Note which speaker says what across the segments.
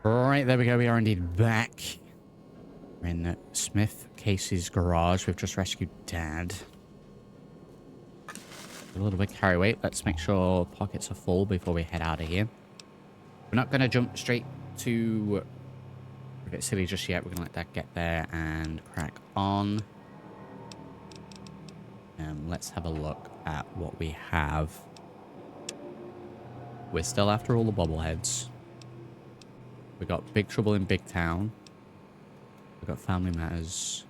Speaker 1: Right, there we go. We are indeed back. We're in Smith Casey's garage. We've just rescued Dad. A little bit carry weight. Let's make sure pockets are full before we head out of here. We're not going to jump straight to Rivet City just yet. We're going to let that get there and crack on. Let's have a look at what we have. We're still after all the bobbleheads. We got Big Trouble in Big Town. We got Family Matters.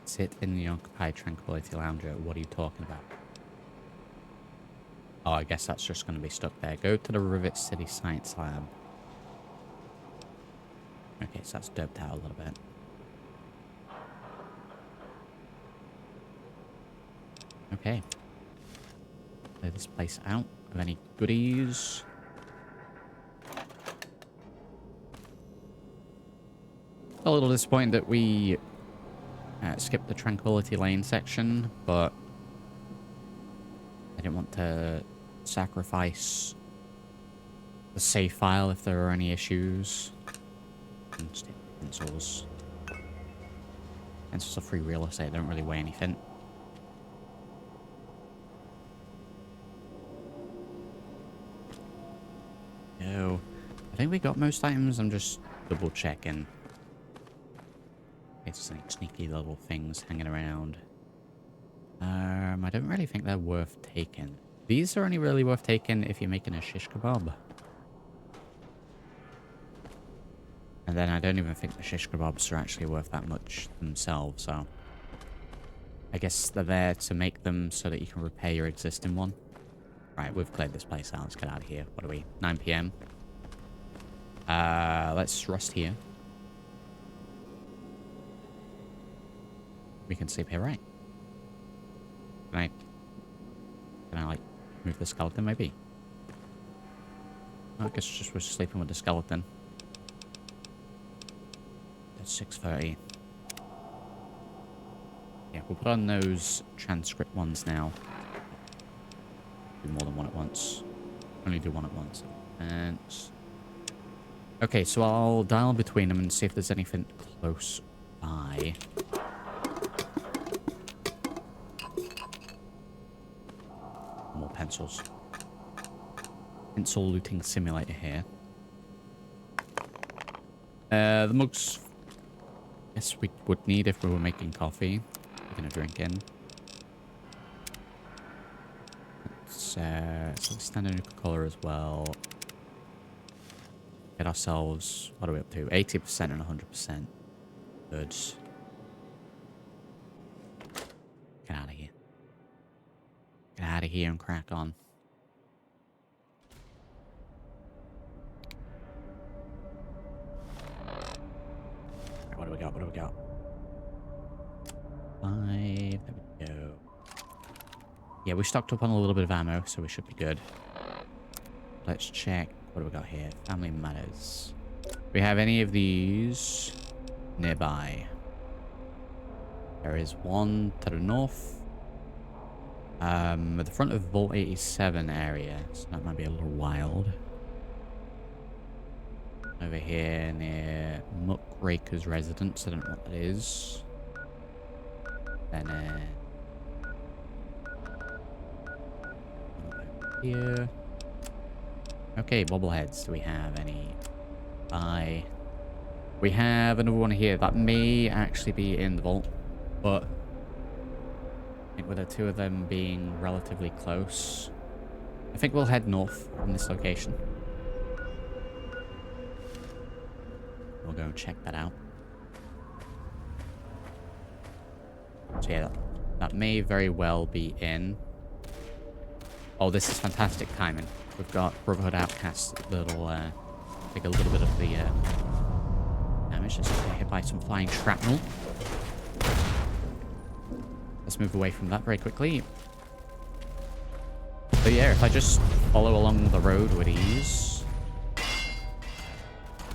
Speaker 1: Sit in the Occupied Tranquility Lounger. What are you talking about? Oh, I guess that's just going to be stuck there. Go to the Rivet City Science Lab. Okay, so that's doped out a little bit. Okay. Clear this place out of any goodies. A little disappointed that we skipped the Tranquility Lane section, but I didn't want to sacrifice the save file if there were any issues. Pencils. Pencils are free real estate, they don't really weigh anything. No. I think we got most items, I'm just double checking. It's like sneaky little things hanging around. I don't really think they're worth taking. These are only really worth taking if you're making a shish kebab. And then I don't even think the shish kebabs are actually worth that much themselves, so... I guess they're there to make them so that you can repair your existing one. Right, we've cleared this place out. Let's get out of here. What are we? 9 PM. Let's rest here. We can sleep here, right? Can I like, move the skeleton, maybe? I guess just we're sleeping with the skeleton. It's 6:30. Yeah, we'll put on those transcript ones now. Do more than one at once. Only do one at once. And... okay, so I'll dial between them and see if there's anything close by. More pencils. Pencil looting simulator here. The mugs, yes, we would need if we were making coffee. We're gonna drink in. Let's standard Coca-Cola as well. Get ourselves, what are we up to? 80% and 100%. Good. Get out of here. Get out of here and crack on. Right, what do we got? What do we got? 5. There we go. Yeah, we stocked up on a little bit of ammo, so we should be good. Let's check. What do we got here? Family Matters. Do we have any of these nearby? There is one to the north. At the front of Vault 87 area, so that might be a little wild. Over here near Muckraker's residence, I don't know what that is. Then, here. Okay, bobbleheads. Do we have any? We have another one here. That may actually be in the vault, but I think with the two of them being relatively close, I think we'll head north from this location. We'll go and check that out. So yeah, that may very well be in. Oh, this is fantastic timing. We've got Brotherhood Outcast that'll take a little bit of the damage. Just get hit by some flying shrapnel. Let's move away from that very quickly. So yeah, if I just follow along the road with ease,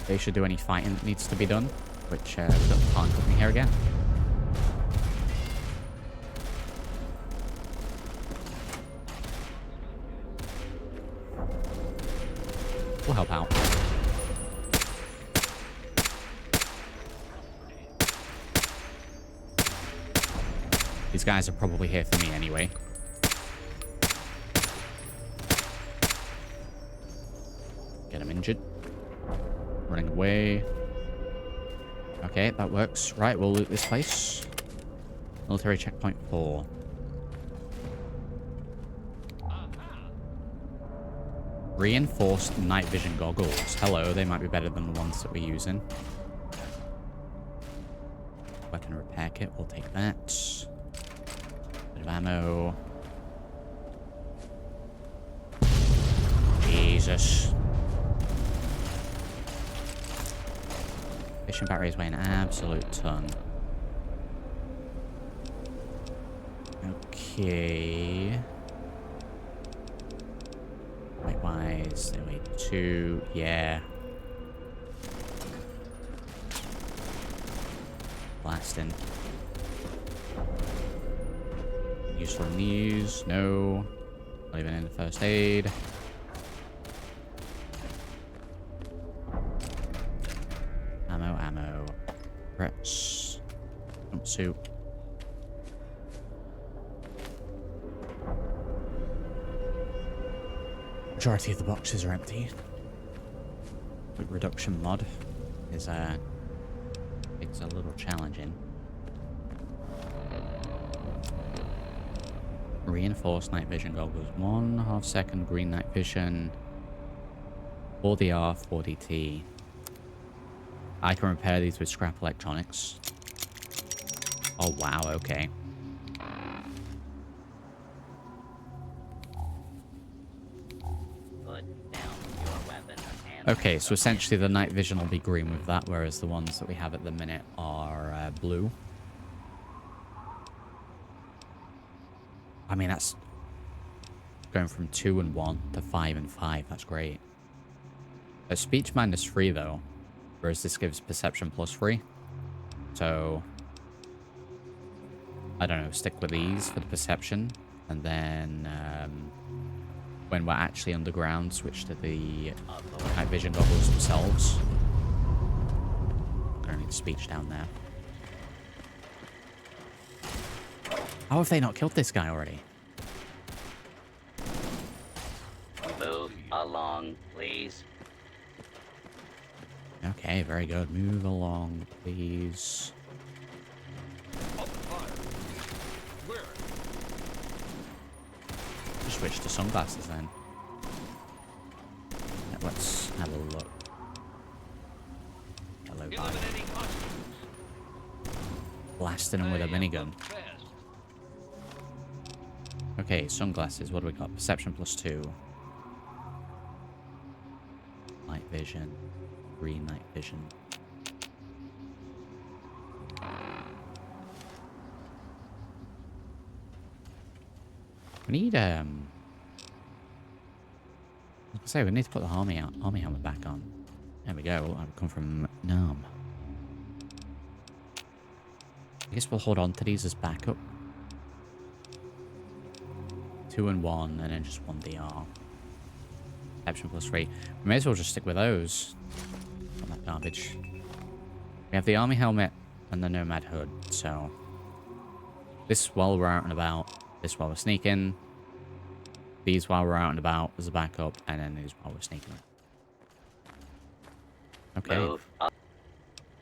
Speaker 1: they should do any fighting that needs to be done, which can't put me here again. We'll help out. These guys are probably here for me anyway. Get him injured. Running away. Okay, that works. Right, we'll loot this place. Military checkpoint 4. Reinforced night vision goggles. Hello, they might be better than the ones that we're using. Weapon repair kit, we'll take that. Bit of ammo. Jesus. Fishing batteries weigh an absolute ton. Okay. Weight-wise, they weigh 2. Yeah. Blasting. Useful in these? No. Not even in the first aid. Ammo. Threats. Jumpsuit. Majority of the boxes are empty. Quick reduction mod is it's a little challenging. Reinforced night vision goggles. 1/2 second green night vision. 4DR, 4DT. I can repair these with scrap electronics. Oh wow, okay. Okay, so essentially the night vision will be green with that, whereas the ones that we have at the minute are blue. I mean, that's going from 2 and 1 to 5 and 5. That's great. Speech -3 though, whereas this gives perception +3. So I don't know, stick with these for the perception, and then when we're actually underground, switch to the night vision goggles themselves. Gonna need speech down there. How have they not killed this guy already?
Speaker 2: Move along, please.
Speaker 1: Okay, very good. Move along, please. Just switch to sunglasses then. Yeah, let's have a look. Hello, guy. Blasting him with a minigun. Okay, sunglasses. What do we got? Perception +2. Night vision. Green night vision. We need like I say, we need to put the army helmet back on. There we go. I've come from Nam. I guess we'll hold on to these as backup. 2 and 1, and then just 1 DR. Perception +3. We may as well just stick with those. Not that garbage. We have the army helmet and the nomad hood, so this while we're out and about, this while we're sneaking, these while we're out and about as a backup, and then these while we're sneaking. Okay.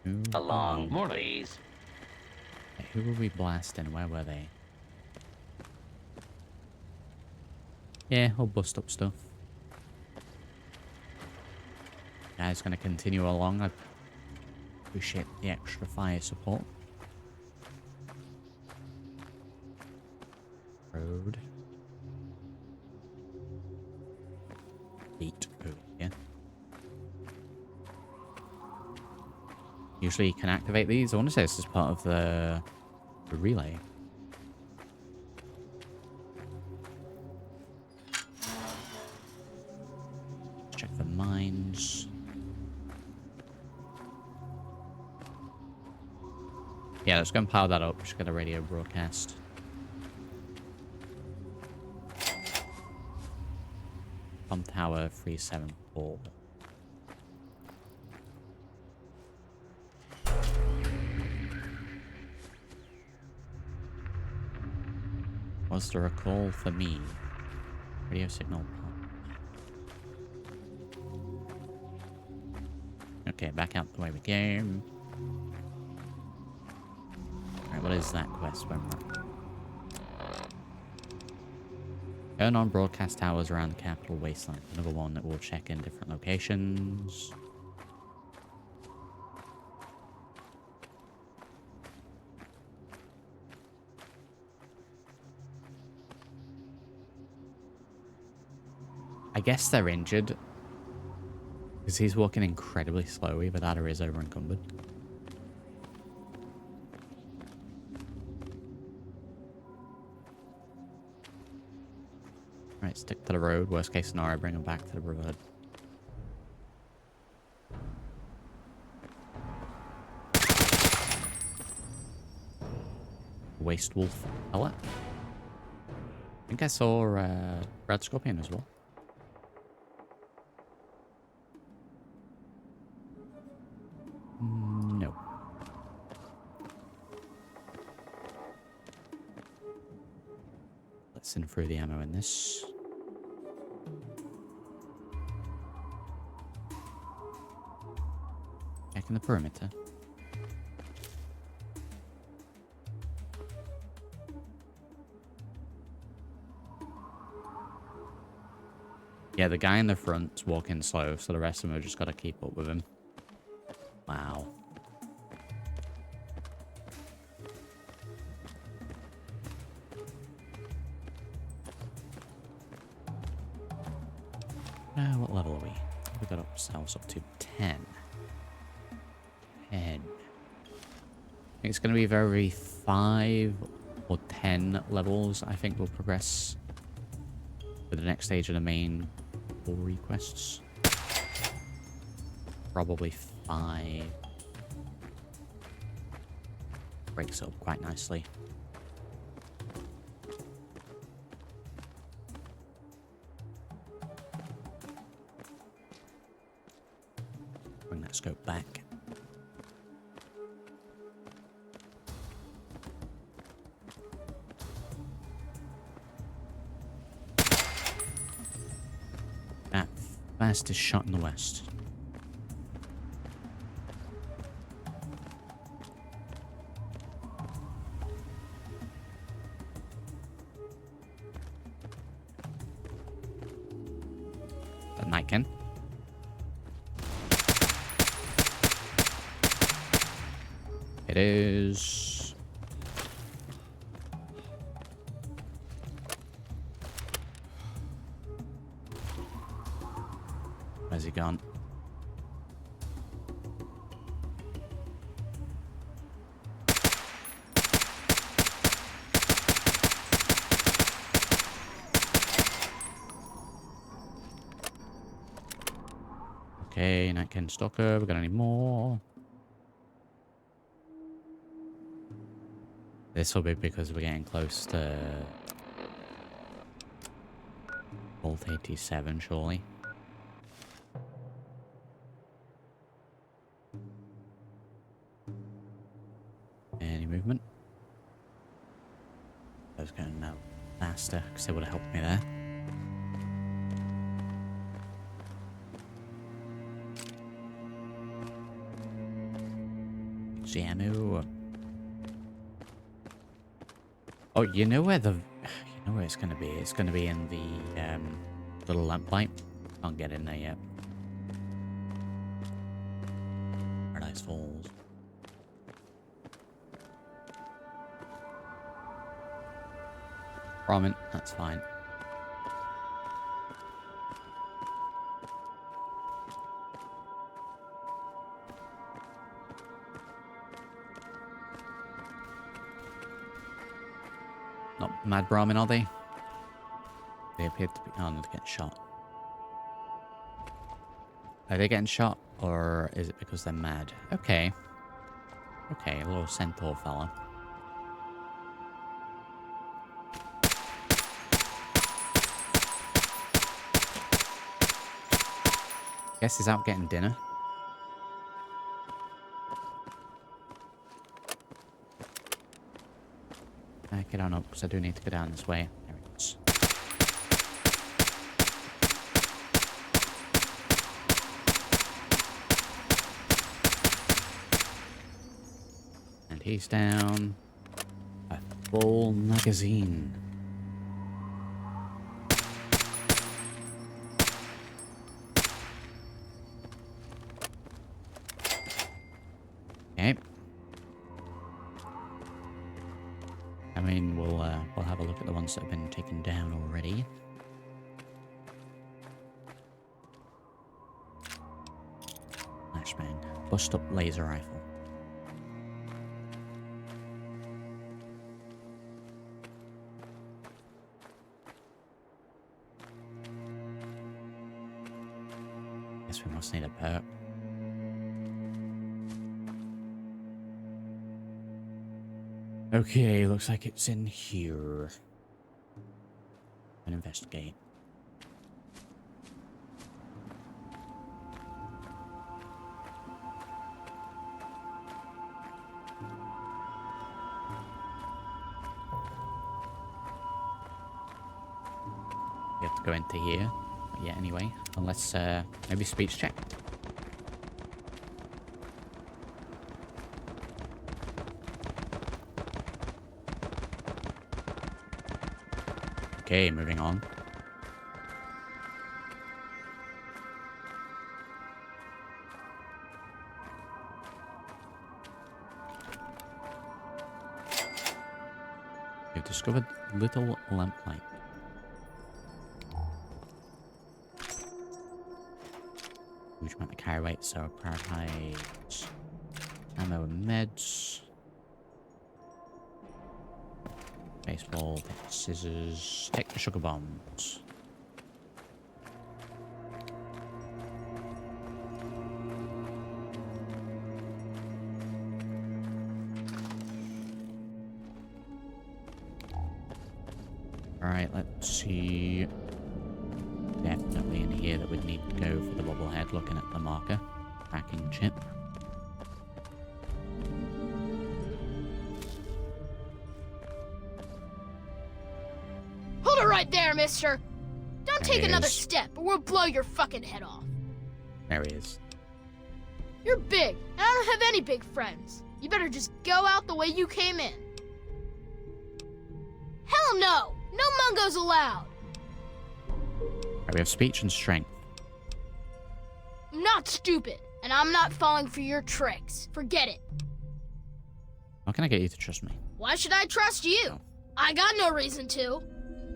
Speaker 2: Move along, please.
Speaker 1: Okay, who were we blasting? Where were they? Yeah, we'll bust up stuff. Guys, gonna continue along. I appreciate the extra fire support. Road. Beat. Oh, yeah. Usually you can activate these. I want to say this is part of the relay. Check the mines. Yeah, let's go and power that up. Just get a radio broadcast. Pump tower 374. Was there a call for me? Radio signal. Okay, back out the way we came. Alright, what is that quest? Turn on broadcast towers around the capital Wasteland. Another one that will check in different locations. I guess they're injured. Because he's walking incredibly slow. Either that or is over encumbered. Right, stick to the road. Worst case scenario, bring him back to the Brotherhood. Waste Wolf pellet. I think I saw Red Scorpion as well. No. Let's send through the ammo in this. Checking the perimeter. Yeah, the guy in the front's walking slow, so the rest of them have just got to keep up with him. Wow. What level are we? We got ourselves up to 10. 10. I think it's going to be very 5 or 10 levels. I think we'll progress to the next stage of the main requests. Probably 5. Breaks up quite nicely. Bring that scope back. That fastest shot in the West. That Nightkin. It is. Where's he gone? Okay, Nightkin Stalker. We got any more? This will be because we're getting close to Vault 87, surely. Any movement? I was going now faster because it would have helped me there. Jamu. Oh, you know where it's gonna be? It's gonna be in the little lamplight. Can't get in there yet. Paradise Falls. Ramen, that's fine. Not mad Brahmin, are they? They appear to be. Oh, no, they're getting shot. Are they getting shot, or is it because they're mad? Okay. Okay, a little centaur fella. Guess he's out getting dinner. Get on up, because I do need to go down this way. There it is. And he's down. A full magazine. Okay. I mean, we'll have a look at the ones that have been taken down already. Flashbang. Bust up laser rifle. Guess we must need a perk. Okay, looks like it's in here. And investigate. We have to go into here. Not yet, anyway. Unless, maybe speech check. Okay, moving on. You've discovered little lamplight. Huge amount of carry weight, so prioritize ammo and meds. Baseball, take the scissors, take the sugar bombs. Alright, let's see. Definitely in here that we'd need to go for the bobblehead, looking at the marker. Tracking chip.
Speaker 3: Right there, mister. Don't take another step or we'll blow your fucking head off.
Speaker 1: There he is.
Speaker 3: You're big, and I don't have any big friends. You better just go out the way you came in. Hell no! No mungos allowed!
Speaker 1: Right, we have speech and strength.
Speaker 3: I'm not stupid, and I'm not falling for your tricks. Forget it.
Speaker 1: How can I get you to trust me?
Speaker 3: Why should I trust you?
Speaker 1: Oh.
Speaker 3: I got no reason to.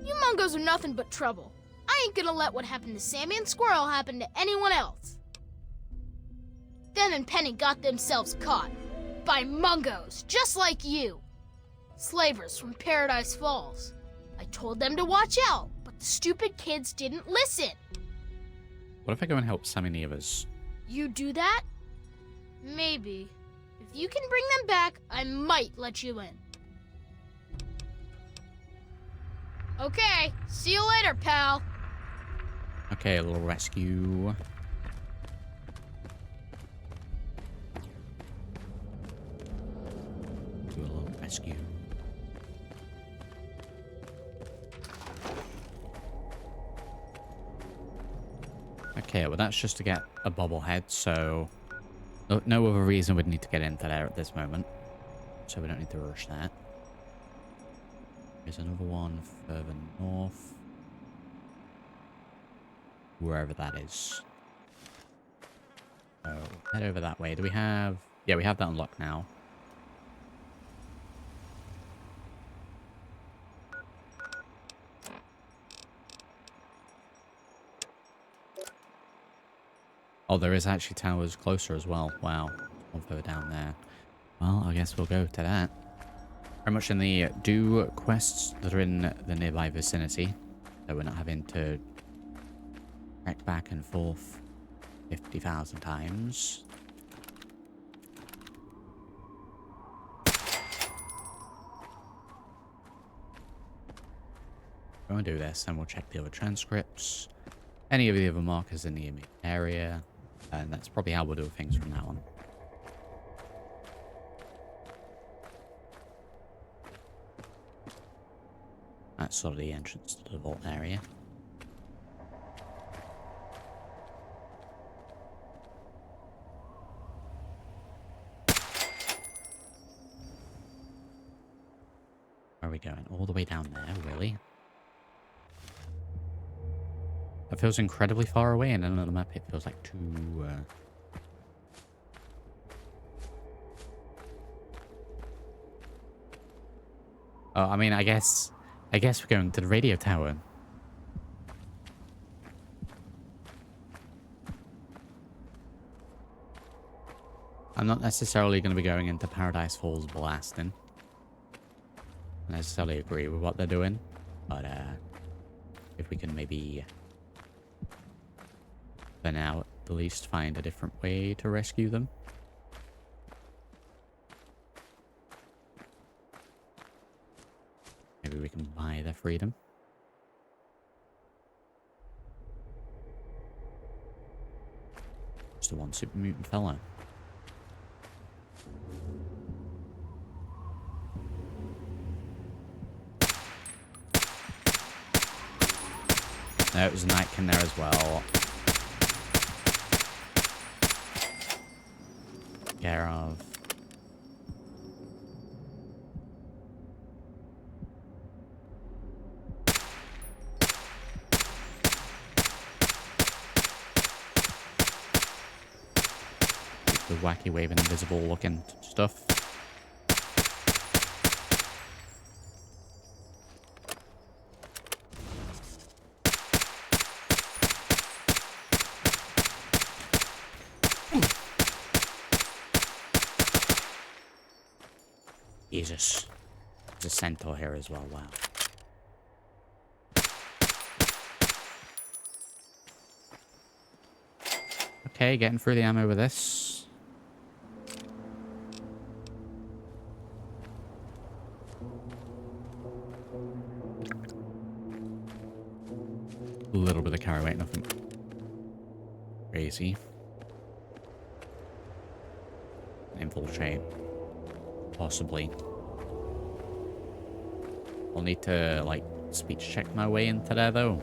Speaker 3: You mungos are nothing but trouble. I ain't gonna let what happened to Sammy and Squirrel happen to anyone else. Them and Penny got themselves caught. By mungos, just like you. Slavers from Paradise Falls. I told them to watch out, but the stupid kids didn't listen.
Speaker 1: What if I go and help Sammy Nevers?
Speaker 3: You do that? Maybe. If you can bring them back, I might let you in. Okay, see you later, pal.
Speaker 1: Okay, a little rescue. Do a little rescue. Okay, well that's just to get a bobblehead, so no other reason we'd need to get into there at this moment. So we don't need to rush that. There's another one further north. Wherever that is. So, head over that way. Do we have... Yeah, we have that unlocked now. Oh, there is actually towers closer as well. Wow. One further down there. Well, I guess we'll go to that. Very much in the do quests that are in the nearby vicinity, so we're not having to trek back and forth 50,000 times. Go and do this, and we'll check the other transcripts, any of the other markers in the immediate area, and that's probably how we'll do things from now on. that's sort of the entrance to the vault area. Where are we going? All the way down there, really? That feels incredibly far away, and then on the map it feels like too... Oh, I mean, I guess we're going to the radio tower. I'm not necessarily going to be going into Paradise Falls blasting. I necessarily agree with what they're doing, but if we can maybe, for now at the least, find a different way to rescue them. Maybe we can buy their freedom. Just the one super mutant fellow. There was a Nightkin there as well. Care of. The wacky wave invisible looking stuff. Jesus. There's a centaur here as well, wow. Okay, getting through the ammo with this. A little bit of carry weight, nothing crazy. Infiltrate. Possibly. I'll need to, like, speech check my way into there, though.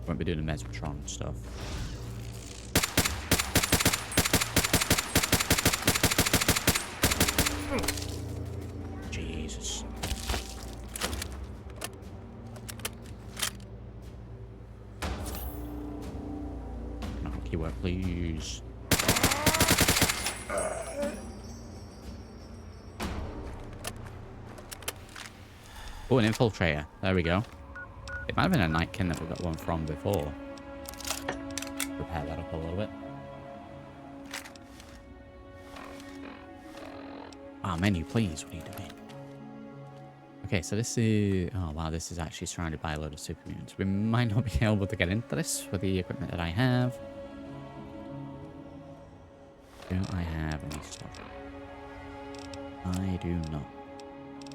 Speaker 1: Won't be doing the Mesotron stuff. Jesus. No, keyword, please. Oh, an infiltrator. There we go. It might have been a Nightkin that we got one from before. Repair that up a little bit. Ah, menu, please. What are you doing? Okay, so this is... Oh, wow, this is actually surrounded by a load of super mutants. We might not be able to get into this with the equipment that I have. Do I have any stuff? I do not.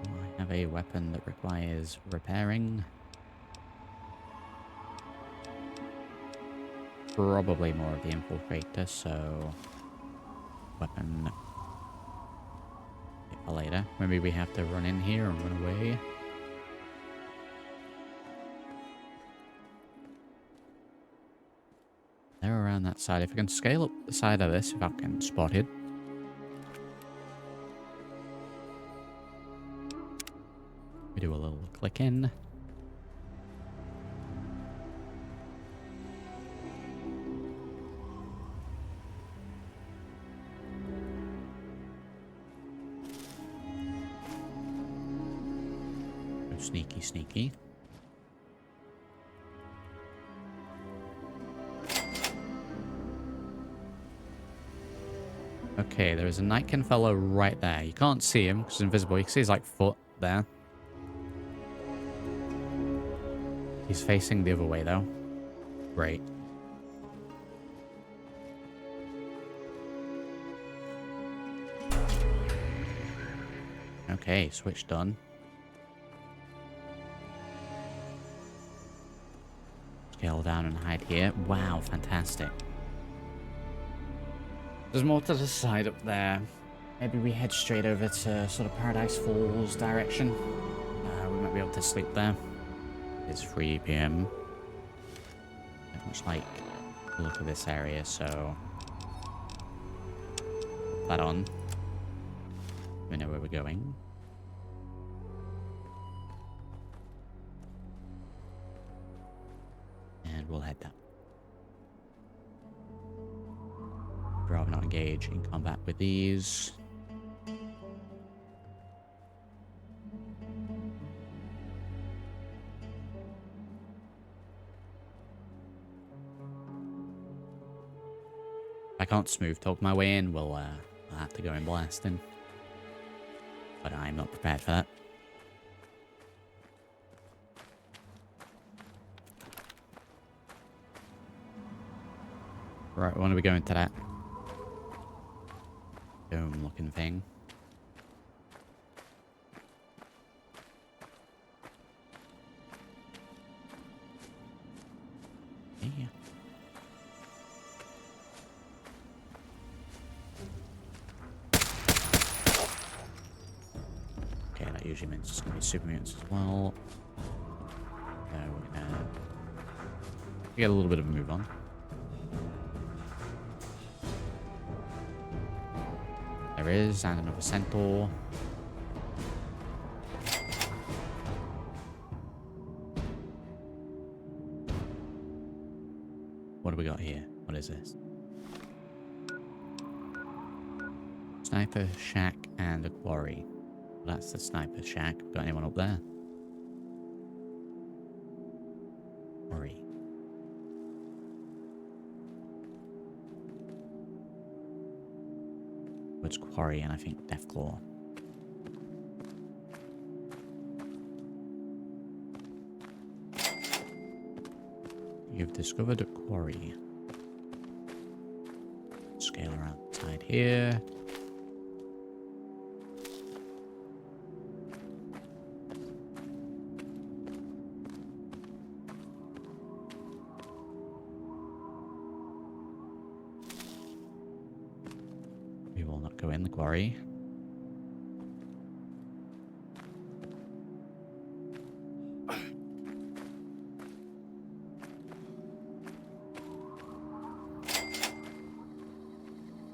Speaker 1: Do I have a weapon that requires repairing? Probably more of the infiltrator, so... Weapon... for later. Maybe we have to run in here and run away. They're around that side. If I can scale up the side of this, if I can spot it. We do a little click in. Go sneaky, sneaky. Okay, there is a Nightkin fellow right there. You can't see him because he's invisible. You can see his like foot there. He's facing the other way though. Great. Okay, switch done. Scale down and hide here. Wow, fantastic. There's more to the side up there. Maybe we head straight over to sort of Paradise Falls direction. We might be able to sleep there. It's 3 PM. Don't much like the look of this area, so put that on. We know where we're going. And we'll head down. Rather not engage in combat with these. If I can't smooth talk my way in, I'll have to go in blasting. But I'm not prepared for that. Right, when are we going to that dome looking thing? Yeah. Okay, that usually means it's going to be super mutants as well. So we're going to get a little bit of a move on. There is, and another centaur. What do we got here? What is this? Sniper shack and a quarry. Well, that's the sniper shack. Got anyone up there? Quarry. It's quarry and I think Deathclaw. You've discovered a quarry. Scale around the side here. We will not go in the quarry.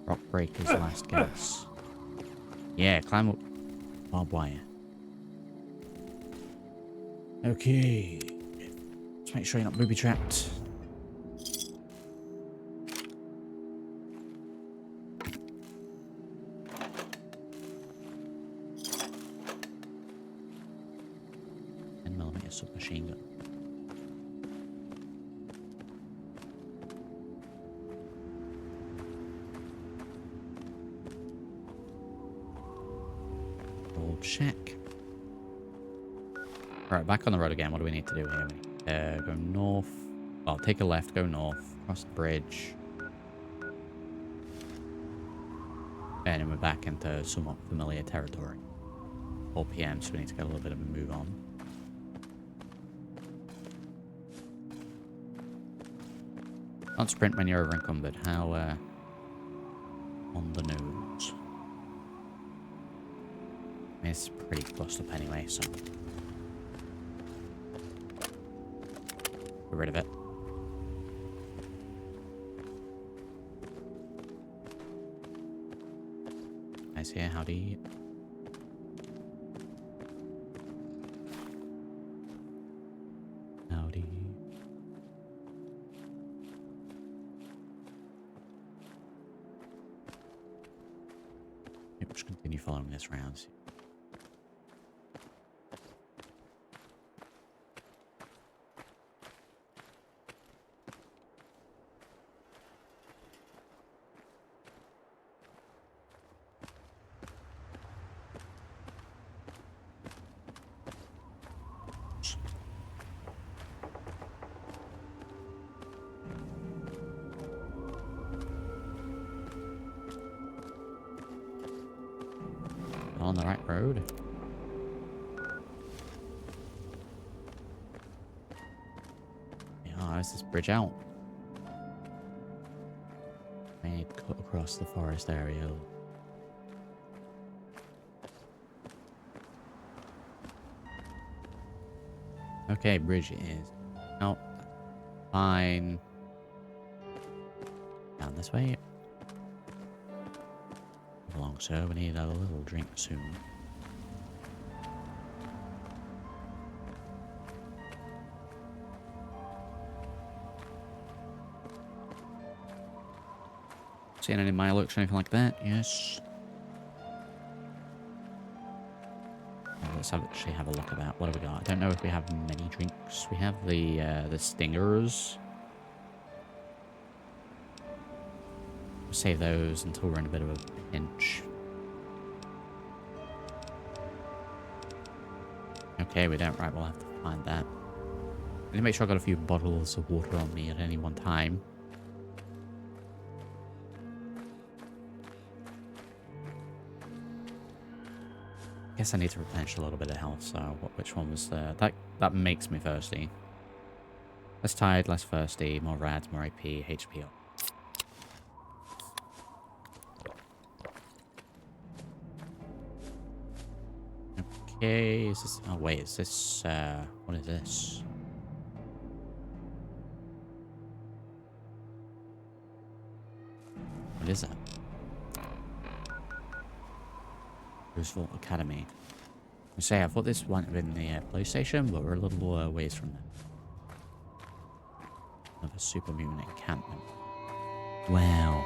Speaker 1: Rock breaker's last gas. Yeah, climb up barbed wire. Okay. Let's make sure you're not booby trapped. Submachine gun. Old shack. Right, back on the road again. What do we need to do here? We need to go north. Well, take a left, go north, cross the bridge. And then we're back into somewhat familiar territory. 4 PM, so we need to get a little bit of a move on. Don't sprint when you're over encumbered. How on the nose? I mean, it's pretty close up anyway, so get rid of it. Guys here, howdy. Howdy. Just continue following this round. On the right road. Yeah, how's this bridge out? I need to cut across the forest area. Okay, bridge is out. Fine. Down this way. Move along, sir. We need a little drink soon. Seeing any Milux or anything like that? Yes. Let's actually have a look about what do we got. I don't know if we have many drinks. We have the stingers. We'll save those until we're in a bit of a pinch. Okay, we don't. Right, we'll have to find that. I need to make sure I've got a few bottles of water on me at any one time. Guess I need to replenish a little bit of health, so which one was that makes me thirsty. Less tired, less thirsty, more rads, more AP, HP up. Okay, is this, oh wait, is this what is this? What is that? Roosevelt Academy. I say I thought this went in the PlayStation, but we're a little ways from that. Another super mutant encampment. Wow.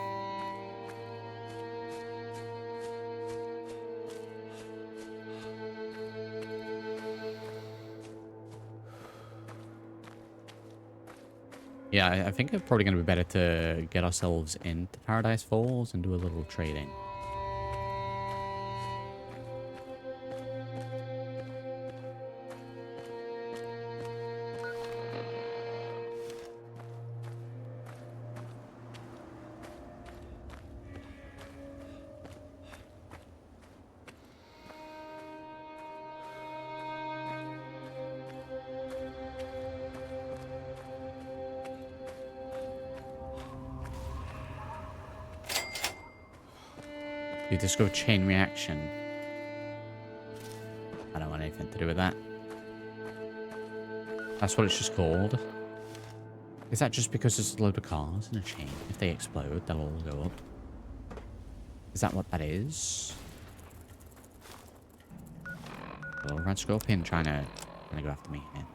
Speaker 1: Yeah, I think it's probably going to be better to get ourselves into Paradise Falls and do a little trading. You discover chain reaction. I don't want anything to do with that. That's what it's just called. Is that just because there's a load of cars in a chain? If they explode, they'll all go up. Is that what that is? Little red scorpion trying to go after me here.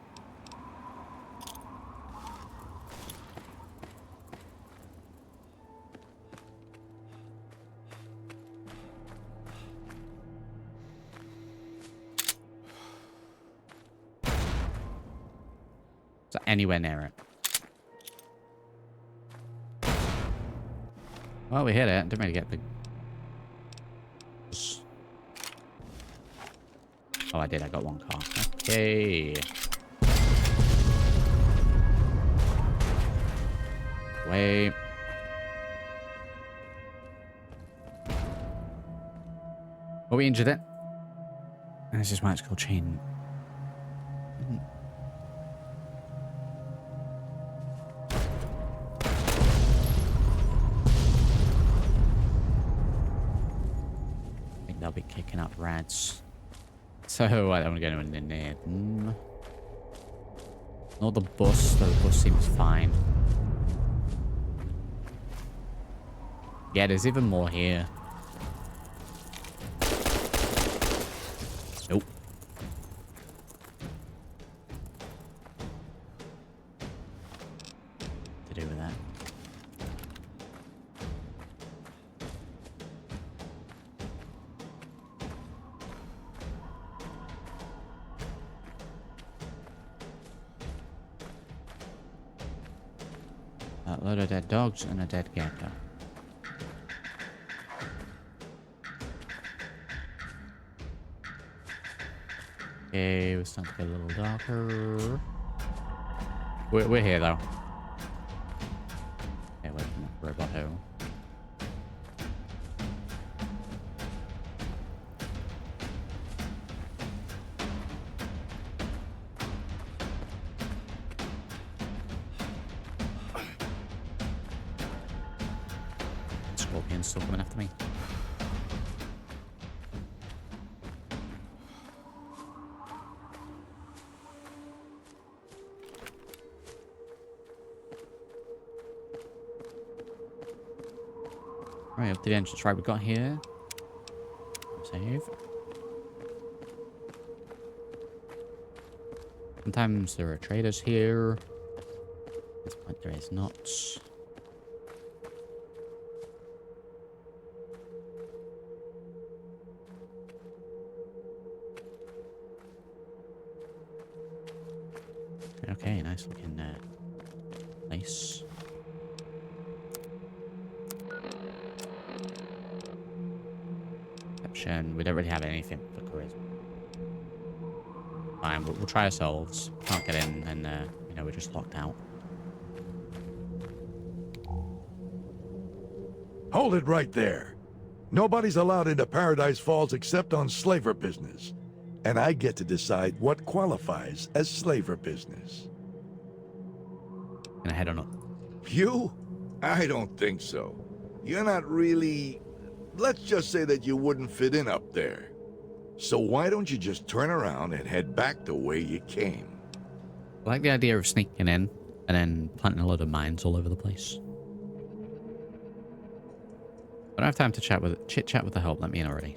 Speaker 1: So anywhere near it. Well, we hit it. Didn't really get the... Oh, I did. I got one car. Okay. Wait. Oh, we injured it. And this is why it's called chain. They'll be kicking up rats. So I don't want to go in there. Not the bus, though the bus seems fine. Yeah, there's even more here. Nope. To do with that. A load of dead dogs and a dead gecko. Okay, we're starting to get a little darker. We're here though. Okay, wait from that robot hole. Scorpion's still coming after me. Right, up to the entrance. Right, we got here. Save. Sometimes there are traders here. At this point there is not. Okay, nice looking place. Perception. We don't really have anything for charisma. Fine, we'll try ourselves. Can't get in, and you know, we're just locked out.
Speaker 4: Hold it right there. Nobody's allowed into Paradise Falls except on slaver business. And I get to decide what qualifies as slaver business.
Speaker 1: Gonna head on up.
Speaker 4: You? I don't think so. You're not really... Let's just say that you wouldn't fit in up there. So why don't you just turn around and head back the way you came?
Speaker 1: I like the idea of sneaking in and then planting a load of mines all over the place. I don't have time to chit-chat with the help. Let me in already.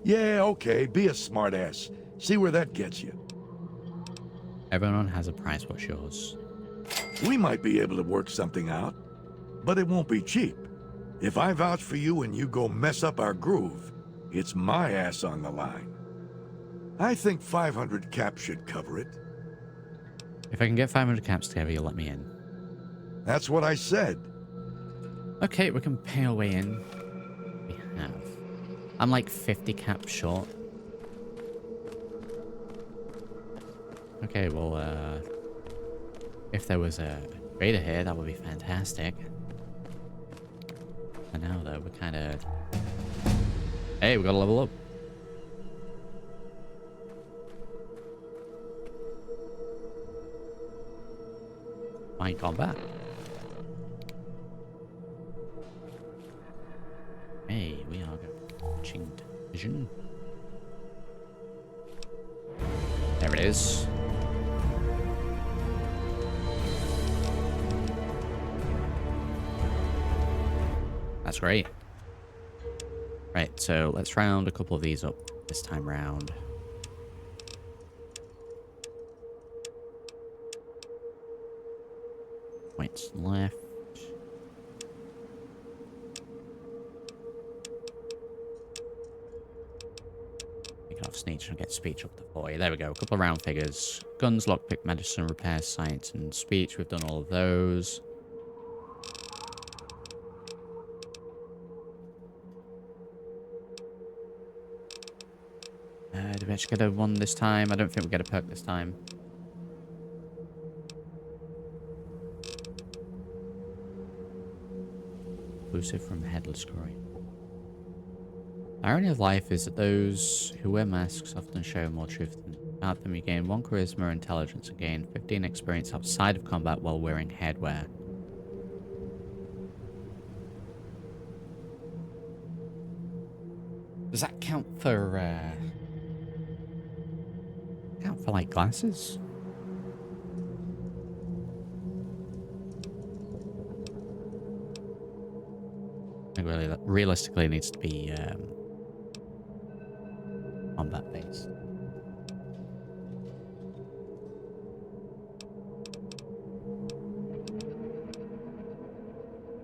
Speaker 4: Yeah, okay, be a smartass. See where that gets you.
Speaker 1: Everyone has a price. What's yours?
Speaker 4: We might be able to work something out, but it won't be cheap. If I vouch for you and you go mess up our groove, it's my ass on the line. I think 500 caps should cover it.
Speaker 1: If I can get 500 caps together, you'll let me in.
Speaker 4: That's what I said.
Speaker 1: Okay, we can pay our way in. We have. I'm like 50 caps short. Okay, well, if there was a trader here, that would be fantastic. For now, though, we're kind of... Hey, we got to level up. Fine combat. Hey, we are watching vision. There it is. That's great. Right, so let's round a couple of these up this time round. Points left. Take it off sneak and get speech up to 40. There we go. A couple of round figures. Guns, lockpick, medicine, repair, science, and speech. We've done all of those. Do we actually get a one this time? I don't think we get a perk this time. Exclusive from Headless Glory. The irony of life is that those who wear masks often show more truth than without them. You gain 1 charisma or intelligence and gain 15 experience outside of combat while wearing headwear. Does that count for like glasses? I think really, realistically, it needs to be combat based.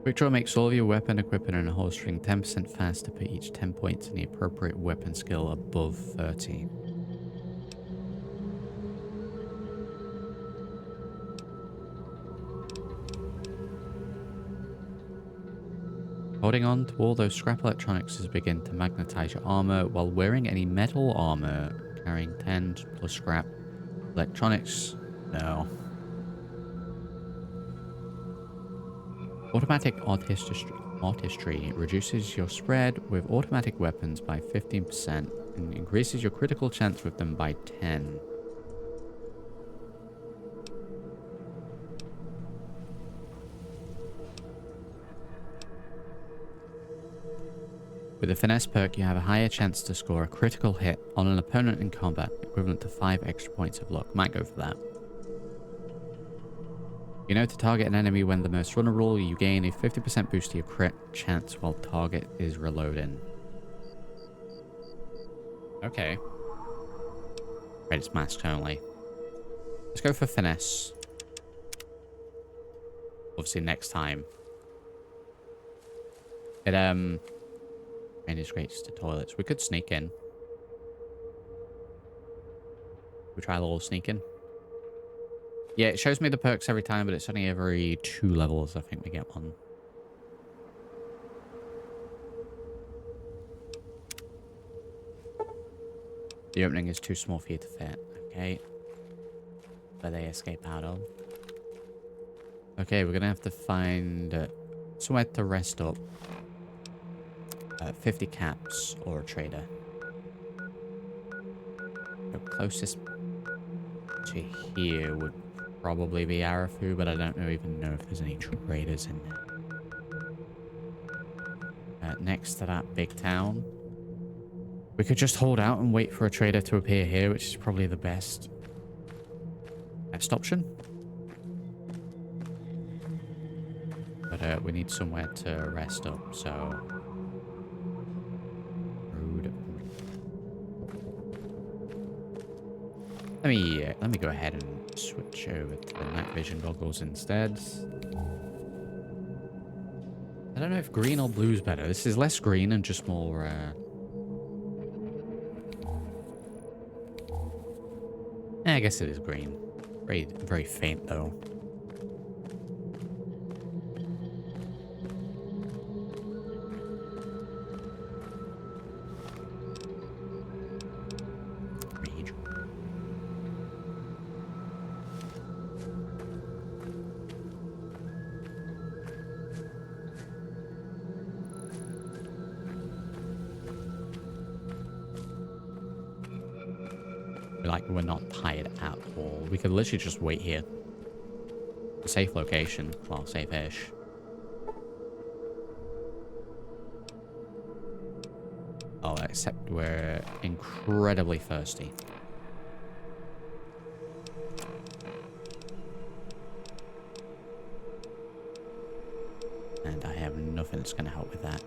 Speaker 1: Quick Draw makes all of your weapon equipment and holstering 10% faster per each 10 points in the appropriate weapon skill above 30. Holding on to all those scrap electronics is begin to magnetize your armor while wearing any metal armor carrying 10 plus scrap electronics. No. Automatic artistry reduces your spread with automatic weapons by 15% and increases your critical chance with them by 10. With the Finesse perk, you have a higher chance to score a critical hit on an opponent in combat, equivalent to 5 extra points of luck. Might go for that. You know to target an enemy when the most vulnerable, you gain a 50% boost to your crit chance while target is reloading. Okay. Right, it's masked only. Let's go for finesse. Obviously next time. It integrates to toilets. We could sneak in. We try a little sneaking. Yeah, it shows me the perks every time, but it's only every 2 levels I think we get one. The opening is too small for you to fit. Okay. Where they escape out of. Okay, we're gonna have to find somewhere to rest up. 50 caps or a trader. The closest to here would probably be Arafu, but I don't even know if there's any traders in there. Next to that big town. We could just hold out and wait for a trader to appear here, which is probably the best option. But we need somewhere to rest up, so... Rude. Let me go ahead and switch over to the night vision goggles instead. I don't know if green or blue is better. This is less green and just more... I guess it is green. Very, very faint though. Like we're not tired at all. We could literally just wait here. A safe location. Well, safe-ish. Oh, except we're incredibly thirsty. And I have nothing that's going to help with that.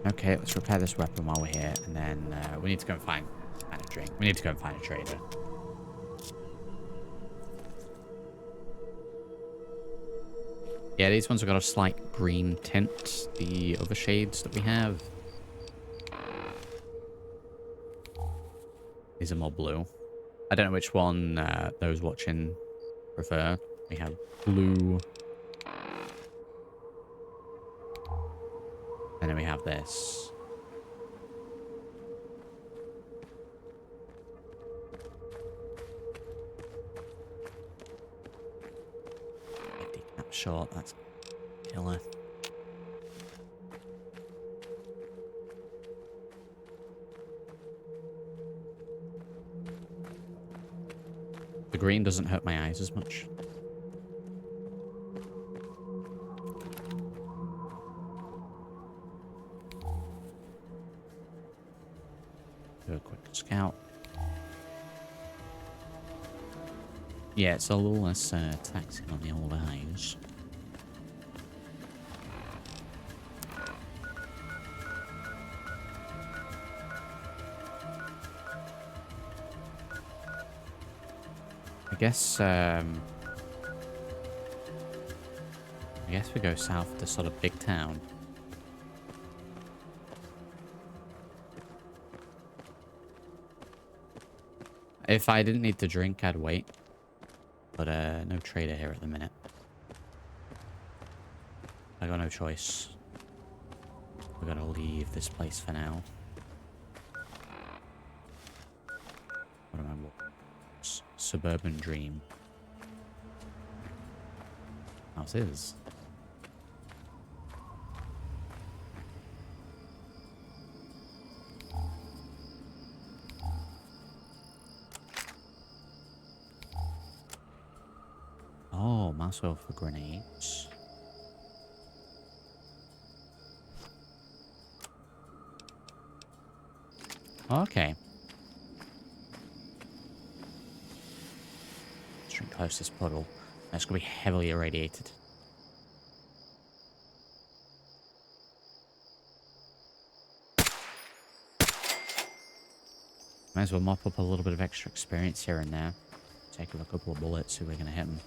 Speaker 1: Okay, let's repair this weapon while we're here. And then we need to go and find a drink. We need to go and find a trader. Yeah, these ones have got a slight green tint. The other shades that we have. These are more blue. I don't know which one those watching prefer. We have blue. And then we have this. Short, that's killer. The green doesn't hurt my eyes as much. Do a quick scout. Yeah, it's a little less taxing on the old eyes. I guess we go south to sort of big town. If I didn't need to drink, I'd wait. But no trader here at the minute. I got no choice. We gotta leave this place for now. What am I? Suburban dream. House is. Oh, mouse oil for grenades. Okay. Let's drink close this puddle. That's going to be heavily irradiated. Might as well mop up a little bit of extra experience here and there. Take a couple of bullets, see if we're going to hit them.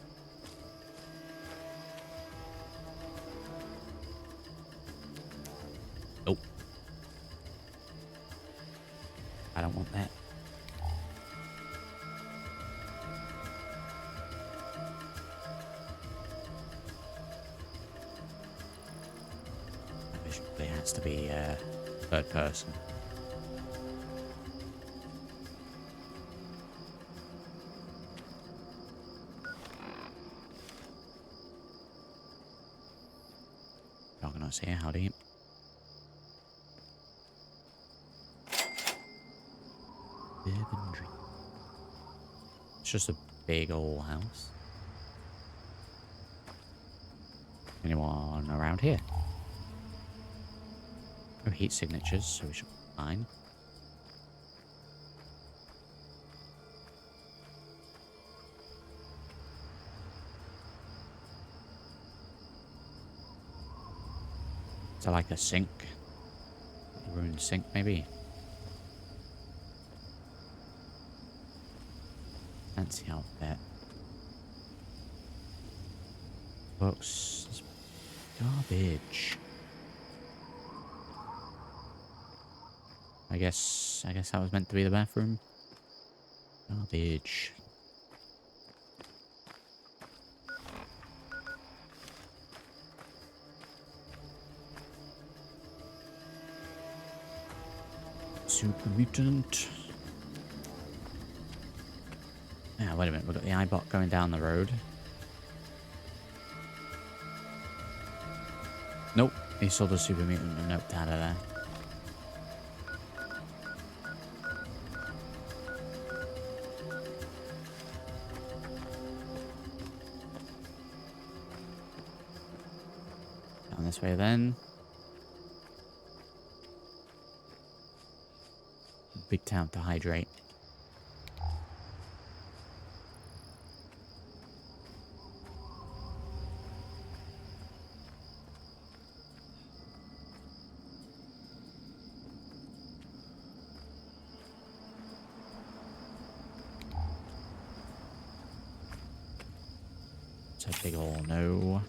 Speaker 1: Oh. I don't want that. My vision really has to be third person. Argonauts here, howdy. It's just a big old house. Anyone around here? No heat signatures, so we should be fine. Is that like a sink? A ruined sink, maybe? Fancy outfit. Books. Garbage. I guess that was meant to be the bathroom. Garbage. Super mutant. Yeah, wait a minute. We've got the iBot going down the road. Nope. He saw the super mutant and noped out of there. Down this way then. Big town to hydrate. It's a big ol' no.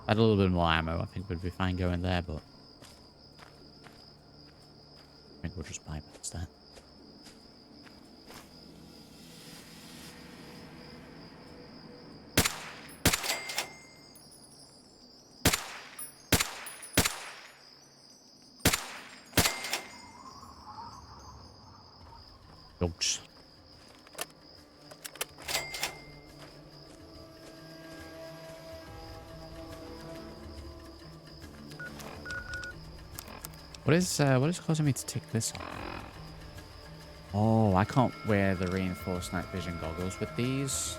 Speaker 1: Had a little bit more ammo, I think we'd be fine going there, but I think we'll just bypass that. Dogs. What is causing me to tick this off? Oh, I can't wear the reinforced night vision goggles with these.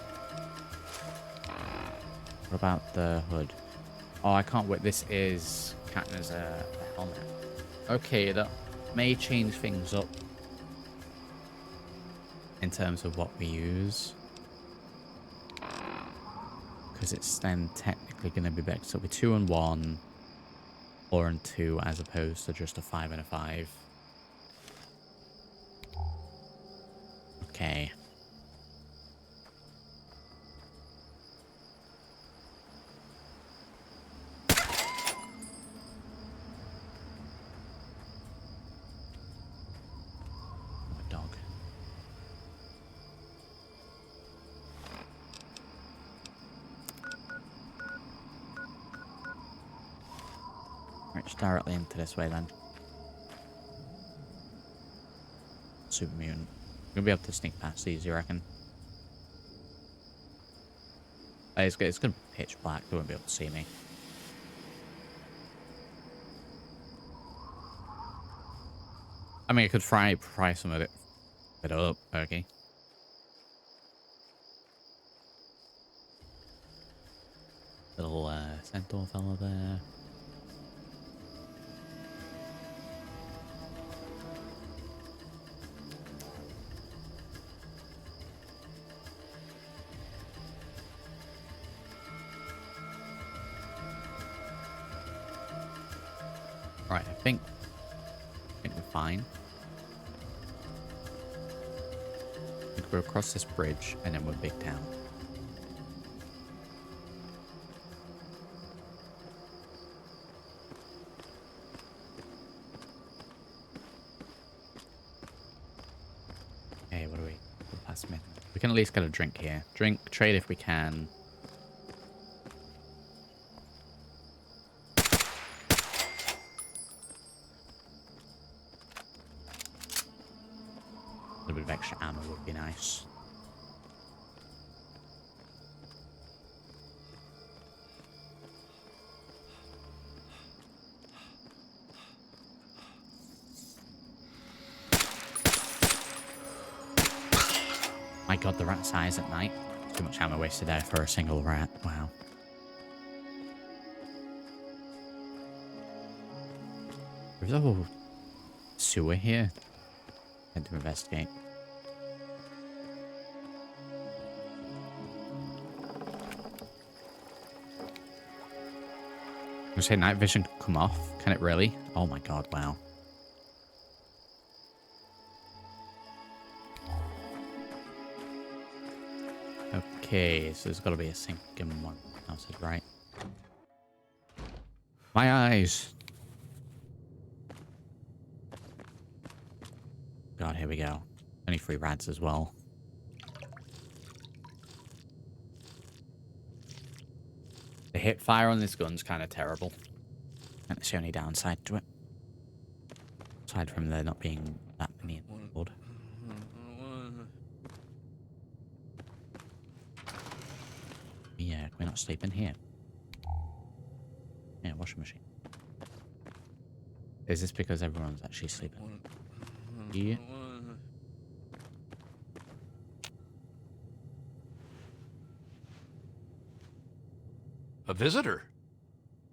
Speaker 1: What about the hood? Oh, I can't wear. This is counting as a helmet. Okay, that may change things up in terms of what we use, because it's then technically going to be better. So it'll be 2 and 1. 4 and 2 as opposed to just a 5 and a 5. Okay. A dog. Right, just directly into this way then. Super mutant. You'll be able to sneak past these, you reckon? It's going to be pitch black. They won't be able to see me. I mean, I could fry some of it up. Okay. Little centaur fellow there. Right, I think we're fine. I think we're across this bridge and then we're big town. Okay, what do we? Past midnight. We can at least get a drink here. Drink, trade if we can. A little bit of extra ammo would be nice. My god, the rat size at night. Too much ammo wasted there for a single rat. Wow. There's a whole sewer here. Had to investigate. I was saying night vision could come off. Can it really? Oh my god, wow. Okay, so there's got to be a sink in one house, right? My eyes! God, here we go. Only 3 rats as well. The hip fire on this gun's kind of terrible. And it's the only downside to it. Aside from there not being that many in the board. Yeah, can we not sleep in here? Yeah, washing machine. Is this because everyone's actually sleeping? Yeah.
Speaker 5: A visitor?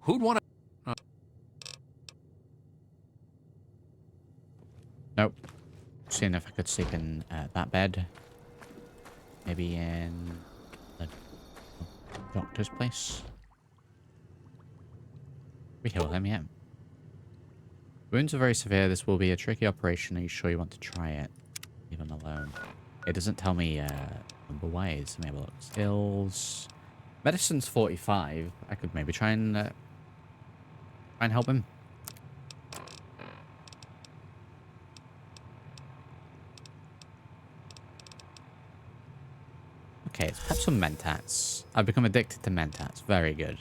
Speaker 5: Who'd want to...
Speaker 1: Nope. Seeing if I could sleep in that bed. Maybe in the doctor's place. We heal him, yeah. Wounds are very severe. This will be a tricky operation. Are you sure you want to try it? Leave him alone. It doesn't tell me number ways. Let me have a look. Skills. Medicine's 45. I could maybe try and help him. Okay, let's have some mentats. I've become addicted to mentats. Very good.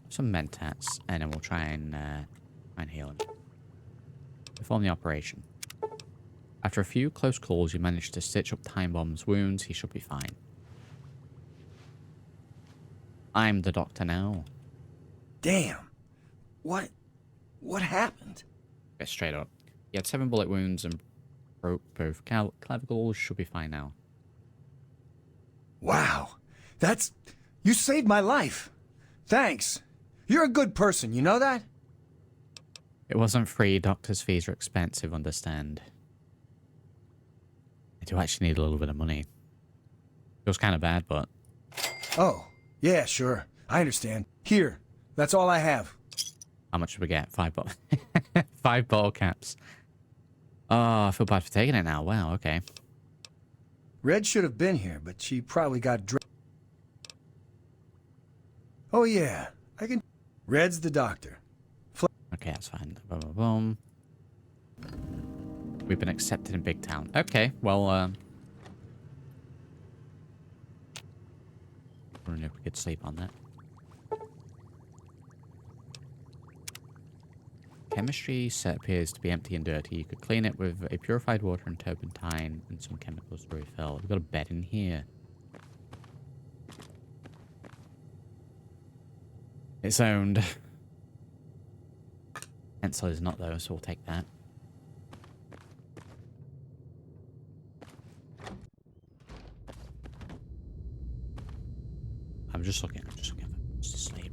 Speaker 1: Some mentats, and then we'll try and heal him. Perform the operation. After a few close calls, you manage to stitch up Time Bomb's wounds. He should be fine. I'm the doctor now.
Speaker 6: Damn. What happened?
Speaker 1: Get straight up. He had 7 bullet wounds and broke both clavicles. Should be fine now.
Speaker 6: Wow. You saved my life. Thanks. You're a good person, you know that?
Speaker 1: It wasn't free. Doctor's fees are expensive, understand. I do actually need a little bit of money. Feels kind of bad, but...
Speaker 6: Oh, yeah, sure. I understand. Here, that's all I have.
Speaker 1: How much did we get? 5 bottle... 5 bottle caps. Oh, I feel bad for taking it now. Wow, okay.
Speaker 6: Red should have been here, but she probably got Oh, yeah. Red's the doctor.
Speaker 1: Okay, that's fine. Boom, boom, boom. We've been accepted in Big Town. Okay, well, I don't know if we could sleep on that. Chemistry set appears to be empty and dirty. You could clean it with a purified water and turpentine and some chemicals to refill. We've got a bed in here. It's owned. Pencil is not though, so we'll take that. I'm just looking for to sleep.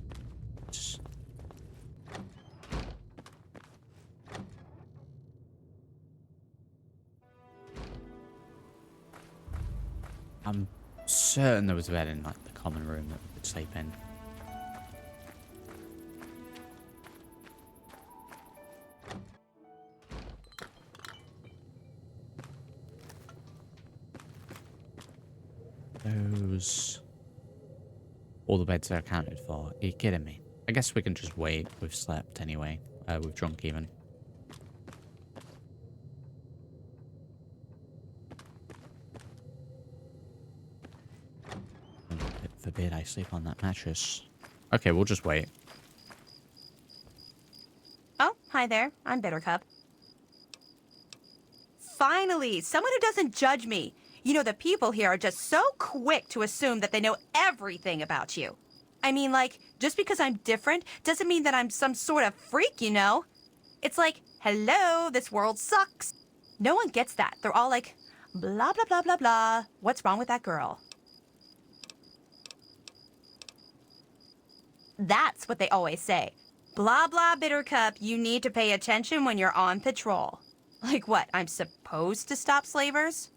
Speaker 1: I'm certain there was a bed in like the common room that we could sleep in. Those... All the beds are accounted for. Are you kidding me? I guess we can just wait. We've slept anyway. We've drunk even. Forbid I sleep on that mattress. Okay, we'll just wait.
Speaker 7: Oh, hi there. I'm Bittercup. Finally, someone who doesn't judge me. You know, the people here are just so quick to assume that they know everything about you. I mean, like, just because I'm different doesn't mean that I'm some sort of freak, you know? It's like, hello, this world sucks. No one gets that. They're all like, blah, blah, blah, blah, blah. What's wrong with that girl? That's what they always say. Blah, blah, Bittercup, you need to pay attention when you're on patrol. Like what, I'm supposed to stop slavers?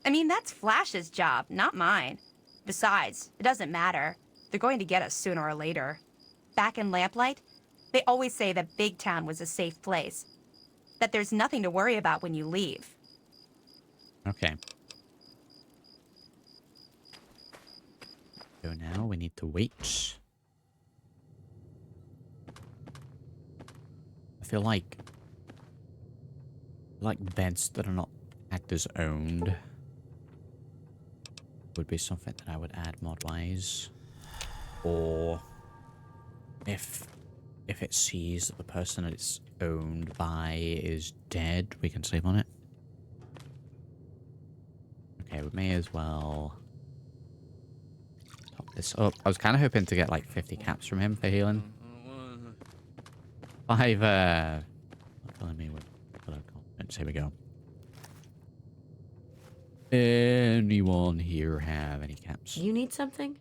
Speaker 7: I mean, that's Flash's job, not mine. Besides, it doesn't matter. They're going to get us sooner or later. Back in Lamplight, they always say that Big Town was a safe place. That there's nothing to worry about when you leave.
Speaker 1: Okay. So now we need to wait. I feel like beds that are not actors owned would be something that I would add mod-wise. Or if it sees that the person that it's owned by is dead, we can sleep on it. Okay, we may as well top this up. I was kind of hoping to get like 50 caps from him for healing. 5 filling me with confidence. Here we go. Anyone here have any caps?
Speaker 8: You need something?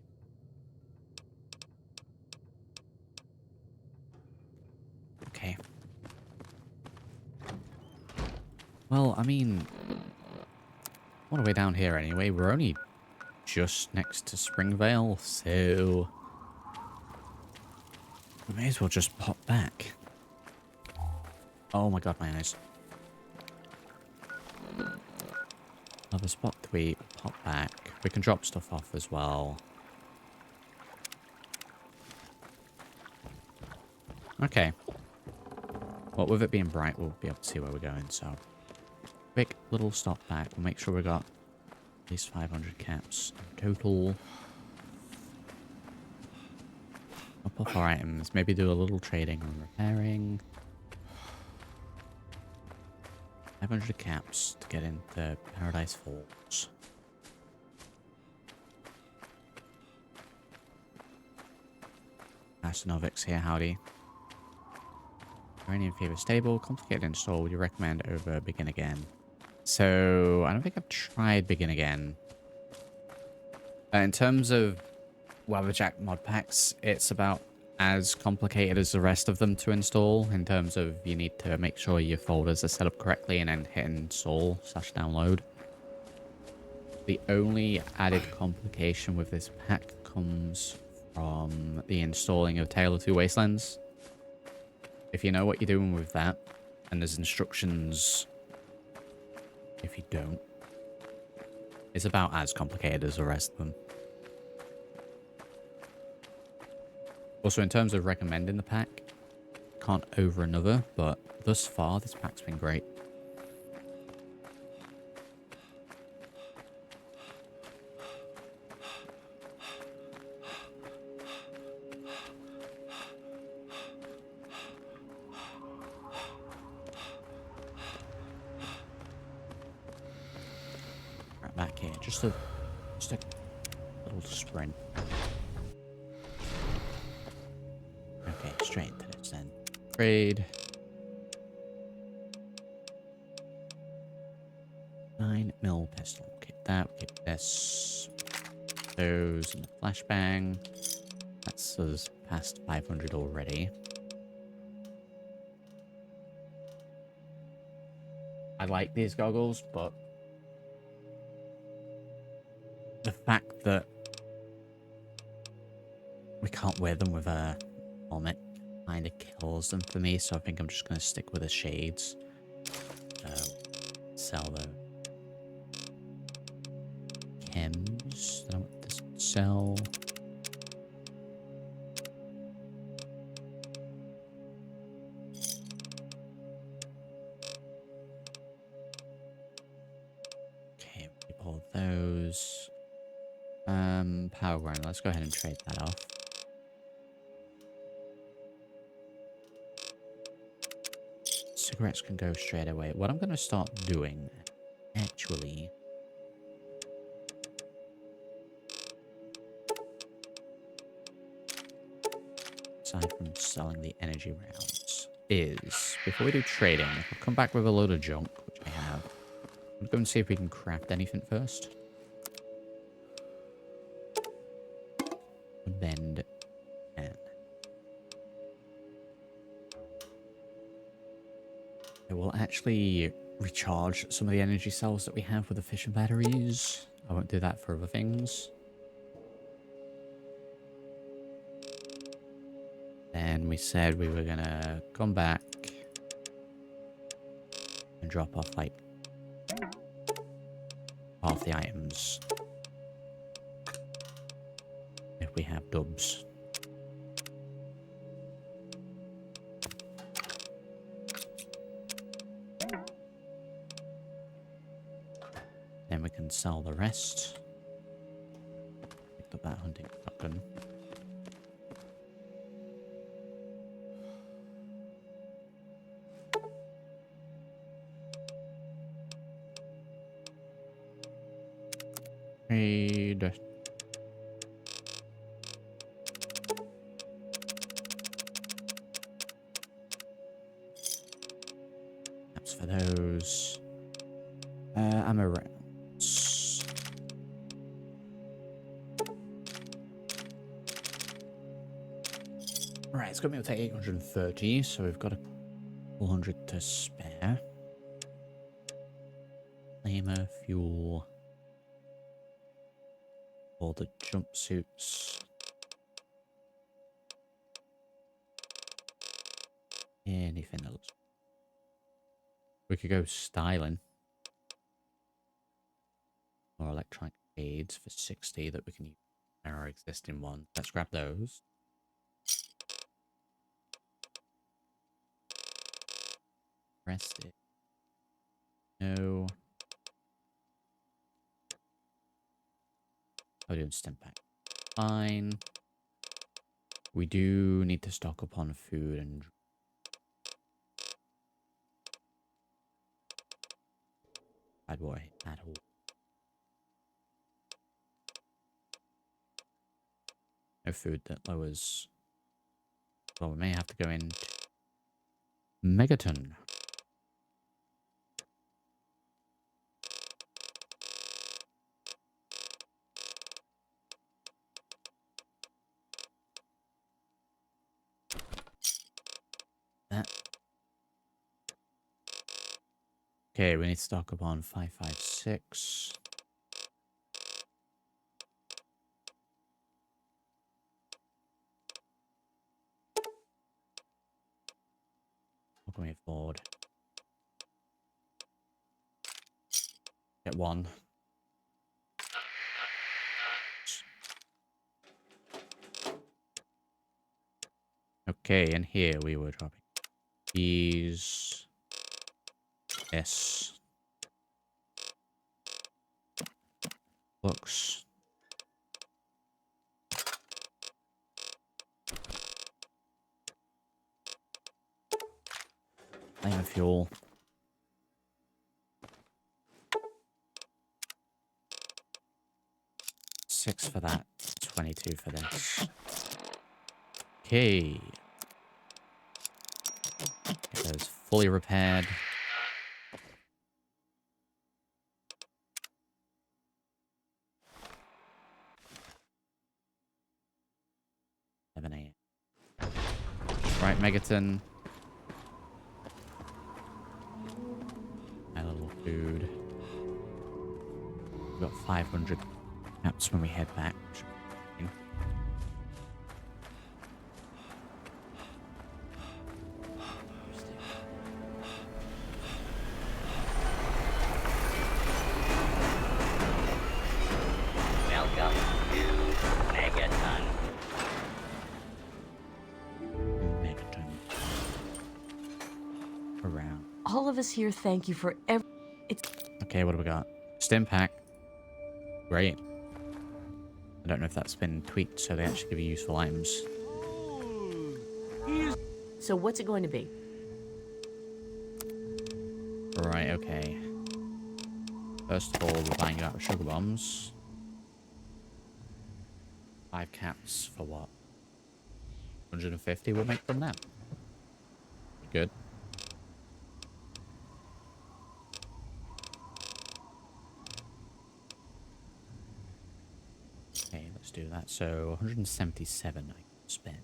Speaker 1: Okay. Well, I mean, all the way down here anyway. We're only just next to Springvale, so we may as well just pop back. Oh my god, my eyes. Another spot that we pop back. We can drop stuff off as well. Okay. Well, with it being bright, we'll be able to see where we're going, so... Quick little stop back. We'll make sure we got at least 500 caps in total. Up off our items. Maybe do a little trading on repairing. 500 caps to get into Paradise Falls. Astanovics here, howdy. Uranium Fever stable, complicated install. Would you recommend over Begin Again? So, I don't think I've tried Begin Again. In terms of Wabbajack mod packs, it's about as complicated as the rest of them to install, in terms of you need to make sure your folders are set up correctly and then hit install/download. The only added complication with this pack comes from the installing of Tale of Two Wastelands. If you know what you're doing with that, and there's instructions if you don't, it's about as complicated as the rest of them. Also, in terms of recommending the pack, can't over another, but thus far, this pack's been great. Right back here, just a little sprint. Okay, straight into this then. Trade. 9mm pistol. Keep that. Keep this. Those in the flashbang. That's us past 500 already. I like these goggles, but the fact that we can't wear them with a helmet kind of kills them for me, so I think I'm just going to stick with the shades. Sell the chems. sell. Okay, keep all those. Power grind. Let's go ahead and trade that off. Cigarettes can go straight away. What I'm going to start doing, actually, aside from selling the energy rounds, is before we do trading, I'll come back with a load of junk, which I have. I'm going to see if we can craft anything first. Bend and it will actually recharge some of the energy cells that we have with the fission batteries. I won't do that for other things. Then we said we were gonna come back and drop off like half the items if we have dubs. Then we can sell the rest. Picked up that hunting shotgun. Trade. That's for those. Ammo rounds. Right, it's got me up to 830, so we've got a 400 to spare. Flamer, fuel. All the jumpsuits. Anything else? We could go styling. Or electronic aids for 60 that we can use in our existing ones. Let's grab those. Rest it. No. I'll do stim pack. Fine. We do need to stock up on food and bad boy at all. No food that lowers. Well, we may have to go in Megaton. That. Okay, we need to stock up on 556. What can we afford? Get one. Okay, and here we were dropping these. Yes. Books. Flame fuel. $6 for that. 22 for this. Okay. Get those fully repaired. Right, Megaton. A little food. We've got 500 caps when we head back.
Speaker 2: Welcome to
Speaker 8: of us here thank you for every...
Speaker 1: Okay, what do we got? Stim pack. Great. I don't know if that's been tweaked so they actually give you useful items.
Speaker 8: So what's it going to be?
Speaker 1: Right, okay. First of all, we're buying you out with sugar bombs. 5 caps for what? 150 we'll make from that. Good. Okay, let's do that. So 177 I can spend.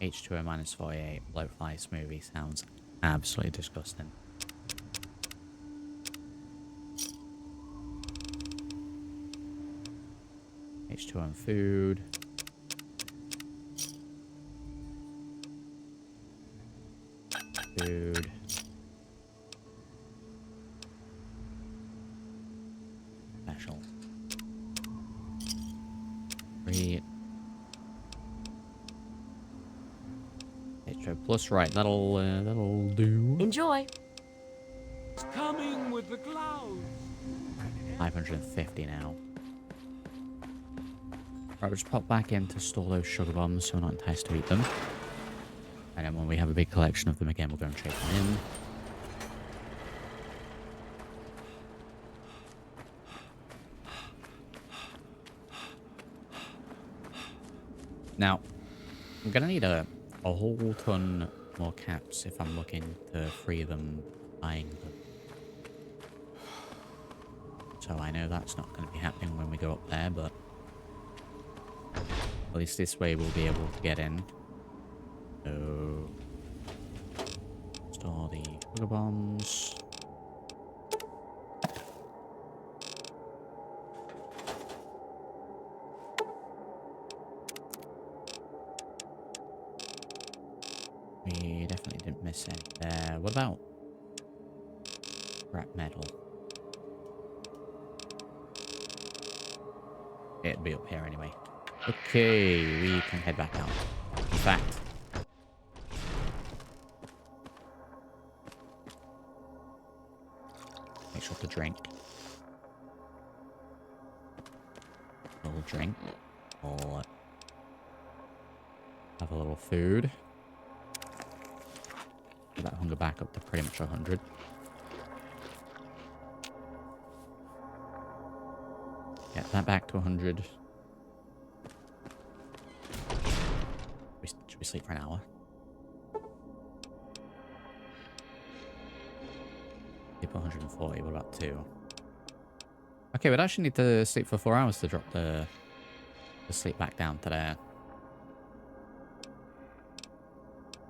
Speaker 1: H2O minus 48. Blowfly smoothie sounds absolutely disgusting. H2O on food. Food. Special. Great. H2O plus, right? That'll do.
Speaker 8: Enjoy.
Speaker 9: Coming with the clouds.
Speaker 1: 550 now. Right, we'll just pop back in to store those sugar bombs so we're not enticed to eat them. And then when we have a big collection of them again, we'll go and trade them in. Now, I'm going to need a whole ton more caps if I'm looking to free them buying them. So I know that's not going to be happening when we go up there, but at least this way we'll be able to get in. So, store the sugar bombs. We definitely didn't miss any there. What about scrap metal? It'll be up here anyway. Okay, we can head back out. In fact, make sure to drink. A little drink. We'll have a little food. Get that hunger back up to pretty much 100. Get that back to 100. Should we sleep for an hour? Sleep 140, what about 2? Okay, we'd actually need to sleep for 4 hours to drop the sleep back down to there.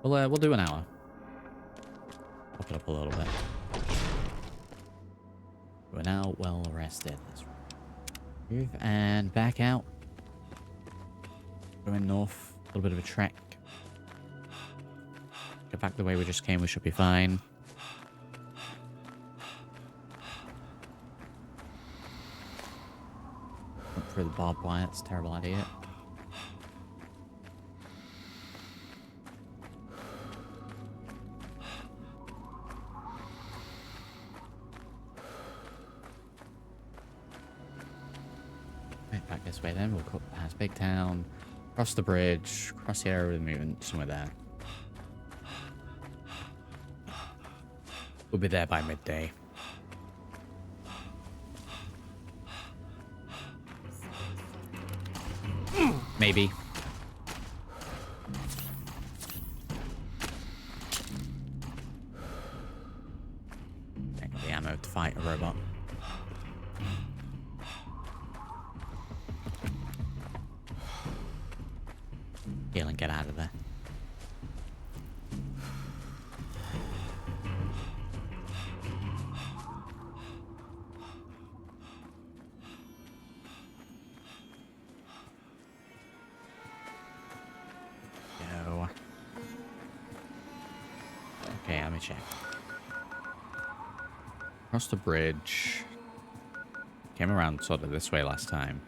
Speaker 1: We'll do an hour. Pop it up a little bit. We're now well rested. That's right. Move and back out. Going north. A little bit of a trek. Go back the way we just came. We should be fine. Jump through the barbed wire. It's a terrible idea. Back this way then. We'll cut past Big Town, cross the bridge, cross the area of the movement, somewhere there. We'll be there by midday. Maybe. Ain't got the ammo to fight a robot. Heal and get out of there. Go. Okay, let me check. Across the bridge. Came around sort of this way last time.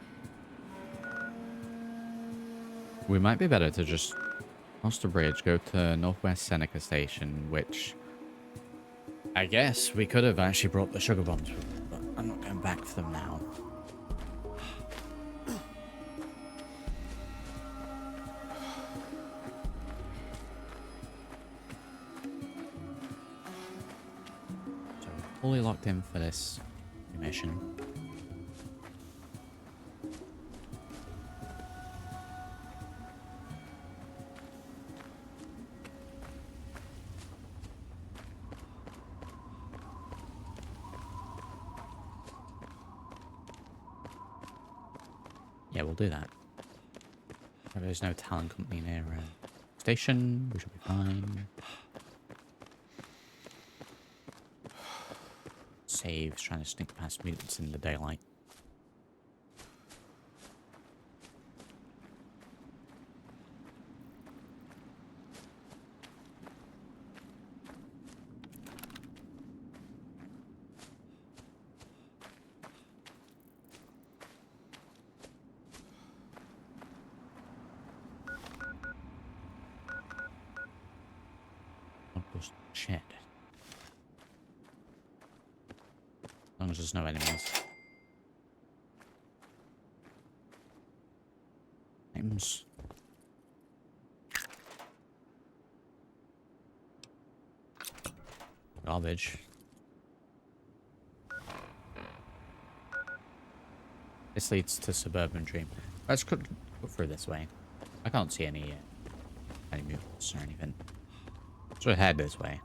Speaker 1: We might be better to just Cross the bridge, go to Northwest Seneca Station, which I guess we could have actually brought the sugar bombs with us, but I'm not going back for them now. So we're fully locked in for this mission. Yeah, we'll do that. There's no talent company near station. We should be fine. Saves, trying to sneak past mutants in the daylight. Shed. As long as there's no enemies. Items. Garbage. This leads to Suburban Dream. Let's go through this way. I can't see any mutants or anything. So head this way.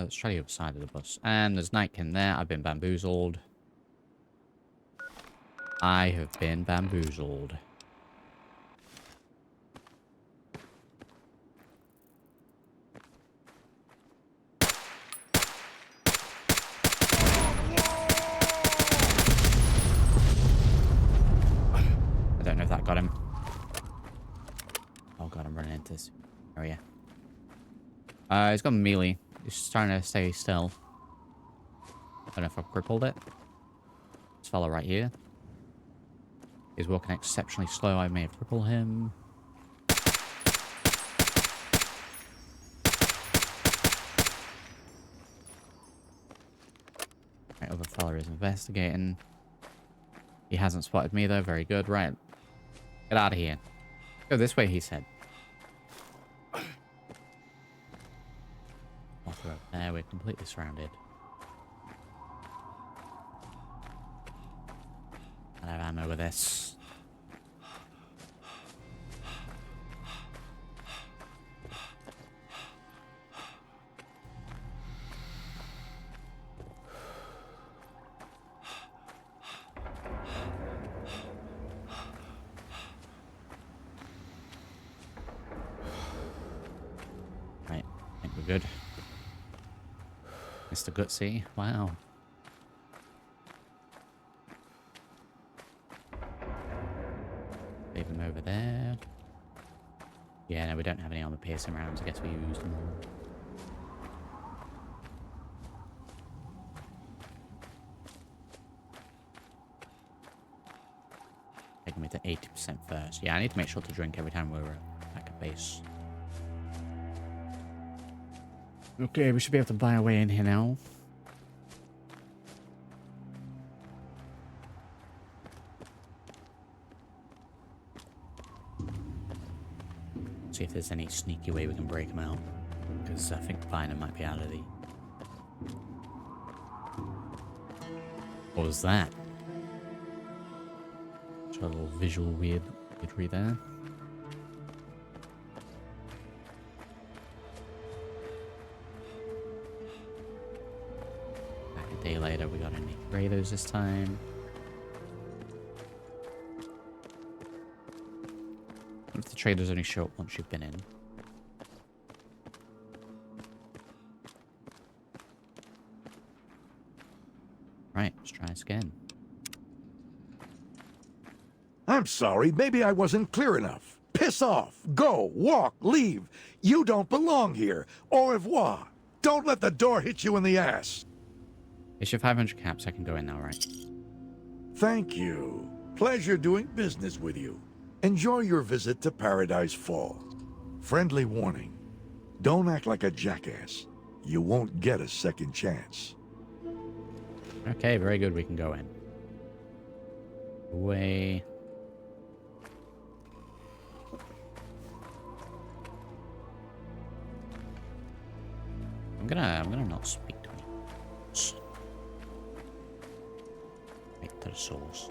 Speaker 1: Let's try the other side of the bus. And there's Nightkin there. I've been bamboozled. I have been bamboozled. I don't know if that got him. Oh god, I'm running into this area. He's got melee. He's just trying to stay still. I don't know if I've crippled it. This fella right here. He's walking exceptionally slow. I may have crippled him. Right, other fella is investigating. He hasn't spotted me though. Very good. Right. Get out of here. Go this way, he said. Off the road. There, we're completely surrounded. I have ammo with this. Right, I think we're good. Mr. Gutsy, wow. Leave them over there. Yeah, no, we don't have any armor piercing rounds. I guess we used them all. Taking me to 80% first. Yeah, I need to make sure to drink every time we're back at base. Okay, we should be able to buy our way in here now. See if there's any sneaky way we can break them out. Because I think buying them might be out of the... What was that? Just a little visual weirdry there. Back a day later, we got any raiders this time. If the traders only show up once you've been in. Right, let's try this again.
Speaker 4: I'm sorry, maybe I wasn't clear enough. Piss off, go, walk, leave. You don't belong here. Au revoir. Don't let the door hit you in the ass.
Speaker 1: It's your 500 caps. I can go in now, right?
Speaker 4: Thank you. Pleasure doing business with you. Enjoy your visit to Paradise Fall. Friendly warning. Don't act like a jackass. You won't get a second chance.
Speaker 1: Okay, very good. We can go in. Away. I'm gonna not speak to him. Right to the source.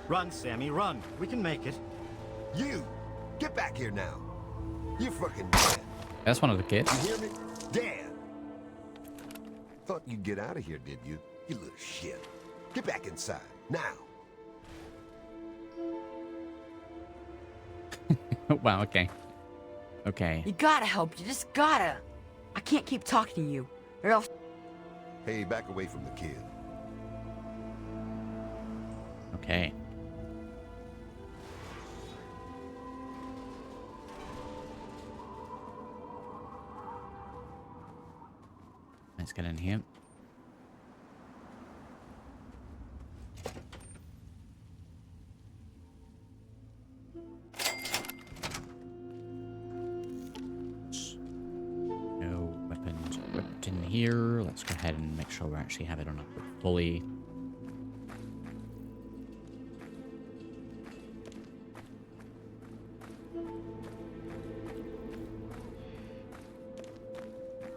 Speaker 10: Run, Sammy, run. We can make it.
Speaker 11: You! Get back here now. You're fucking dead.
Speaker 1: That's one of the kids.
Speaker 11: You hear me? Dead. Thought you'd get out of here, did you? You little shit. Get back inside, now.
Speaker 1: Wow, okay. Okay.
Speaker 8: You gotta help. You just gotta. I can't keep talking to you, or else.
Speaker 11: Hey, back away from the kid.
Speaker 1: Okay. Let's get in here. No weapons equipped in here. Let's go ahead and make sure we actually have it on fully.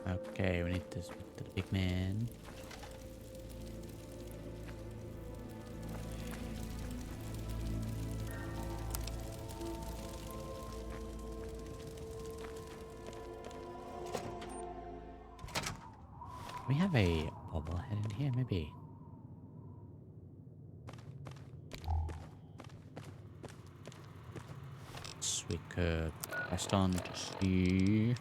Speaker 1: Okay, we need to speak to the big man. We have a bobblehead in here, maybe. So we could press on to see.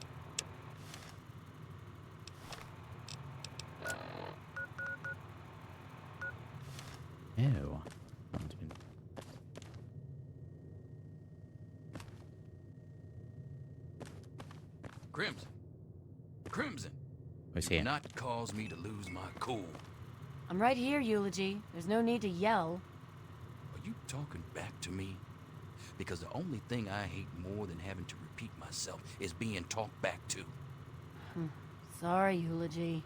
Speaker 1: Ew.
Speaker 5: Crimson. Crimson.
Speaker 1: Where's
Speaker 5: Do
Speaker 1: he?
Speaker 5: not cause me to lose my cool.
Speaker 8: I'm right here, Eulogy. There's no need to yell.
Speaker 5: Are you talking back to me? Because the only thing I hate more than having to repeat myself is being talked back to.
Speaker 8: Sorry, Eulogy.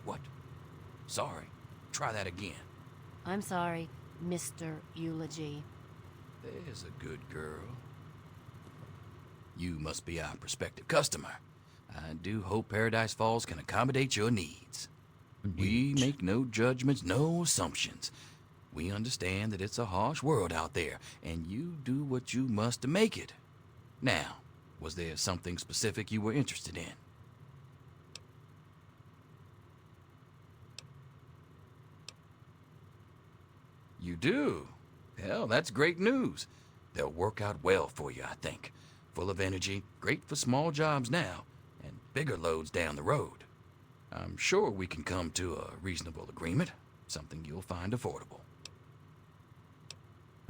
Speaker 5: What? Sorry. Try that again.
Speaker 8: I'm sorry, Mr. Eulogy.
Speaker 5: There's a good girl. You must be our prospective customer. I do hope Paradise Falls can accommodate your needs. We make no judgments, no assumptions. We understand that it's a harsh world out there, and you do what you must to make it. Now, was there something specific you were interested in? You do? Hell, that's great news. They'll work out well for you, I think. Full of energy, great for small jobs now, and bigger loads down the road. I'm sure we can come to a reasonable agreement, something you'll find affordable.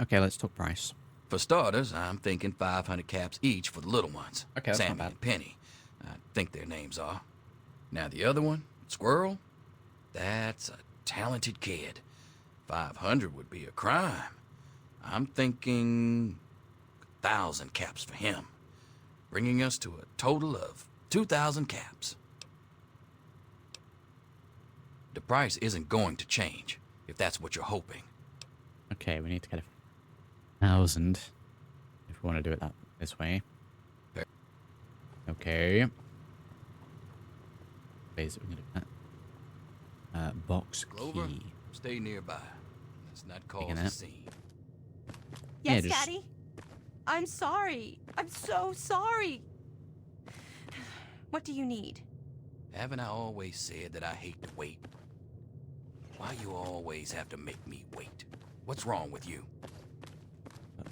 Speaker 1: Okay, let's talk price.
Speaker 5: For starters, I'm thinking 500 caps each for the little ones.
Speaker 1: Okay, that's not
Speaker 5: Sammy
Speaker 1: bad.
Speaker 5: and Penny. I think their names are. Now the other one, Squirrel, that's a talented kid. 500 would be a crime. I'm thinking 1,000 caps for him, bringing us to a total of 2,000 caps. The price isn't going to change, if that's what you're hoping.
Speaker 1: Okay, we need to get 1,000 if we want to do it this way. Okay. Basically, we're gonna do that. Box
Speaker 5: Clover,
Speaker 1: key.
Speaker 5: stay nearby. Let's not cause
Speaker 1: Taking
Speaker 5: a
Speaker 1: that.
Speaker 5: scene.
Speaker 1: Yeah,
Speaker 7: Yes,
Speaker 1: just-
Speaker 7: Daddy? I'm sorry. I'm so sorry. What do you need?
Speaker 5: Haven't I always said that I hate to wait? Why you always have to make me wait? What's wrong with you?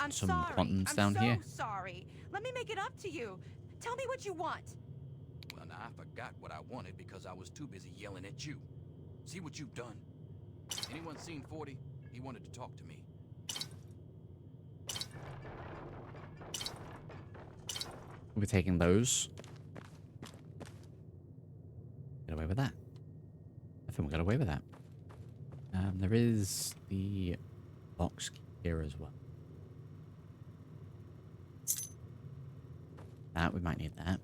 Speaker 7: I'm
Speaker 1: Some
Speaker 7: sorry.
Speaker 1: buttons
Speaker 7: I'm
Speaker 1: down
Speaker 7: so
Speaker 1: here.
Speaker 7: sorry. Let me make it up to you. Tell me what you want.
Speaker 5: Well, now I forgot what I wanted because I was too busy yelling at you. See what you've done? Anyone seen 40? He wanted to talk to me.
Speaker 1: We're taking those. Get away with that. I think we got away with that. There is the box here as well. That, we might need that.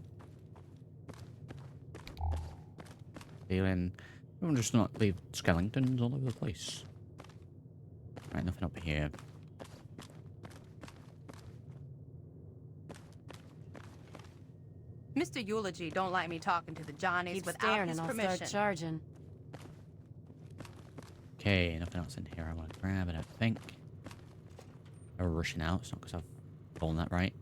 Speaker 1: Feeling... We'll just not leave skeletons all over the place. Right, nothing up here.
Speaker 7: Mr. Eulogy don't like me talking to the Johnnies
Speaker 8: Keep
Speaker 7: without
Speaker 8: staring
Speaker 7: his
Speaker 8: and I'll
Speaker 7: permission.
Speaker 8: start charging.
Speaker 1: Okay, nothing else in here I want to grab, I don't think. We're rushing out, it's not because I've fallen that right.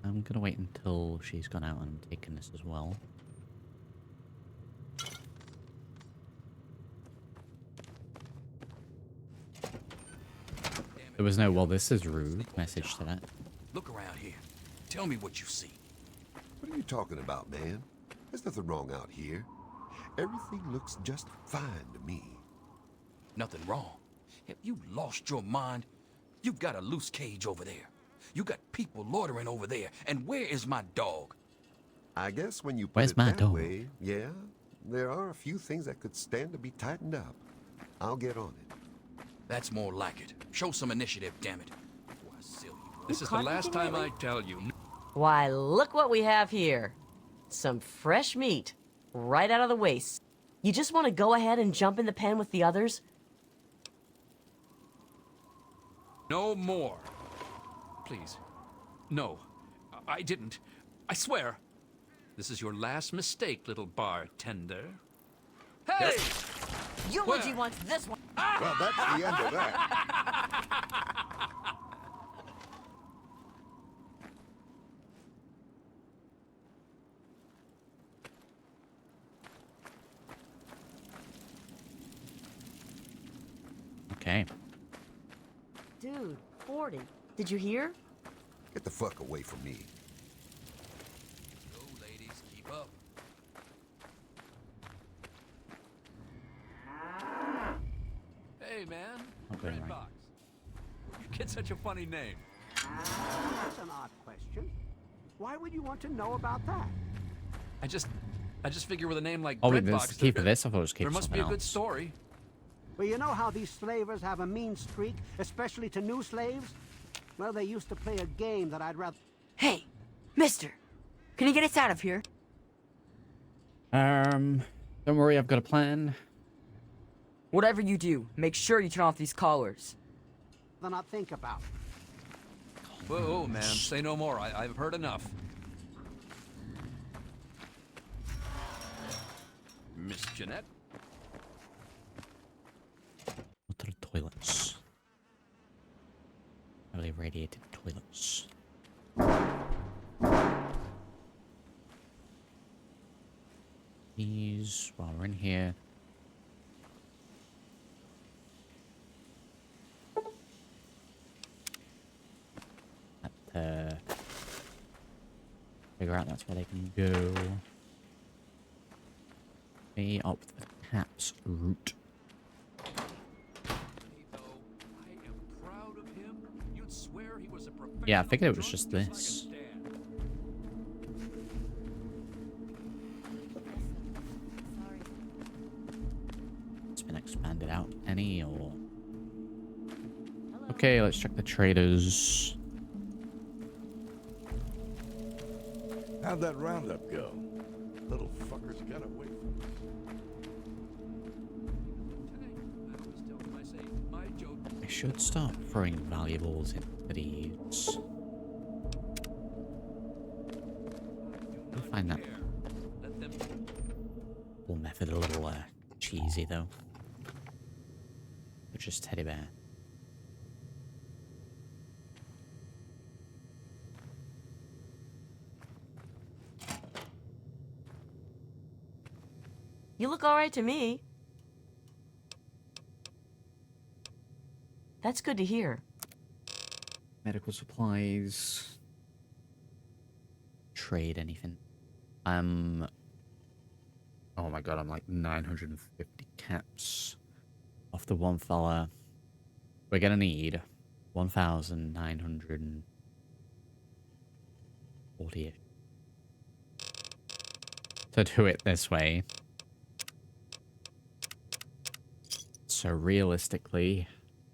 Speaker 1: I'm gonna wait until she's gone out and I'm taking this as well. There was no, well, this is rude message to that.
Speaker 5: Look around here. Tell me what you see.
Speaker 11: What are you talking about, man? There's nothing wrong out here. Everything looks just fine to me.
Speaker 5: Nothing wrong. Have you lost your mind? You've got a loose cage over there. You got people loitering over there. And where is my dog?
Speaker 11: I guess when you put
Speaker 1: Where's
Speaker 11: it
Speaker 1: my
Speaker 11: that
Speaker 1: dog?
Speaker 11: way, yeah, there are a few things that could stand to be tightened up. I'll get on it.
Speaker 5: That's more like it. Show some initiative, damn it. Before I sell you.
Speaker 9: This is the last time I tell you.
Speaker 8: Why, look what we have here. Some fresh meat, right out of the waste. You just want to go ahead and jump in the pen with the others?
Speaker 9: No more. Please. No, I didn't. I swear. This is your last mistake, little bartender. Hey!
Speaker 8: Eulogy wants this one.
Speaker 11: Well, that's the end of that.
Speaker 1: Okay.
Speaker 8: Dude, 40. Did you hear?
Speaker 11: Get the fuck away from me.
Speaker 5: Go, ladies. Keep up.
Speaker 9: Hey, man.
Speaker 1: Okay,
Speaker 9: Red
Speaker 1: right.
Speaker 9: Box. You get such a funny name.
Speaker 10: That's an odd question. Why would you want to know about that?
Speaker 9: I just figure with a name like
Speaker 1: Oh,
Speaker 9: Red
Speaker 1: wait, this
Speaker 9: Box,
Speaker 1: is the key for this? I thought it was key
Speaker 9: there
Speaker 1: for
Speaker 9: must be
Speaker 1: something
Speaker 9: a good
Speaker 1: else.
Speaker 9: story.
Speaker 10: Well, you know how these slavers have a mean streak, especially to new slaves? Well, they used to play a game that I'd rather...
Speaker 8: Hey, mister. Can you get us out of here?
Speaker 1: Don't worry, I've got a plan.
Speaker 8: Whatever you do, make sure you turn off these collars.
Speaker 10: than not think about.
Speaker 9: Whoa, man, say no more. I've heard enough. Miss Jeanette?
Speaker 1: What are the toilets? Heavily radiated toilets. These, while we're in here. Figure out that's where they can go. Be up the Caps route. Yeah, I figured it was just this. It's been expanded out any or... Okay, let's check the traders.
Speaker 4: How'd that roundup go? Little fuckers got away from us.
Speaker 1: I should start throwing valuables into these. I find that whole method a little cheesy though. But just teddy bear.
Speaker 8: You look all right to me. That's good to hear.
Speaker 1: Medical supplies. Trade anything. Oh my god, I'm like 950 caps off the one fella. We're gonna need 1,940 to do it this way. So realistically,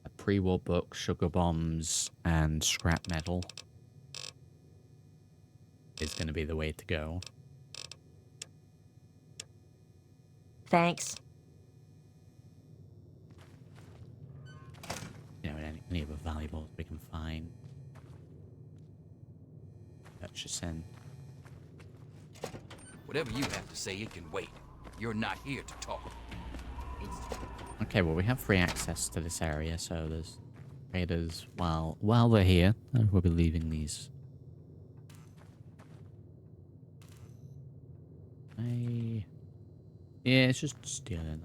Speaker 1: a pre-war book, sugar bombs, and scrap metal is going to be the way to go.
Speaker 8: Thanks.
Speaker 1: You know, any other valuables we can find. Purchasing.
Speaker 5: Whatever you have to say, it can wait. You're not here to talk.
Speaker 1: Okay, well, we have free access to this area, so there's traders while they're here, and we'll be leaving these. Yeah, it's just stealing.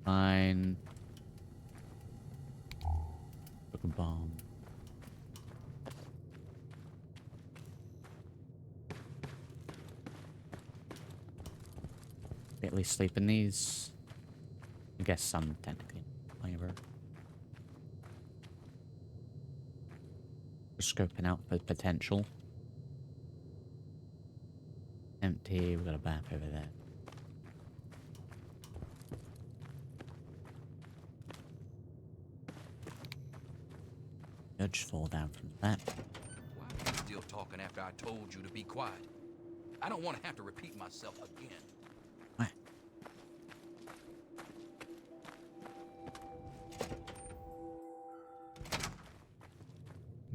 Speaker 1: Fine. Took a bomb. At least sleep in these. I guess some technically flavor. Just scoping out for potential. Empty. We've got a bath over there. Just fall down from that.
Speaker 5: Why are you still talking after I told you to be quiet? I don't want to have to repeat myself again.
Speaker 1: What?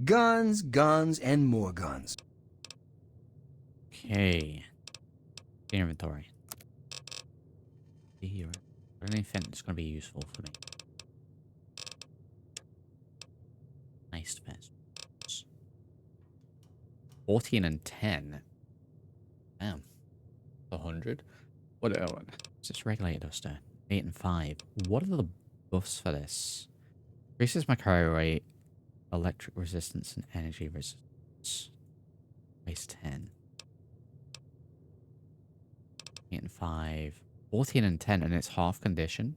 Speaker 6: Guns, guns, and more guns.
Speaker 1: Okay. Inventory. Here. Anything that's going to be useful for me. Nice vest. 14 and 10. Damn. 100. What? Oh, is this regulated duster? 8 and 5. What are the buffs for this? Increases my carry rate, electric resistance, and energy resistance. Base 10. 8 and 5. 14 and 10, and it's half condition.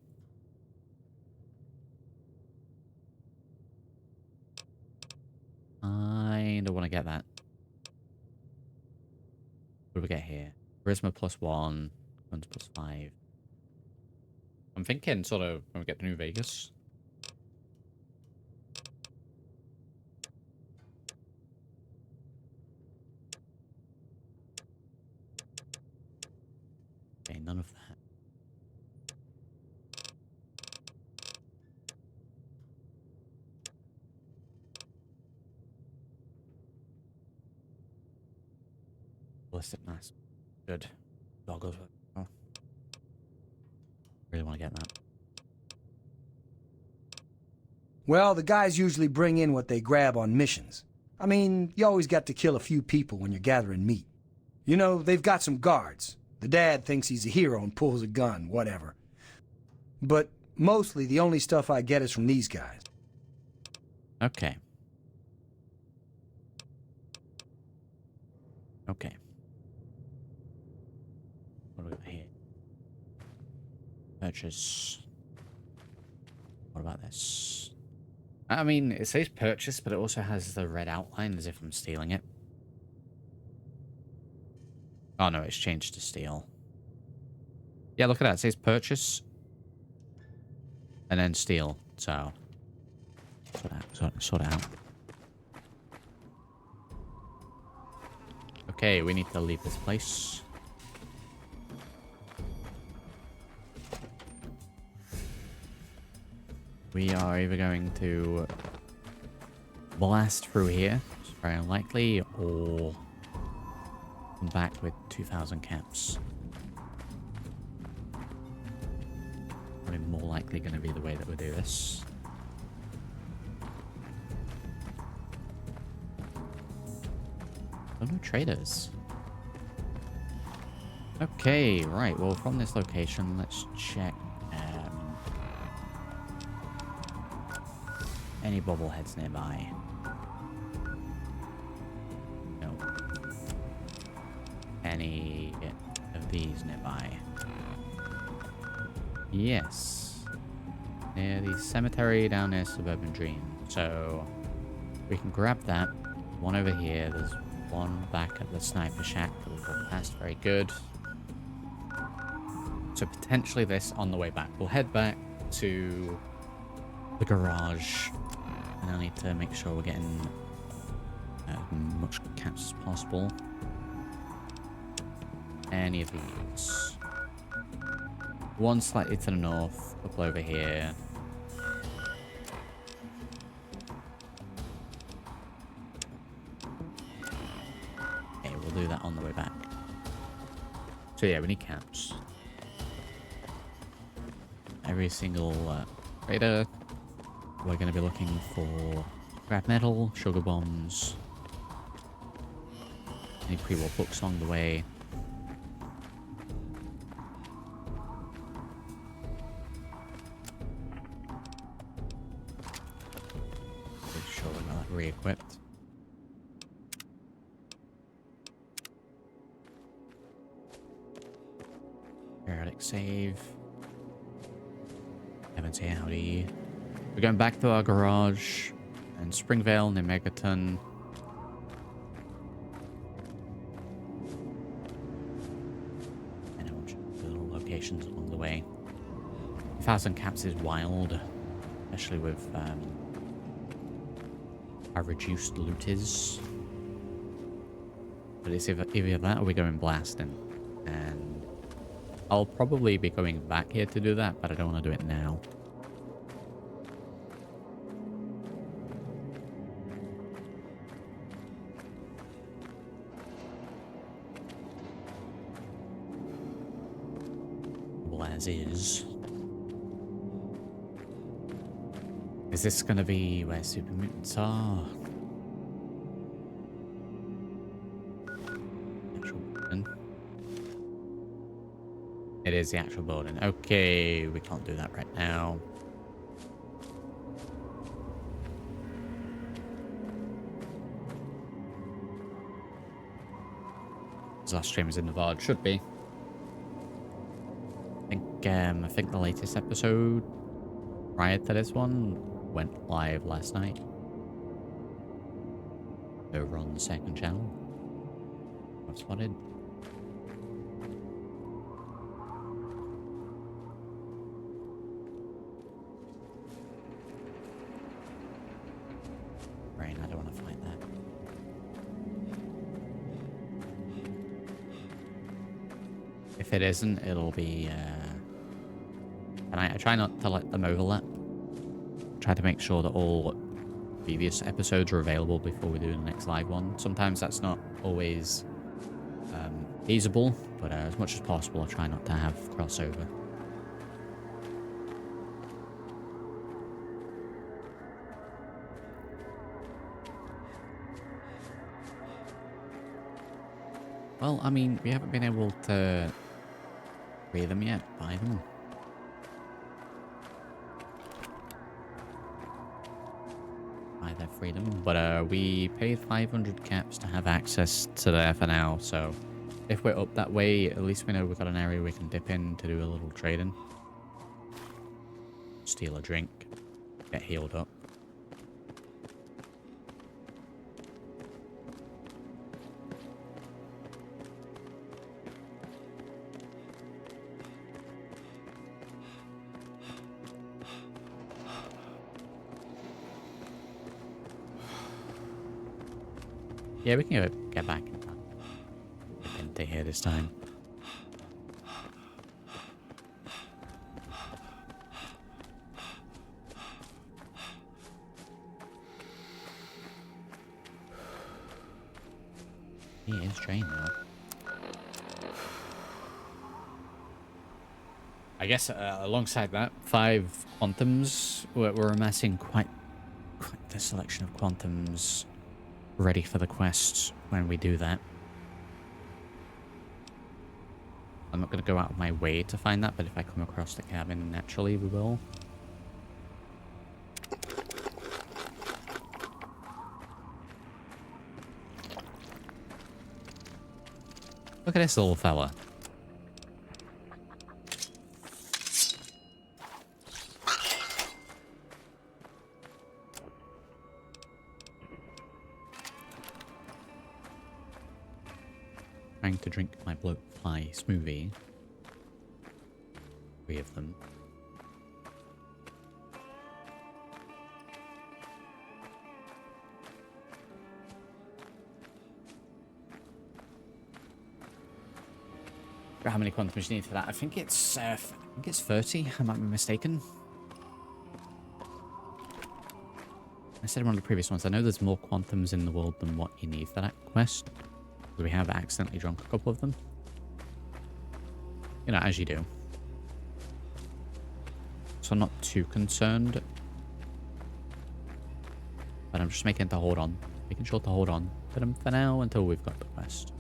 Speaker 1: I don't want to get that. What do we get here? Charisma +1, guns +5. I'm thinking sort of when we get to New Vegas. Okay, none of that. Ballistic mass. Good. Goggles. Oh. Really want to get that.
Speaker 6: Well, the guys usually bring in what they grab on missions. I mean, you always got to kill a few people when you're gathering meat. You know, they've got some guards. The dad thinks he's a hero and pulls a gun, whatever. But mostly the only stuff I get is from these guys.
Speaker 1: Okay. Okay. What do we got here? Purchase. What about this? I mean, it says purchase, but it also has the red outline as if I'm stealing it. Oh no, it's changed to steal. Yeah, look at that. It says purchase. And then steal. So. Sort it out. Okay, we need to leave this place. We are either going to blast through here, which is very unlikely, or come back with 2,000 caps. Probably more likely going to be the way that we do this. Oh, no traders. Okay, right. Well, from this location, let's check any bobbleheads nearby. No. Any of these nearby? Yes. Near the cemetery down near Suburban Dream. So we can grab that. One over here. There's one back at the sniper shack that we've got past. Very good. So potentially this on the way back. We'll head back to the garage. And I need to make sure we're getting as much caps as possible. Any of these. One slightly to the north, a couple over here. Okay, we'll do that on the way back. So yeah, we need caps. Every single trader. We're going to be looking for scrap metal, sugar bombs, any pre-war books along the way. Make sure we're not re-equipped. Periodic save. Haven't seen howdy. We're going back to our garage in Springvale near Megaton. And a bunch of little locations along the way. 1,000 caps is wild, especially with our reduced loot is. But it's either that or we're going blasting. And I'll probably be going back here to do that, but I don't want to do it now. As is. Is this gonna be where super mutants are? Actual building. It is the actual building. Okay, we can't do that right now. This last stream is in Nevada. Should be. I think the latest episode prior to this one went live last night over on the second channel. I've spotted. Rain, I don't want to fight that. If it isn't, it'll be and I try not to let them overlap. Try to make sure that all previous episodes are available before we do the next live one. Sometimes that's not always feasible, but as much as possible I try not to have crossover. Well, I mean, we haven't been able to free them yet, buy them. Buy their freedom, but we paid 500 caps to have access to there for now, so if we're up that way, at least we know we've got an area we can dip in to do a little trading. Steal a drink, get healed up. Yeah, we can get back in time. We can stay here this time. He is drained now. I guess alongside that, 5 quantums. We're amassing quite the selection of quantums ready for the quests when we do that. I'm not going to go out of my way to find that, but if I come across the cabin, naturally we will. Look at this little fella. Trying to drink my bloatfly smoothie. 3 of them. How many quantums you need for that? I think it's 30. I might be mistaken. I said in one of the previous ones, I know there's more quantums in the world than what you need for that quest. We have accidentally drunk a couple of them. You know, as you do. So I'm not too concerned. But I'm just making to hold on. Making sure to hold on to them for now until we've got the quest.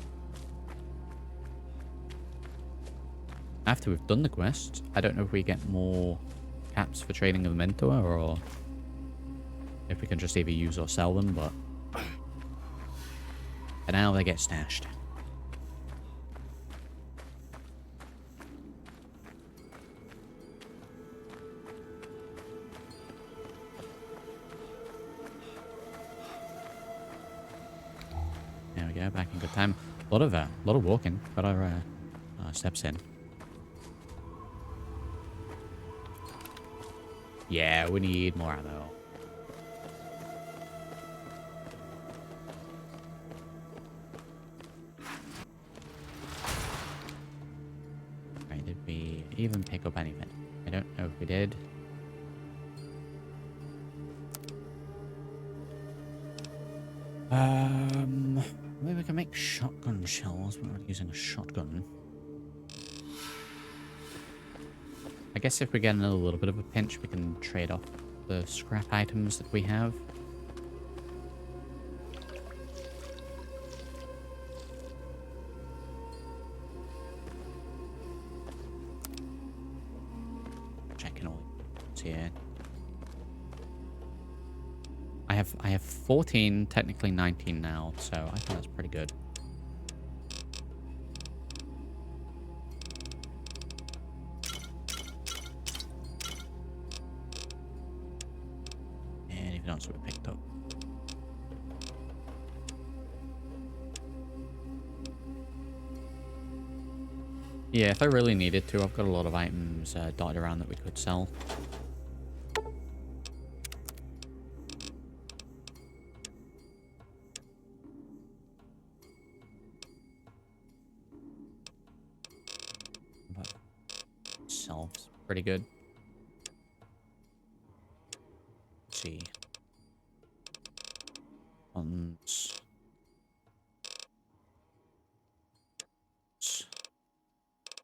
Speaker 1: After we've done the quest, I don't know if we get more caps for trading them into her, or if we can just either use or sell them, but for now they get stashed. There we go, back in good time. A lot of walking. Got our steps in. Yeah, we need more ammo. Right, did we even pick up anything? I don't know if we did. Maybe we can make shotgun shells. We're not using a shotgun. I guess if we get in a little bit of a pinch, we can trade off the scrap items that we have. Checking all here. I have 14, technically 19 now, so I think that's pretty good. Else we picked up. Yeah, if I really needed to, I've got a lot of items dotted around that we could sell. But selves pretty good. Let's see.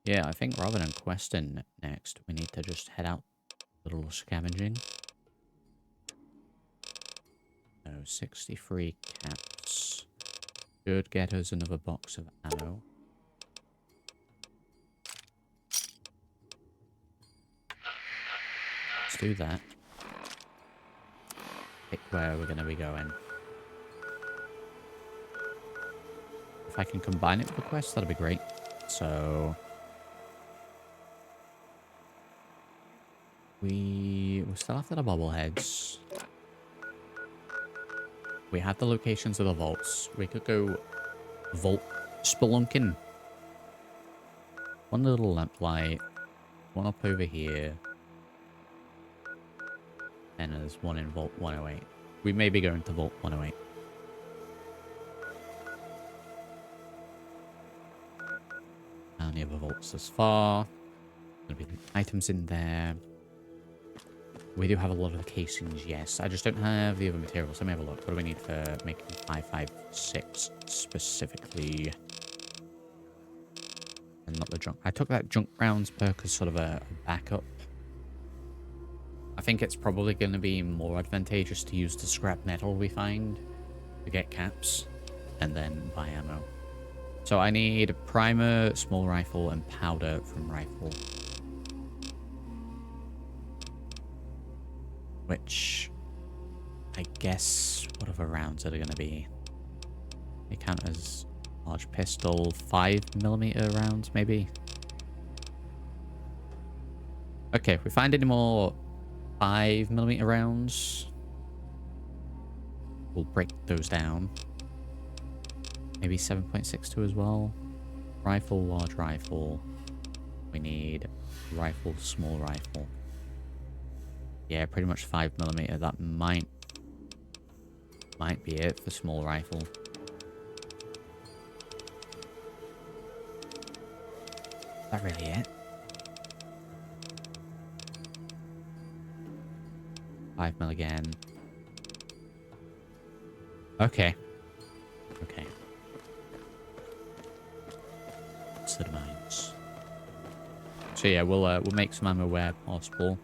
Speaker 1: Yeah, I think rather than questing next, we need to just head out a little scavenging. So 63 caps. Should get us another box of ammo. Let's do that. Pick where we're going to be going. If I can combine it with the quest, that'd be great. So we're still after the bobbleheads. We have the locations of the vaults. We could go vault spelunking. One little lamplight, one up over here, and there's one in Vault 108. We may be going to Vault 108. The other vaults thus far. There'll be items in there. We do have a lot of the casings, yes. I just don't have the other materials. Let me have a look. What do we need for making 556 specifically? And not the junk. I took that junk rounds perk as sort of a backup. I think it's probably going to be more advantageous to use the scrap metal we find to get caps and then buy ammo. So I need primer, small rifle, and powder from rifle. Which, I guess, what other rounds are they going to be? They count as large pistol, 5mm rounds, maybe? Okay, if we find any more 5mm rounds, we'll break those down. Maybe 7.62 as well. Rifle, large rifle. We need rifle, small rifle. Yeah, pretty much 5mm. That might be it for small rifle. Is that really it? 5mm again. Okay. Okay. To the mines. So yeah, we'll make some ammo where possible.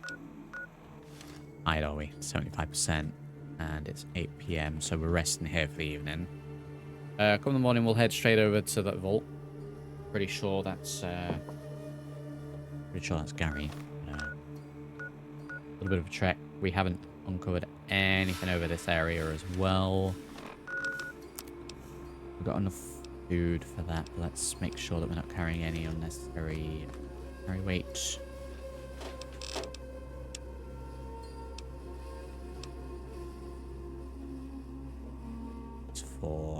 Speaker 1: How are we? 75%. And it's 8 PM, so we're resting here for the evening. Come in the morning, we'll head straight over to that vault. Pretty sure that's Gary. A little bit of a trek. We haven't uncovered anything over this area as well. We've got enough food for that. But let's make sure that we're not carrying any unnecessary weight.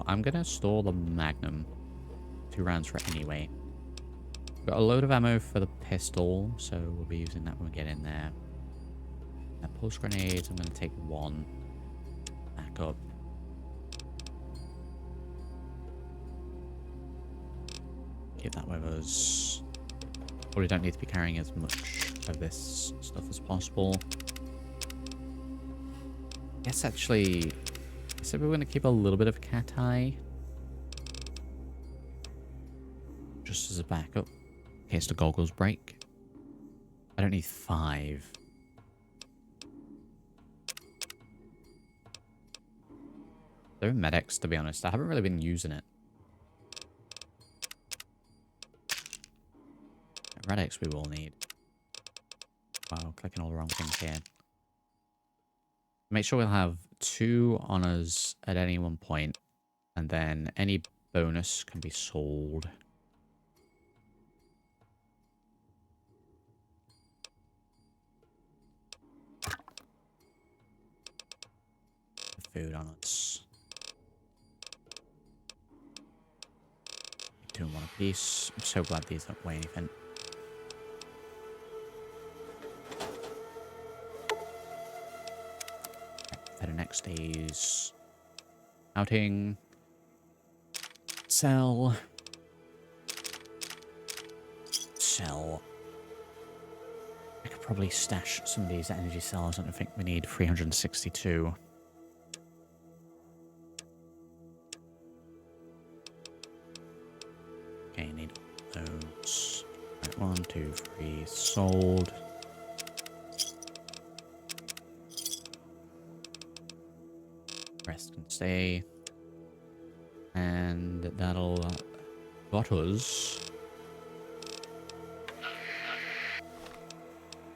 Speaker 1: I'm gonna store the Magnum. 2 rounds for it anyway. We've got a load of ammo for the pistol, so we'll be using that when we get in there. Pulse grenades, I'm gonna take 1. Back up. Keep that with us. Probably don't need to be carrying as much of this stuff as possible. Yes, actually, I said we were going to keep a little bit of cat eye. Just as a backup. In case the goggles break. I don't need 5. They're medics, to be honest. I haven't really been using it. Redics we will need. Wow, clicking all the wrong things here. Make sure we'll have 2 on us at any one point, and then any bonus can be sold. Food on us. 2 in 1 apiece. I'm so glad these don't weigh anything. The next day's outing. Sell. I could probably stash some of these energy cells. I don't think we need 362. Okay, I need those. Right, 1, 2, 3, sold. Rest can stay. And that'll got us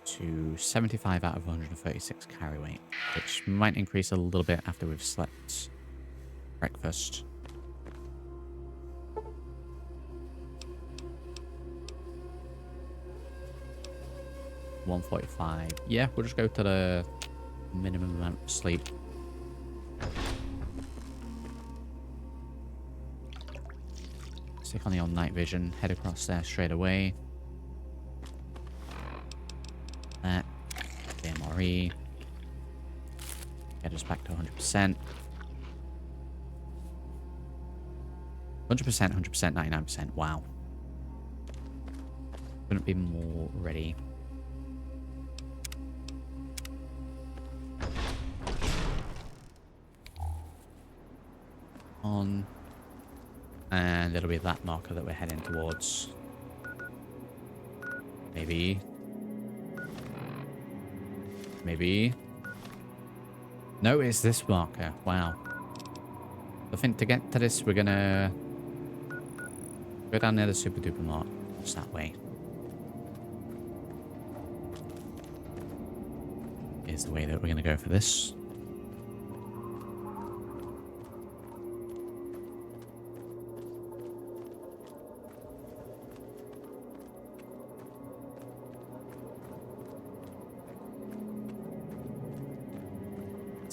Speaker 1: to 75 out of 136 carry weight, which might increase a little bit after we've slept breakfast. $145. Yeah, we'll just go to the minimum amount of sleep. Stick on the old night vision, head across there straight away. That, the MRE. Get us back to 100%. 100%, 100%, 99%. Wow. Couldn't be more ready. On. And it'll be that marker that we're heading towards. Maybe. Maybe. No, it's this marker. Wow. I think to get to this, we're gonna go down near the super duper mark. It's that way. Here's the way that we're gonna go for this.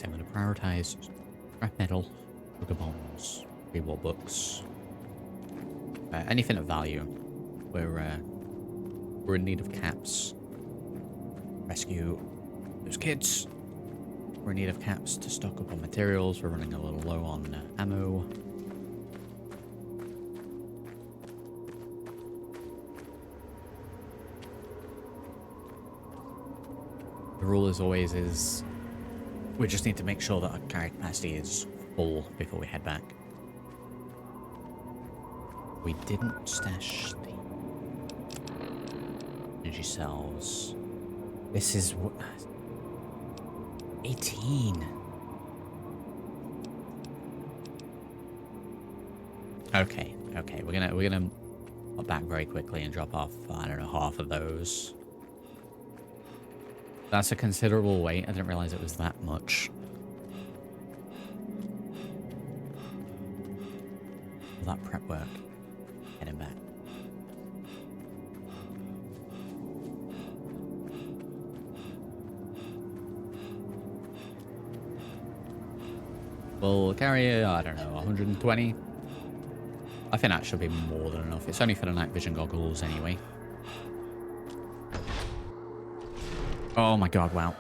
Speaker 1: I'm going to prioritize scrap metal, sugar bombs, reward books. anything of value. We're in need of caps. Rescue those kids. We're in need of caps to stock up on materials. We're running a little low on ammo. The rule as always is we just need to make sure that our carry capacity is full before we head back. We didn't stash the energy cells. This is 18. Okay, we're gonna pop back very quickly and drop off, I don't know, half of those. That's a considerable weight. I didn't realize it was that much. All that prep work. Heading back. We'll carry, I don't know, 120. I think that should be more than enough. It's only for the night vision goggles anyway. Oh my god, wow.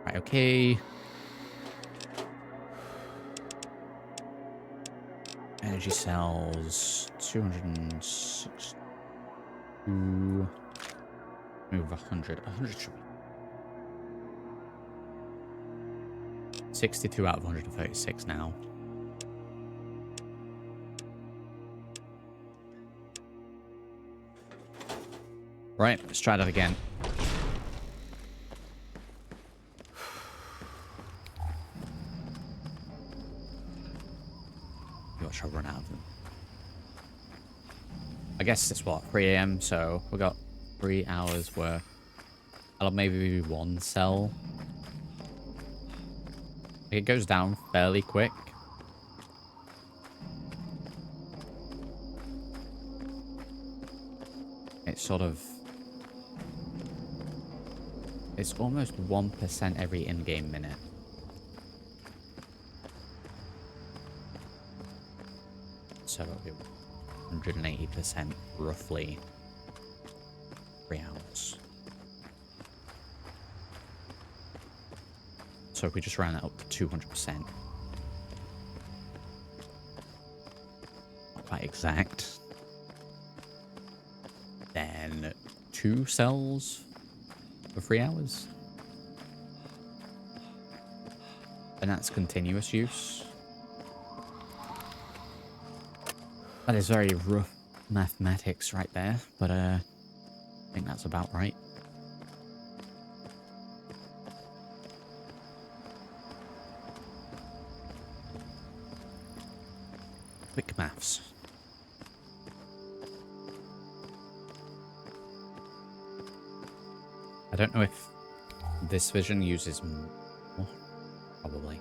Speaker 1: Right, okay. Energy cells, 262. Move 100. 100 should be. 62 out of 136 now. Right, let's try that again. I'll run out of them. I guess it's what, 3 AM, so we got 3 hours worth. That'll maybe be 1 cell. It goes down fairly quick. It's sort of... It's almost 1% every in-game minute. So it'll be 180% roughly 3 hours. So if we just ran that up to 200%. Not quite exact. Then 2 cells for 3 hours. And that's continuous use. That is very rough mathematics right there, but I think that's about right. Quick maths. I don't know if this vision uses more. Probably.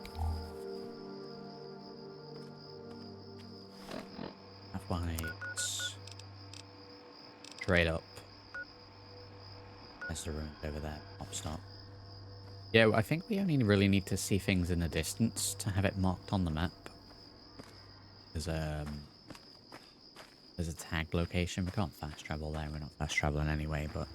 Speaker 1: Straight up. There's the ruin over there. Pop stop. Yeah, I think we only really need to see things in the distance to have it marked on the map. There's a tagged location. We can't fast travel there. We're not fast traveling anyway, but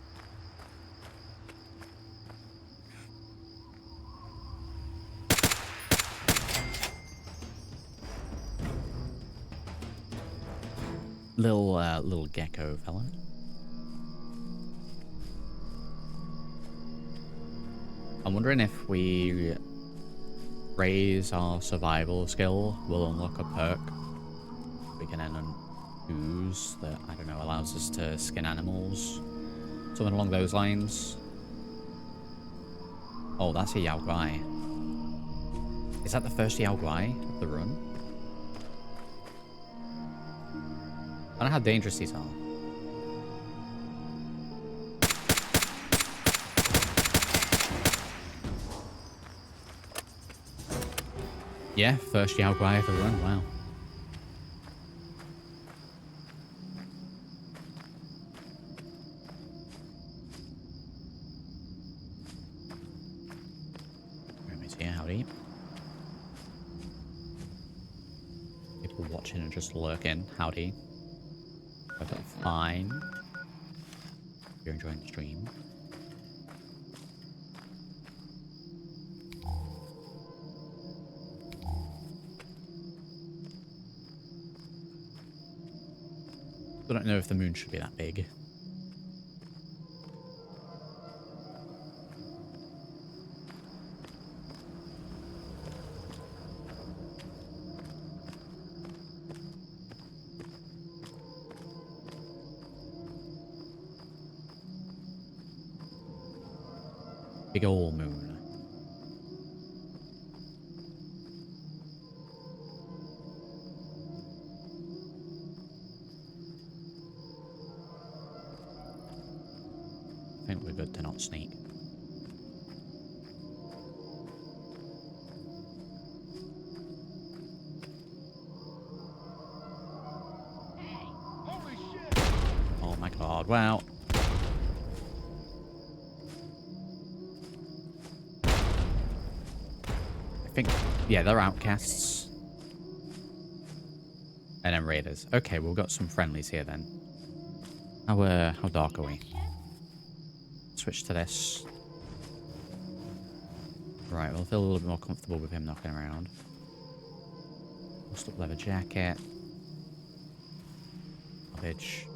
Speaker 1: little gecko fella. I'm wondering if we raise our survival skill, we'll unlock a perk we can then use that, I don't know, allows us to skin animals. Something along those lines. Oh, that's a Yao Guai. Is that the first Yao Guai of the run? I don't know how dangerous these are. Yeah, first Yao Guai of the run, wow. Everybody's here, howdy. People watching and just lurking, howdy. Perfectly fine. You're enjoying the stream. I don't know if the moon should be that big. Big ol' moon. I think we're good to not sneak. Oh my god, wow. I think, yeah, they're outcasts. And then raiders. Okay, we've got some friendlies here then. How dark are we? Switch to this. Right, we'll feel a little bit more comfortable with him knocking around. Bust up leather jacket. Garbage.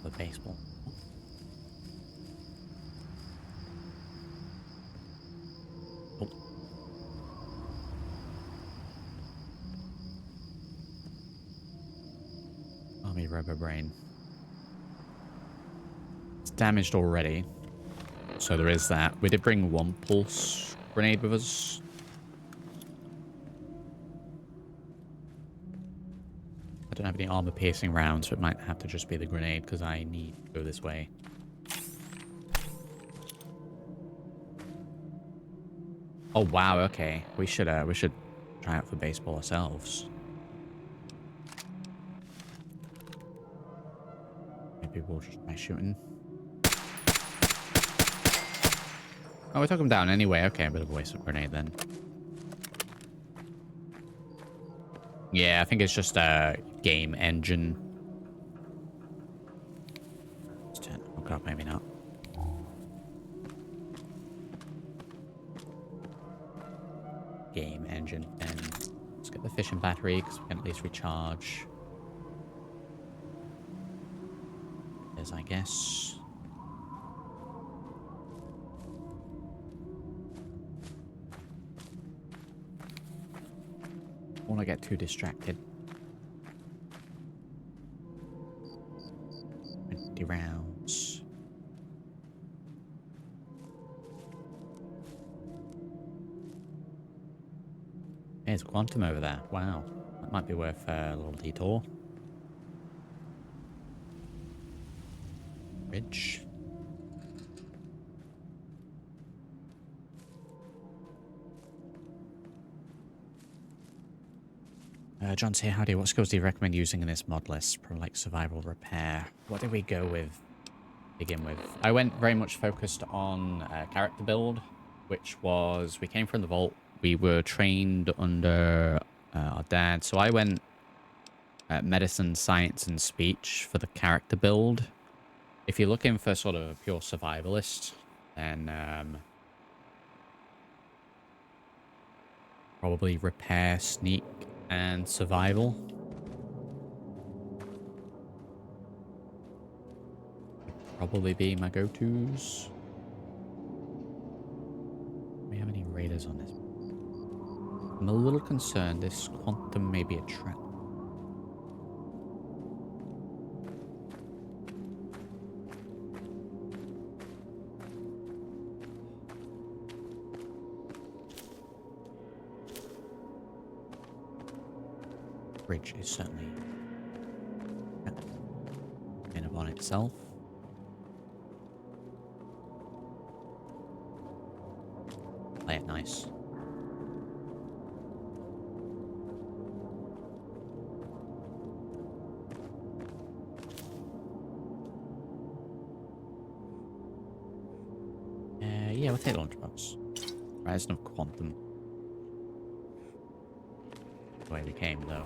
Speaker 1: The baseball. Oh. Army rubber brain. It's damaged already. So there is that. We did bring one pulse grenade with us. I don't have any armor piercing rounds, so it might have to just be the grenade because I need to go this way. Oh wow, okay. We should try out for baseball ourselves. Maybe we'll just try shooting. Oh, we took him down anyway. Okay, a bit of a waste of grenade then. Yeah, I think it's just a game engine. Let's turn. Oh god, maybe not. Game engine. And let's get the fishing battery because we can at least recharge. There's, I guess. I want to get too distracted. 20 rounds. There's quantum over there. Wow. That might be worth a little detour. Bridge. John's here. Howdy. What skills do you recommend using in this mod list? Probably like survival, repair. What did we go with to begin with? I went very much focused on character build, which was we came from the vault. We were trained under our dad. So I went medicine, science, and speech for the character build. If you're looking for sort of a pure survivalist, then probably repair, sneak, and survival. Probably be my go-tos. Do we have any raiders on this? I'm a little concerned this quantum may be a trap. Bridge is certainly in upon itself. Play it nice. we'll take the lunchbox. Horizon of Quantum. The way we came, though.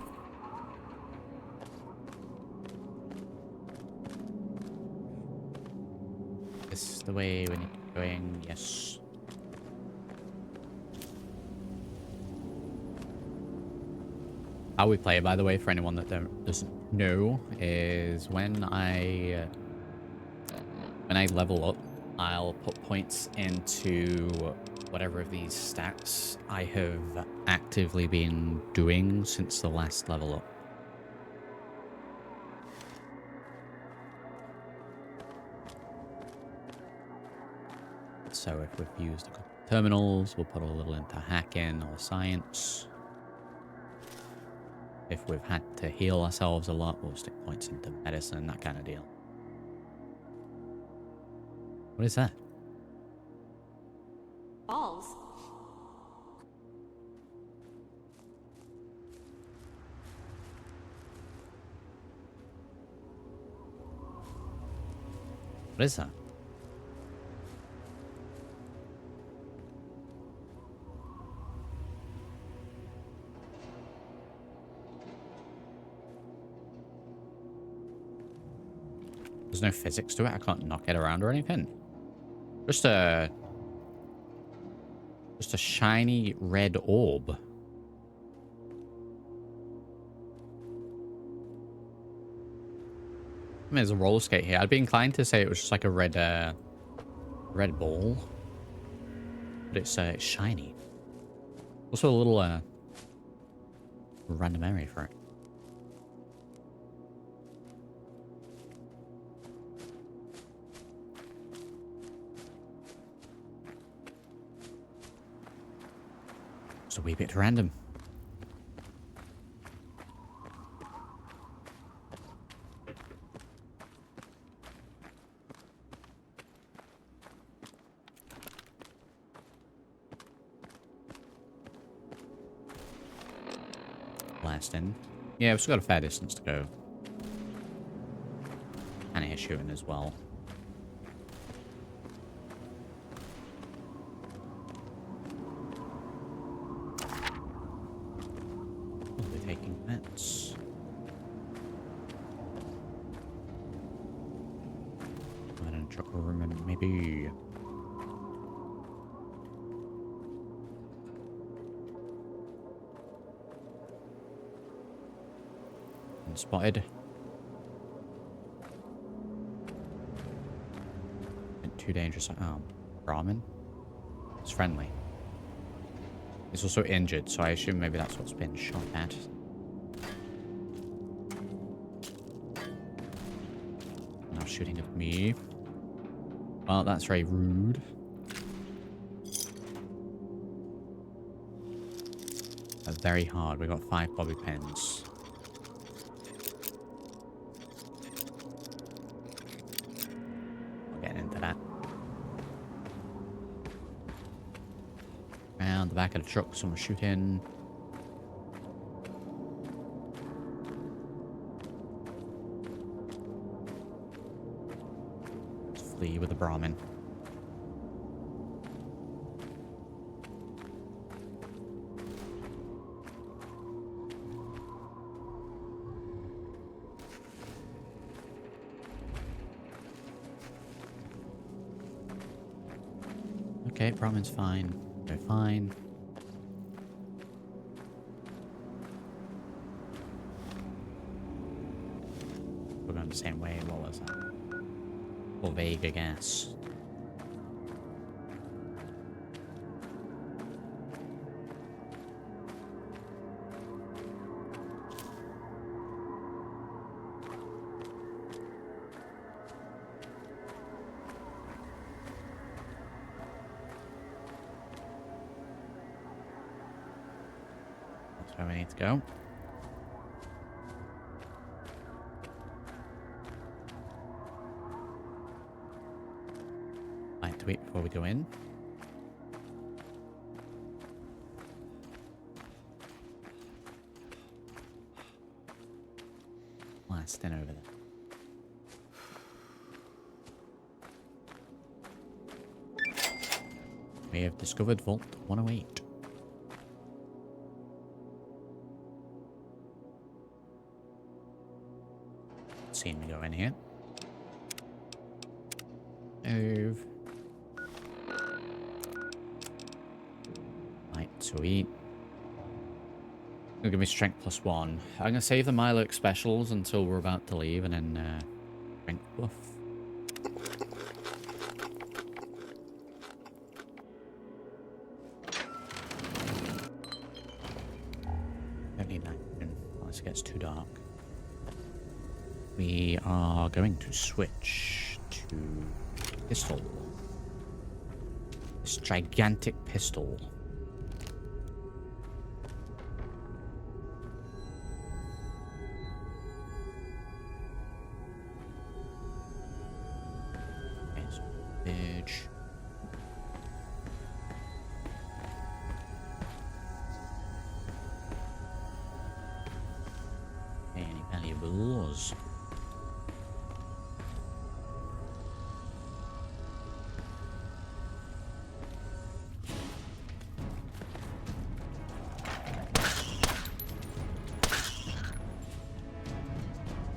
Speaker 1: This is the way we need to be going, yes. How we play, by the way, for anyone that doesn't know, is when I level up, I'll put points into whatever of these stats I have actively been doing since the last level up. So if we've used a couple of terminals, we'll put a little into hacking or science. If we've had to heal ourselves a lot, we'll stick points into medicine, that kind of deal. What is that?
Speaker 7: Balls.
Speaker 1: What is that? There's no physics to it. I can't knock it around or anything. Just a shiny red orb. I mean, there's a roller skate here. I'd be inclined to say it was just like a red ball, but it's shiny. Also a little random area for it. It's a wee bit random. Blasting. Yeah, we've still got a fair distance to go. And here shooting as well. Pets. I don't truck room, maybe. Unspotted. Too dangerous. Oh, Brahmin. It's friendly. He's also injured, so I assume maybe that's what's been shot at. Shooting at me. Well, that's very rude. That's very hard. We got 5 bobby pins. We're getting into that. Around the back of the truck, someone's shooting. With the Brahmin. Okay, Brahmin's fine. They're fine. We're going the same way. What was that? Or Vega gas. That's where we need to go. To wait before we go in. Last in over there. We have discovered Vault 108. Seeing me go in here. Move. Right, sweet. Gonna give me strength +1. I'm gonna save the Milo specials until we're about to leave, and then strength buff. Don't need nitrogen unless it gets too dark. We are going to switch to pistol. This gigantic pistol. Okay, so edge. Any valuables?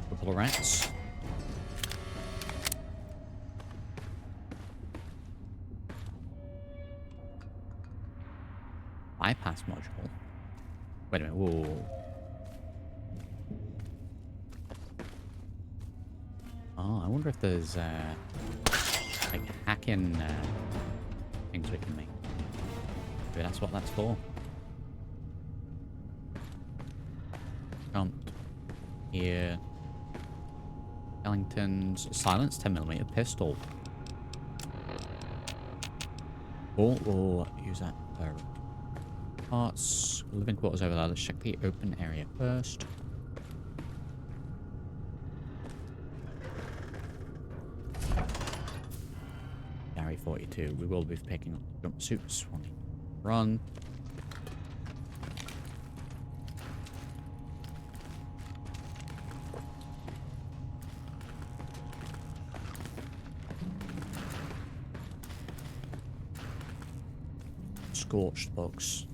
Speaker 1: Couple of rats. Bypass module. Wait a minute. Whoa. Oh, I wonder if there's like hacking things we can make. Maybe that's what that's for. Jumped here. Ellington's silenced 10mm pistol. Or use that parts. Living quarters over there. Let's check the open area first. Gary 42. We will be picking up jumpsuits when we run. Scorched bugs.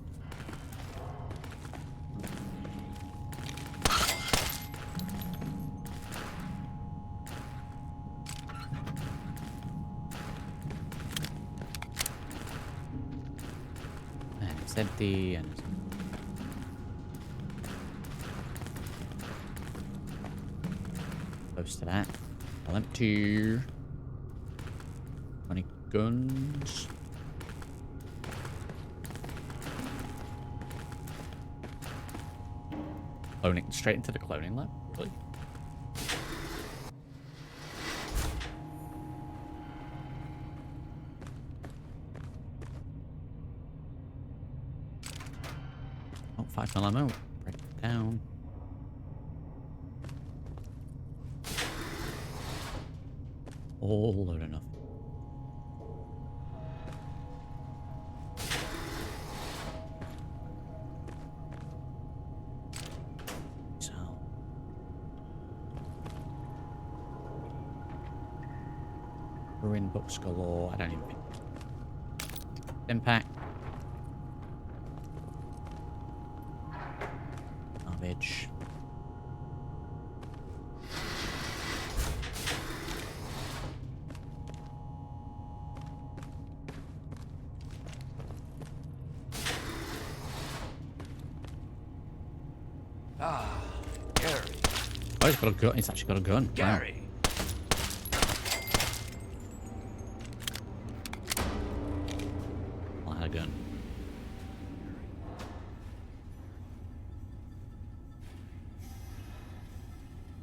Speaker 1: And it's empty and it's close to that. I'll empty 20 guns. Cloning straight into the cloning lab, really? Oh, 5mm ammo. Break it down. All load enough. Ruin books galore. I don't even think. Impact. Garbage.
Speaker 5: Ah, Gary.
Speaker 1: Oh, he's got a gun. He's actually got a gun.
Speaker 5: Gary.
Speaker 1: Wow. A gun.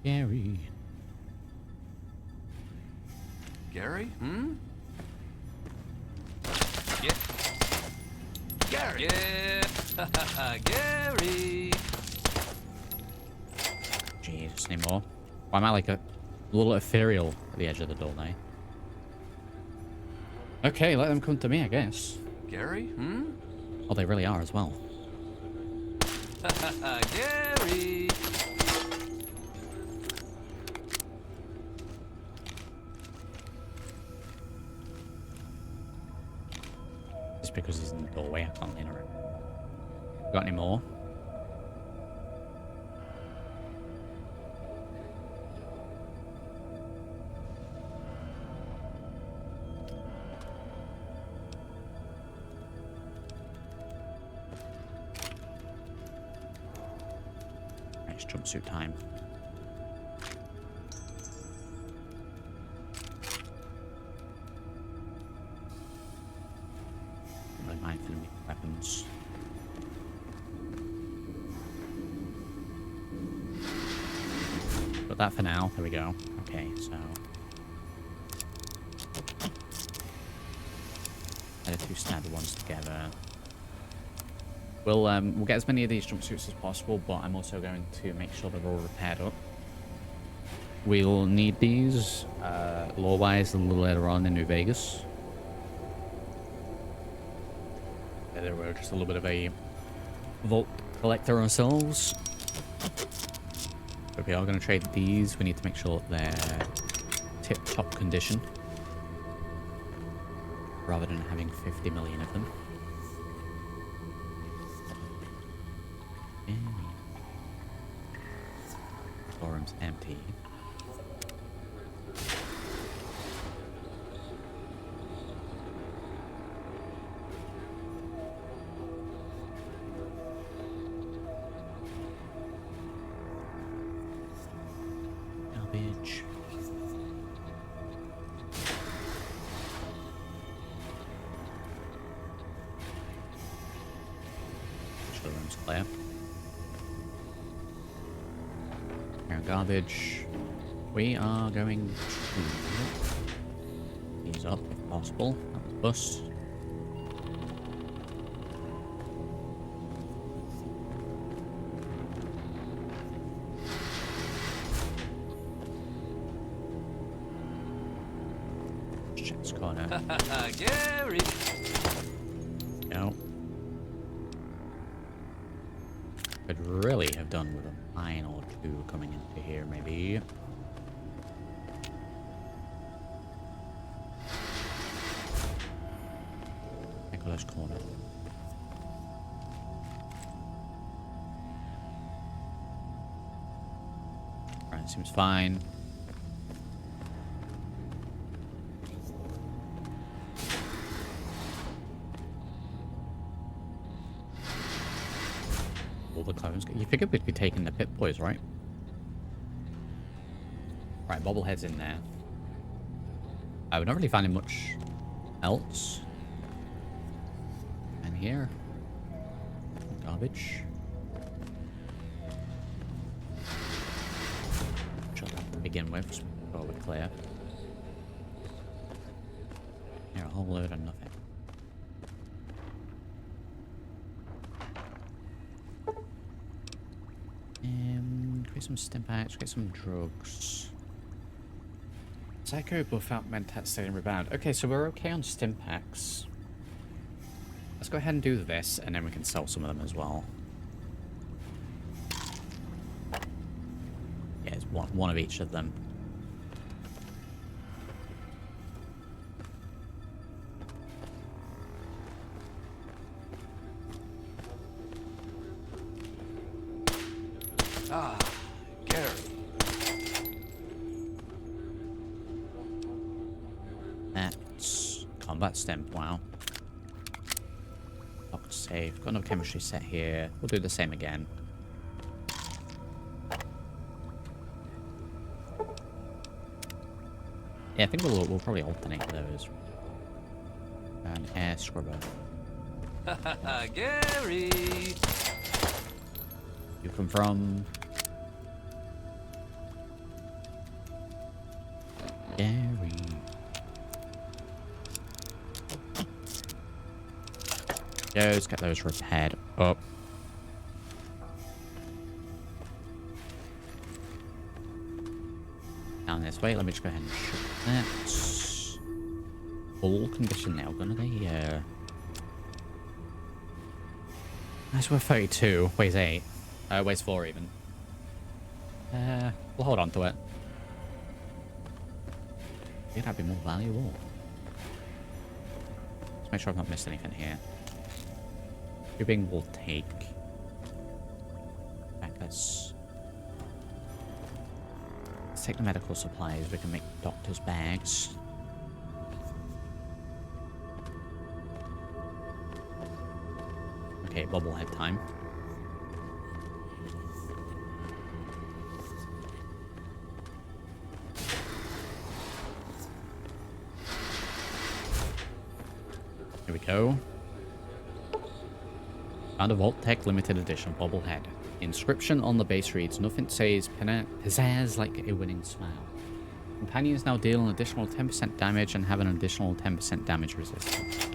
Speaker 1: Gary.
Speaker 5: Gary? Hmm? Yeah. Gary! Yeah! Gary!
Speaker 1: Jesus, any more? Why am I like a little ethereal at the edge of the door now? Okay, let them come to me, I guess.
Speaker 5: Gary? Hmm?
Speaker 1: Oh, they really are as well.
Speaker 5: Gary!
Speaker 1: This because he's in the doorway. I can't lean around. Got any more? It's jumpsuit time. Really mind for enemy weapons. Got that for now. There we go. Okay, so add the two standard ones together. We'll get as many of these jumpsuits as possible, but I'm also going to make sure they're all repaired up. We'll need these lore-wise a little later on in New Vegas. We're just a little bit of a vault collector ourselves. But we are going to trade these. We need to make sure they're tip-top condition, rather than having 50 million of them. Storeroom's empty. Garbage. Storeroom's clear. Garbage. We are going to ease up if possible. Bus. Check this corner.
Speaker 9: Gary!
Speaker 1: No. Could really have done with a mine or two coming into here, maybe. Nicholas corner. Right, seems fine. All the clones. You figured we'd be taking the pit boys, right? Right, bobblehead's in there. We're not really finding much else. And here. Garbage. Shut that to begin with, so we're clear. Here, a whole load of nothing. Get some stimpaks, get some drugs. Psycho buff out mentat state and rebound. Okay, so we're okay on stimpaks. Let's go ahead and do this, and then we can sell some of them as well. Yeah, it's one of each of them.
Speaker 9: Ah, Gary.
Speaker 1: That's combat stem. Wow. Locked safe. Got another chemistry set here. We'll do the same again. Yeah, I think we'll probably alternate those. An air scrubber.
Speaker 9: Gary!
Speaker 1: You come from Gary. Yeah, let's get those repaired up. Down this way. Let me just go ahead and shoot that. Full condition nail gun. Are they? That's worth 32. Weighs 8. Weighs 4 even. We'll hold on to it. I think that'd be more valuable. Let's make sure I've not missed anything here. Tubing will take. In fact, let's take the medical supplies. We can make doctor's bags. Okay, bobblehead time. Here we go. Found a Vault Tech limited edition bobblehead. The inscription on the base reads, "Nothing says pizzazz like a winning smile." Companions now deal an additional 10% damage and have an additional 10% damage resistance.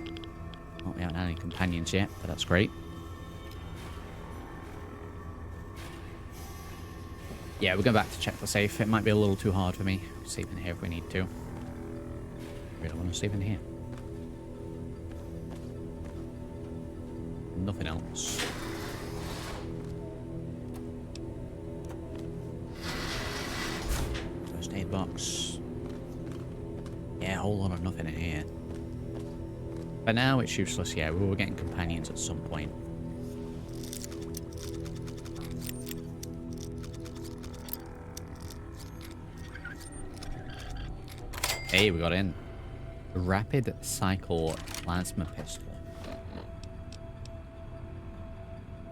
Speaker 1: Well, we haven't had any companions yet, but that's great. Yeah, we're going back to check the safe. It might be a little too hard for me. Sleep in here if we need to. We don't want to sleep in here. Nothing else. First aid box. Yeah, a whole lot of nothing in here. But now it's useless. Yeah, we were getting companions at some point. Hey, we got in. Rapid cycle plasma pistol.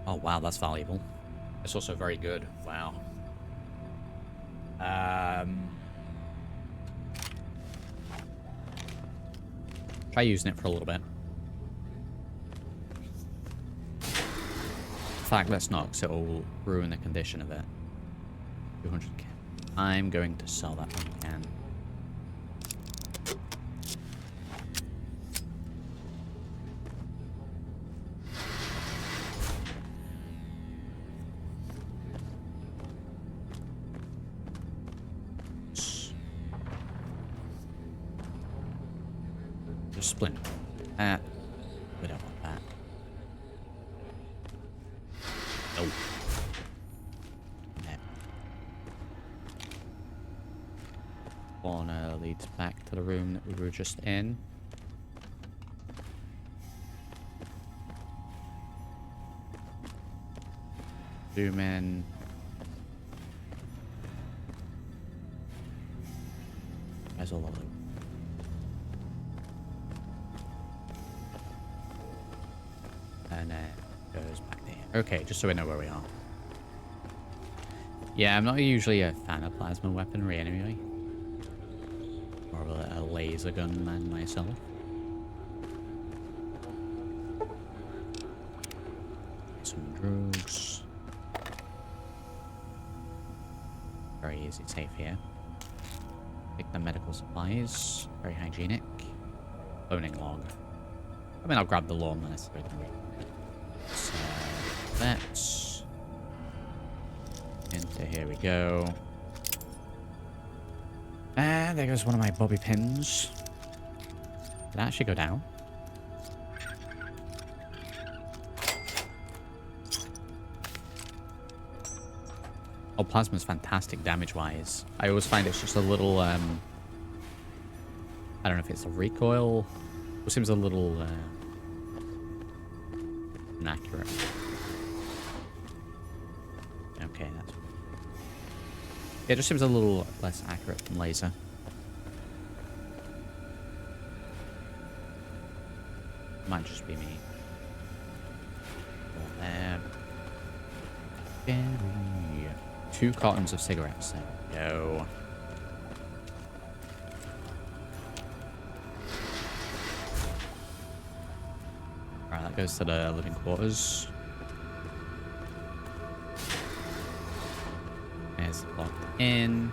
Speaker 1: Oh wow, that's valuable. It's also very good. Wow. Try using it for a little bit. In fact, let's not, because it'll ruin the condition of it. 200k. I'm going to sell that when I can. Splint. We don't want that. Nope. Corner leads back to the room that we were just in. Zoom in. There's a lot of. And goes back there. Okay, just so we know where we are. Yeah, I'm not usually a fan of plasma weaponry anyway. More of a laser gun man myself. Some drugs. Very easy safe here. Take the medical supplies. Very hygienic. Owning log. I mean, I'll grab the lawn when it's ready. So that's into here we go. And there goes one of my bobby pins. Did that actually go down? Oh, plasma's fantastic damage-wise. I always find it's just a little, I don't know if it's a recoil. It seems a little inaccurate. Okay, that's... Yeah, it just seems a little less accurate than laser. Might just be me. There. 2 cartons of cigarettes. There we go. Alright, that goes to the living quarters. There's locked in.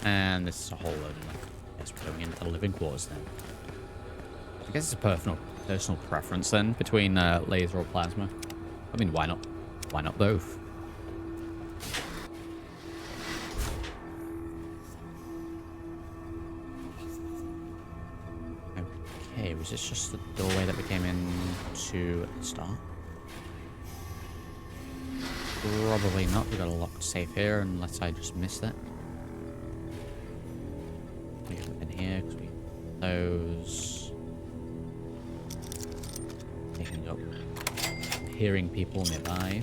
Speaker 1: And this is a whole load of them. Yes, we're going into the living quarters then. I guess it's a personal preference then between laser or plasma. I mean, why not? Why not both? Okay, was this just the doorway that we came in to at the start? Probably not. We got a locked safe here, unless I just missed it. We have in here because we those taking up, hearing people nearby.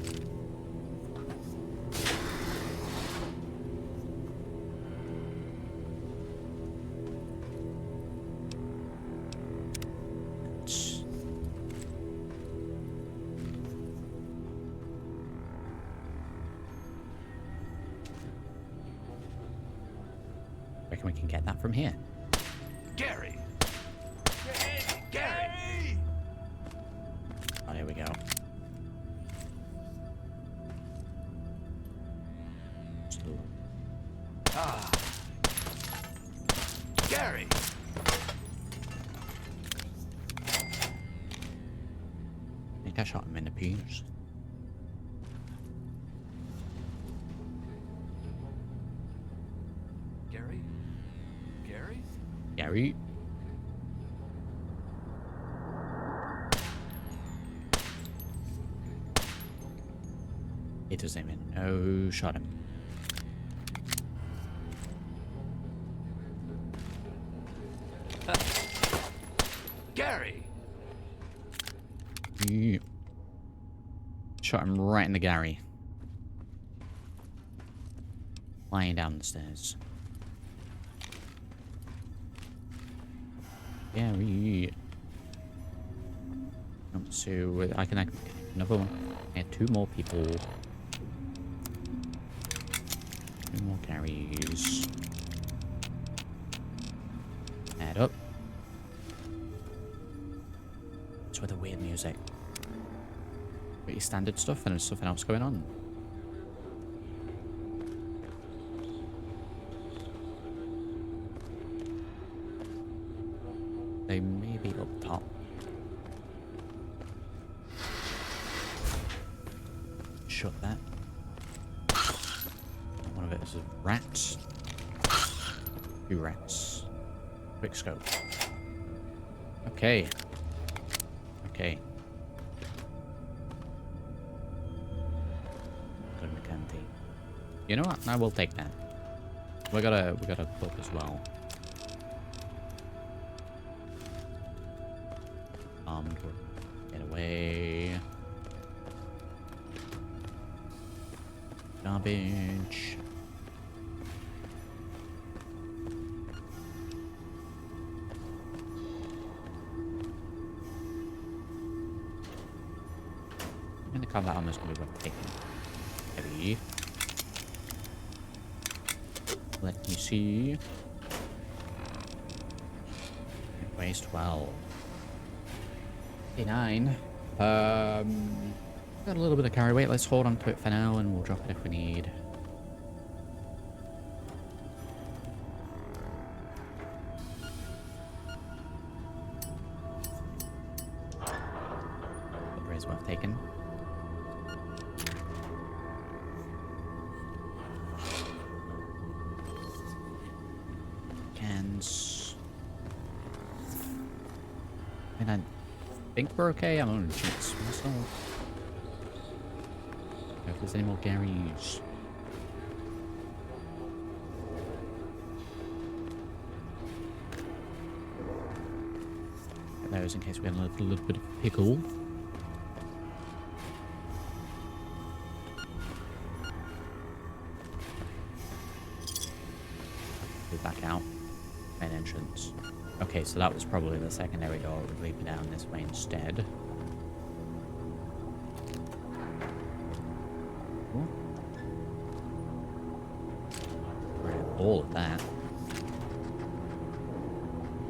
Speaker 1: Reckon we can get that from here.
Speaker 5: Gary! Gary!
Speaker 1: Oh, here we go.
Speaker 5: Ah! Gary!
Speaker 1: I think I shot him in the penis.
Speaker 5: Gary? Gary?
Speaker 1: Gary? It doesn't even know. Shot him.
Speaker 5: Gary!
Speaker 1: Yeah. Shot him right in the Gary. Lying down the stairs. Gary. So I can another one. And 2 more people. 2 more Garys. Add up. It's with the weird music. Pretty standard stuff, and there's something else going on. They may be up top. Shut that. One of it is a rat. 2 rats. Quick scope. Okay. Okay. Go to the canteen. You know what? I will take that. We got a book as well. Get away. Garbage. And the combat armor is going to be worth taking. Heavy. Let me see. It weighs 12. 89. Got a little bit of carry weight. Let's hold on to it for now, and we'll drop it if we need. The raise worth taking. Cans. And I think we're okay. I'm on jinx myself. If there's any more Garys. Get those in case we have a little bit of pickle. Go back out. Main entrance. Okay, so that was probably the secondary door. We'll leave it down this way instead. All of that.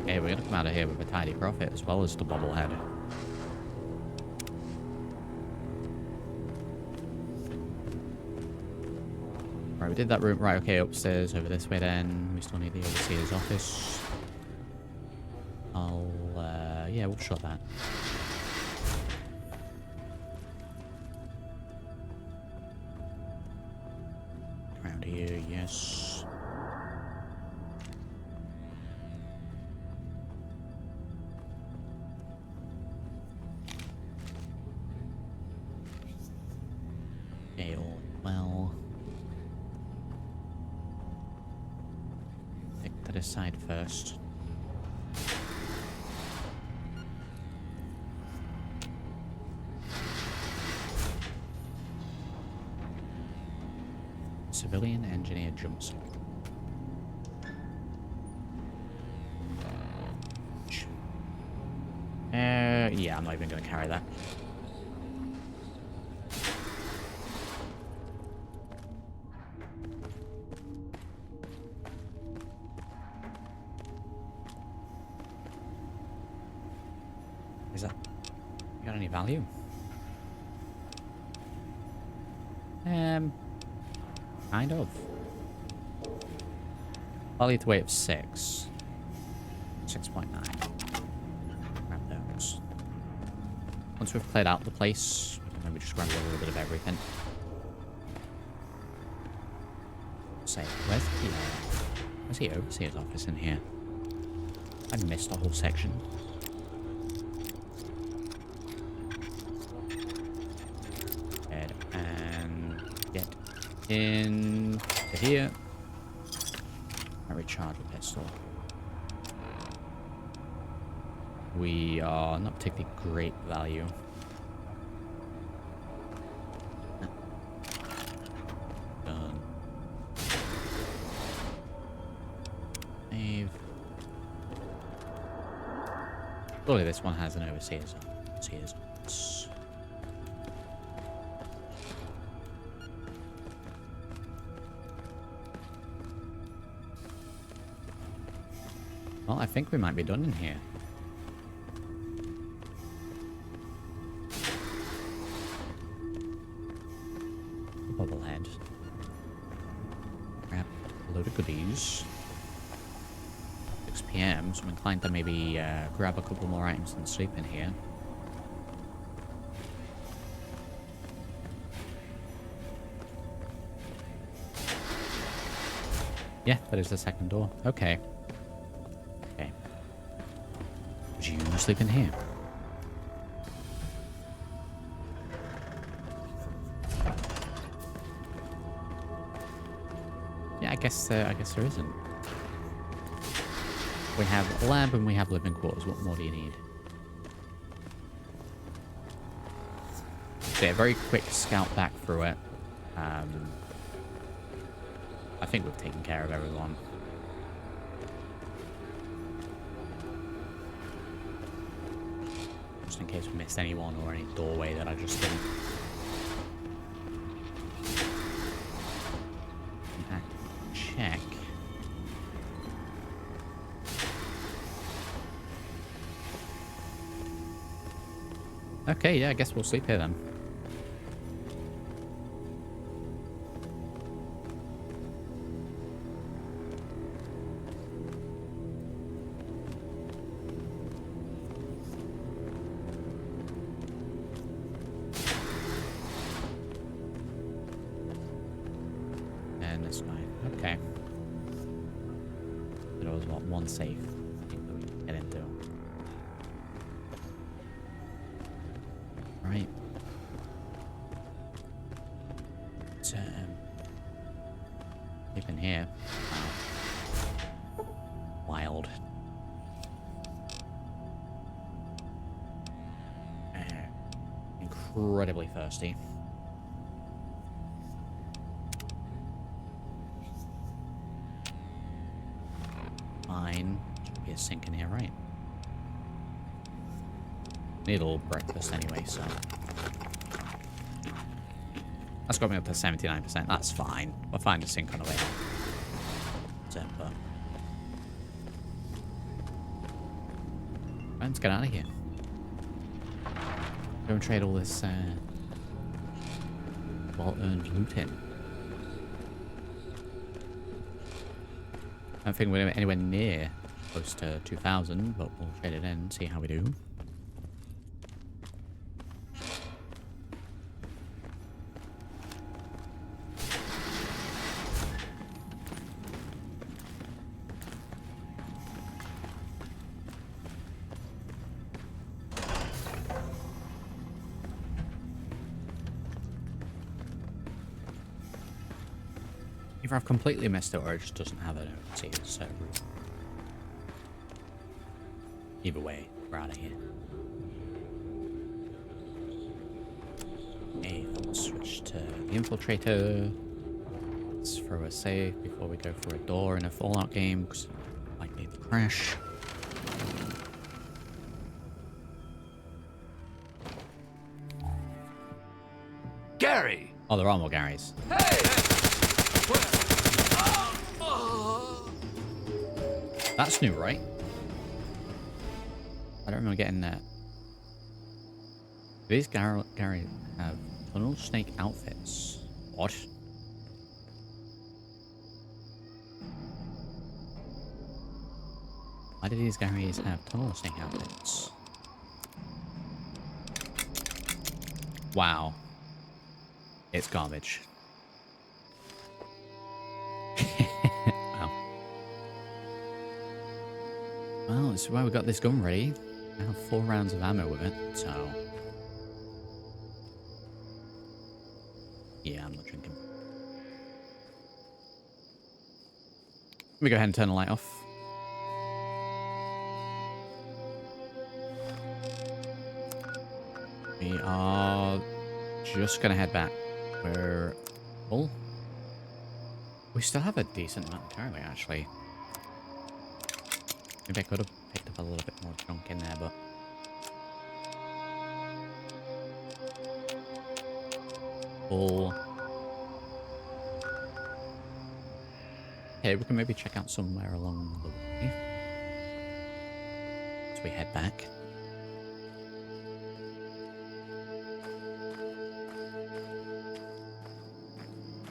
Speaker 1: Okay, we're gonna come out of here with a tidy profit as well as the bobblehead. Right, we did that room. Right, okay, upstairs over this way then. We still need the overseer's office. Yeah, we'll shut that. Around here, yes. Okay, all well. Pick to the side first. Civilian engineer jumpsuit. Yeah, I'm not even going to carry that. Is that... You got any value? Kind of. Value to weight of 6. 6.9. Grab those. Once we've cleared out the place, we can maybe just grab a little bit of everything. Say, where's the overseer's office in here? I missed a whole section. And get in to here. I recharge the pistol. We are not particularly great value. Done. Save. Surely this one has an overseer's office. Well, I think we might be done in here. Bubblehead. Grab a load of goodies. 6 PM, so I'm inclined to maybe grab a couple more items and sleep in here. Yeah, that is the second door. Okay. Okay. Would you sleep in here? Yeah, I guess there isn't. We have a lab and we have living quarters. What more do you need? So yeah, very quick scout back through it. I think we've taken care of everyone. Just in case we missed anyone or any doorway that I just didn't. Check. Okay, yeah, I guess we'll sleep here then. And that's fine. Okay. There was what, one safe thing that we can get into. Right. So, sleep in here. Wow. Wild. Incredibly thirsty. Fine. Should be a sink in here, right? Need a little breakfast anyway, so that's got me up to 79%. That's fine. We'll find a sink on the way out. But let's get out of here. Go and trade all this well-earned loot in. I don't think we're anywhere near close to 2,000, but we'll trade it in and see how we do. Either I've completely missed it or it just doesn't have an overseas route. Either way, we're out of here. Okay, let's switch to the infiltrator. Let's throw a save before we go through a door in a Fallout game, because likely to crash.
Speaker 9: Gary!
Speaker 1: Oh, there are more Garys. That's new, right? I don't remember getting that. Do these Gary have tunnel snake outfits? What? Why do these Garys have tunnel snake outfits? Wow. It's garbage. Wow. Well, this is why we got this gun ready. I have 4 rounds of ammo with it, so... yeah, I'm not drinking. Let me go ahead and turn the light off. We are just gonna head back. We're full. We still have a decent amount of carry, actually. Maybe I could have picked up a little bit more junk in there, but... full. Okay, we can maybe check out somewhere along the way. As we head back.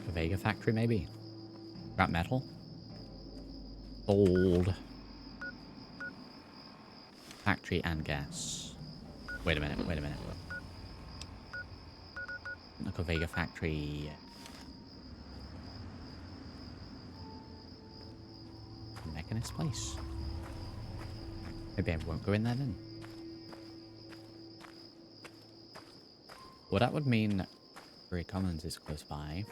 Speaker 1: A Vega factory, maybe? Scrap metal? Gold. Factory and gas. Wait a minute, wait a minute. Look, a Vega factory. Mechanist place. Maybe I won't go in there then. Well, that would mean that Free Commons is close by.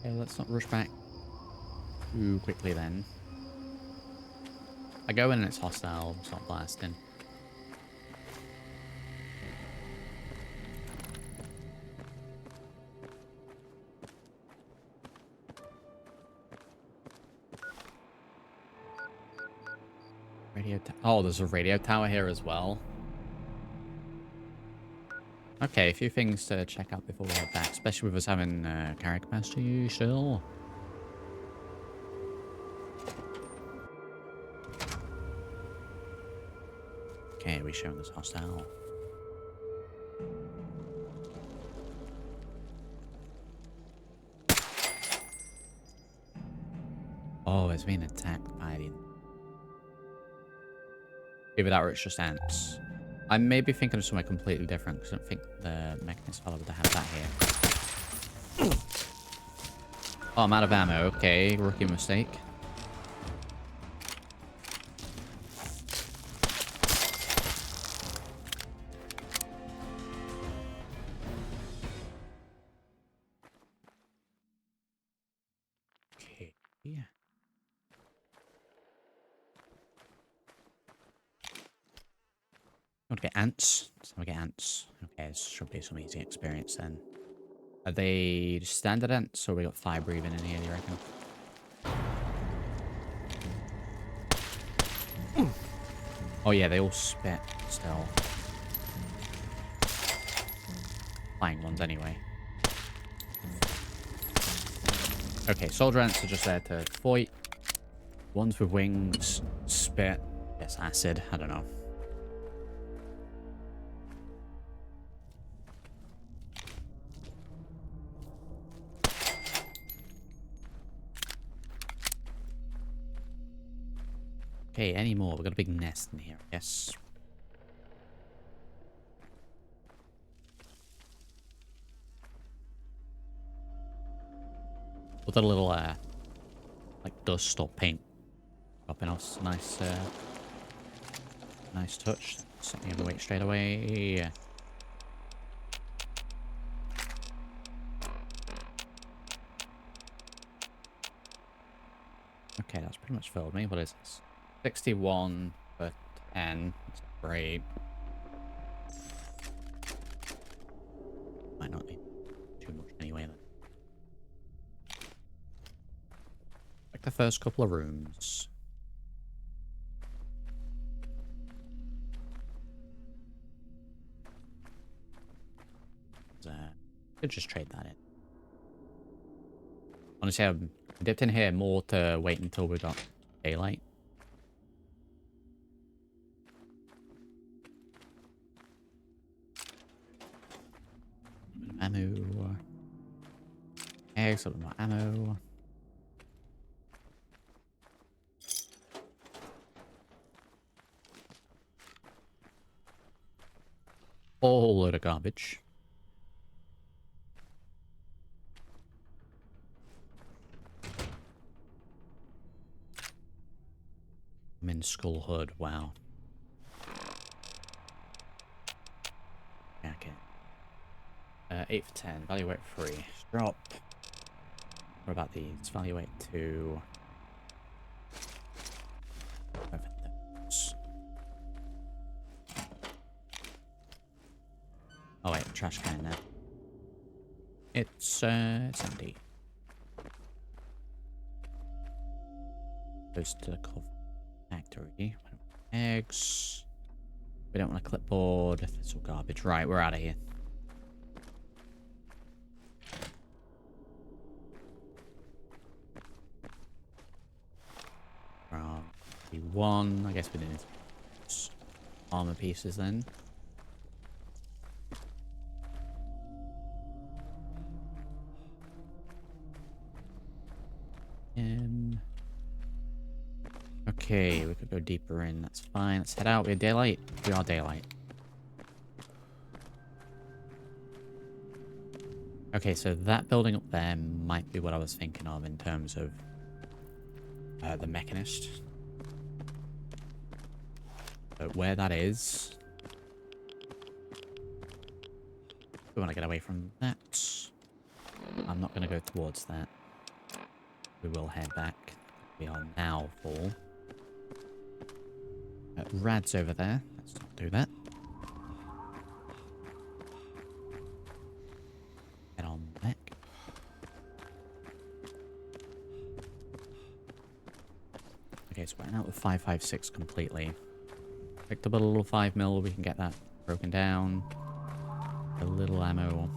Speaker 1: Okay, let's not rush back too quickly then. I go in and it's hostile, stop blasting. Oh, there's a radio tower here as well. Okay, a few things to check out before we head back, especially with us having carry capacity still. Okay, we showing this hostile. Oh, it's being attacked by the... either that or it's just ants. I may be thinking of something completely different because I don't think the Mechanist fellow would have that here. Oh, I'm out of ammo. Okay, rookie mistake. Okay, yeah. Want to get ants? So we get ants. Okay, this should be some easy experience then. Are they standard ants, or we got fire breathing in here, do you reckon? Oh yeah, they all spit still. Flying ones anyway. Okay, soldier ants are just there to fight. Ones with wings, spit, yes, acid, I don't know. Okay, any more? We've got a big nest in here, I guess. With a little, like dust or paint dropping off. Nice, nice touch. Setting the weight straight away. Okay, that's pretty much filled me. What is this? 61 for 10. That's great. Might not be too much anyway then. Like the first couple of rooms. Could just trade that in. Honestly, I dipped in here more to wait until we got daylight. Ammo. Eggs, a little more ammo. Whole load of garbage. I'm in Skoldeux, wow. Yeah, okay. 8 for 10, evaluate 3. Drop. What about these? Evaluate 2. Oh wait, trash can there. It's empty. Goes to the coffee factory. Eggs. We don't want a clipboard. That's all garbage. Right, we're out of here. One. I guess we didn't armor pieces then. Okay, we could go deeper in. That's fine. Let's head out. We're daylight. We are daylight. Okay, so that building up there might be what I was thinking of in terms of the mechanist. But where that is, we want to get away from that. I'm not going to go towards that. We will head back. We are now full. Rad's over there. Let's not do that. Get on back. Okay, so we're out with 556 completely. Picked up a little 5mm. We can get that broken down. A little ammo.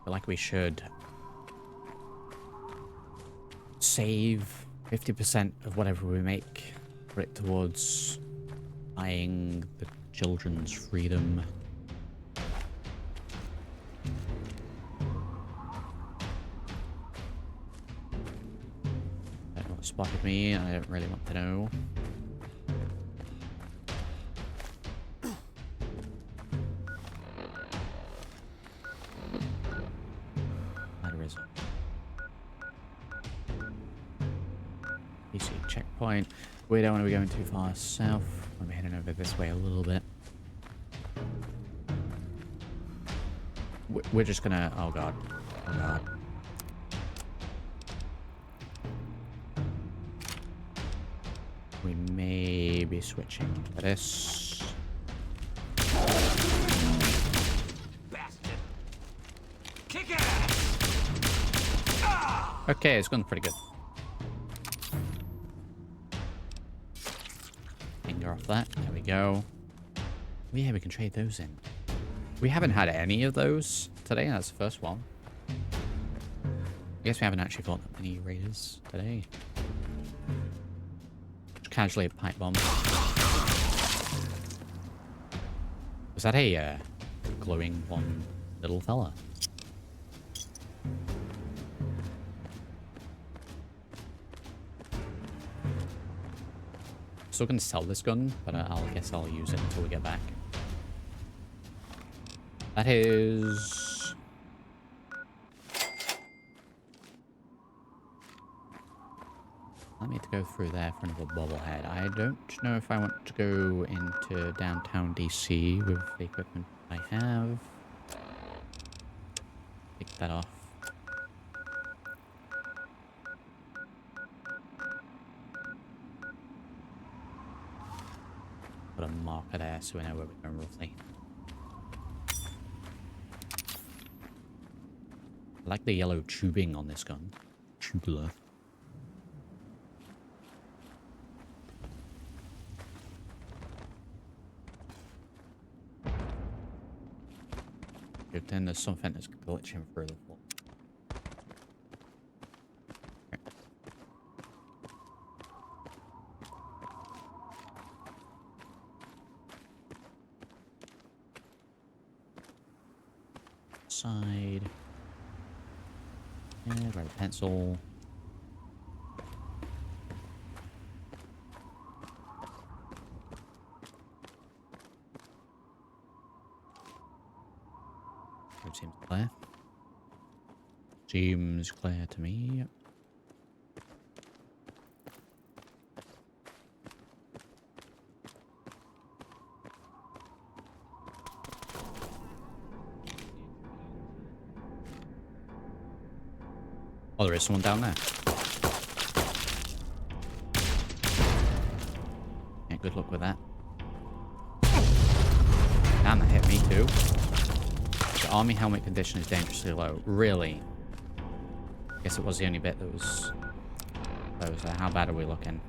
Speaker 1: But like we should save 50% of whatever we make, put it towards buying the children's freedom. I don't know what spotted me, I don't really want to know. Checkpoint. We don't want to be going too far south. I'm heading over this way a little bit. We're just gonna... Oh god. Oh god. We may be switching to this.
Speaker 5: Bastard. Kick ass.
Speaker 1: Okay, it's going pretty good. Off that. There we go. Oh, yeah, we can trade those in. We haven't had any of those today. That's the first one. I guess we haven't actually fought that many raiders today. Just casually a pipe bomb. Was that a glowing one little fella? Still gonna sell this gun, but I guess I'll use it until we get back. That is... I need to go through there for another bobblehead. I don't know if I want to go into downtown DC with the equipment I have. Take that off. put a marker there so we know where we're going roughly. I like the yellow tubing on this gun. Tubular. Good, then there's something that's glitching through the floor. Side. Yeah, grab a pencil. It seems clear. Seems clear to me. Oh, there is someone down there. Yeah, good luck with that. Damn, that hit me too. The army helmet condition is dangerously low. Really? Guess it was the only bit that was close there. How bad are we looking?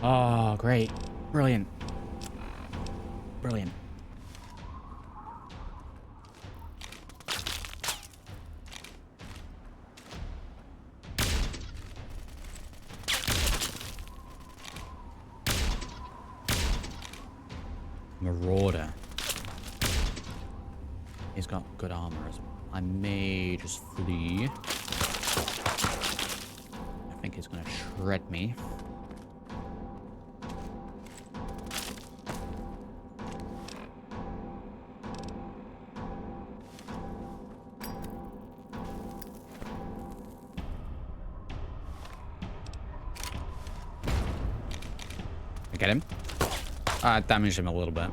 Speaker 1: Oh, great. Brilliant. Brilliant. Marauder. He's got good armor as well. I may just flee. I think he's gonna shred me. I get him. I damaged him a little bit.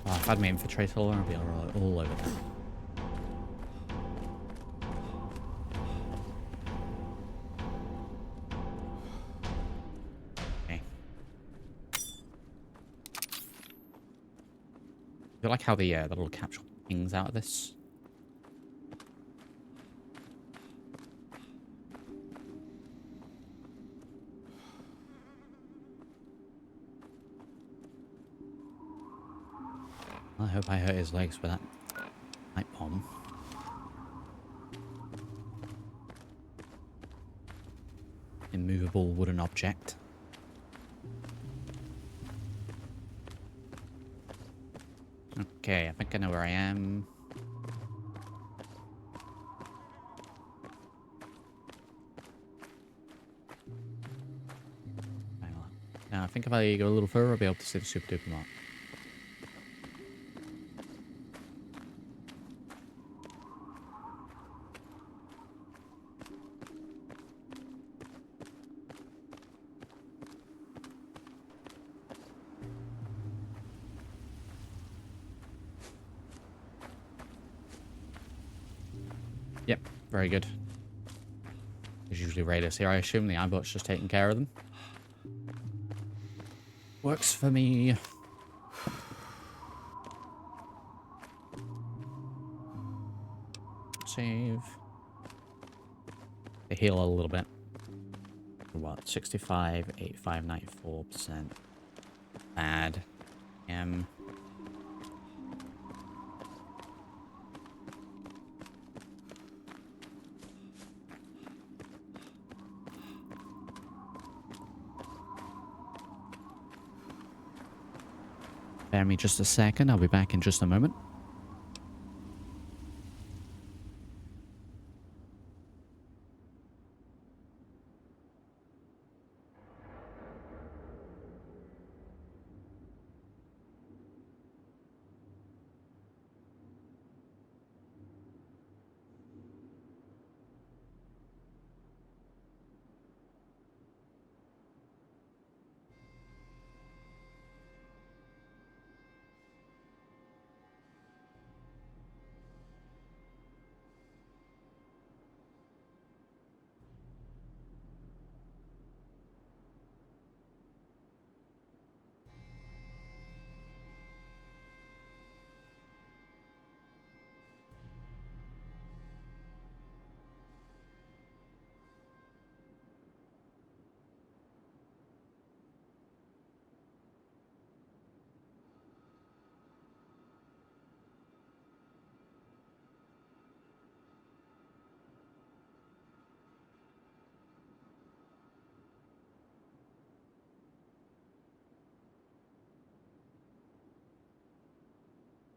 Speaker 1: Oh, if I had my infiltrator, I'd be all over that. Okay. I feel like how the little capsule pings out of this. I hope I hurt his legs with that pipe bomb. Immovable wooden object. Okay, I think I know where I am. Now, I think if I go a little further, I'll be able to see the super duper mark. Yep, very good. There's usually raiders here. I assume the iBot's just taking care of them. Works for me. Save. They heal a little bit. What? 65, 85, 94%. Bad. Bear me just a second. I'll be back in just a moment.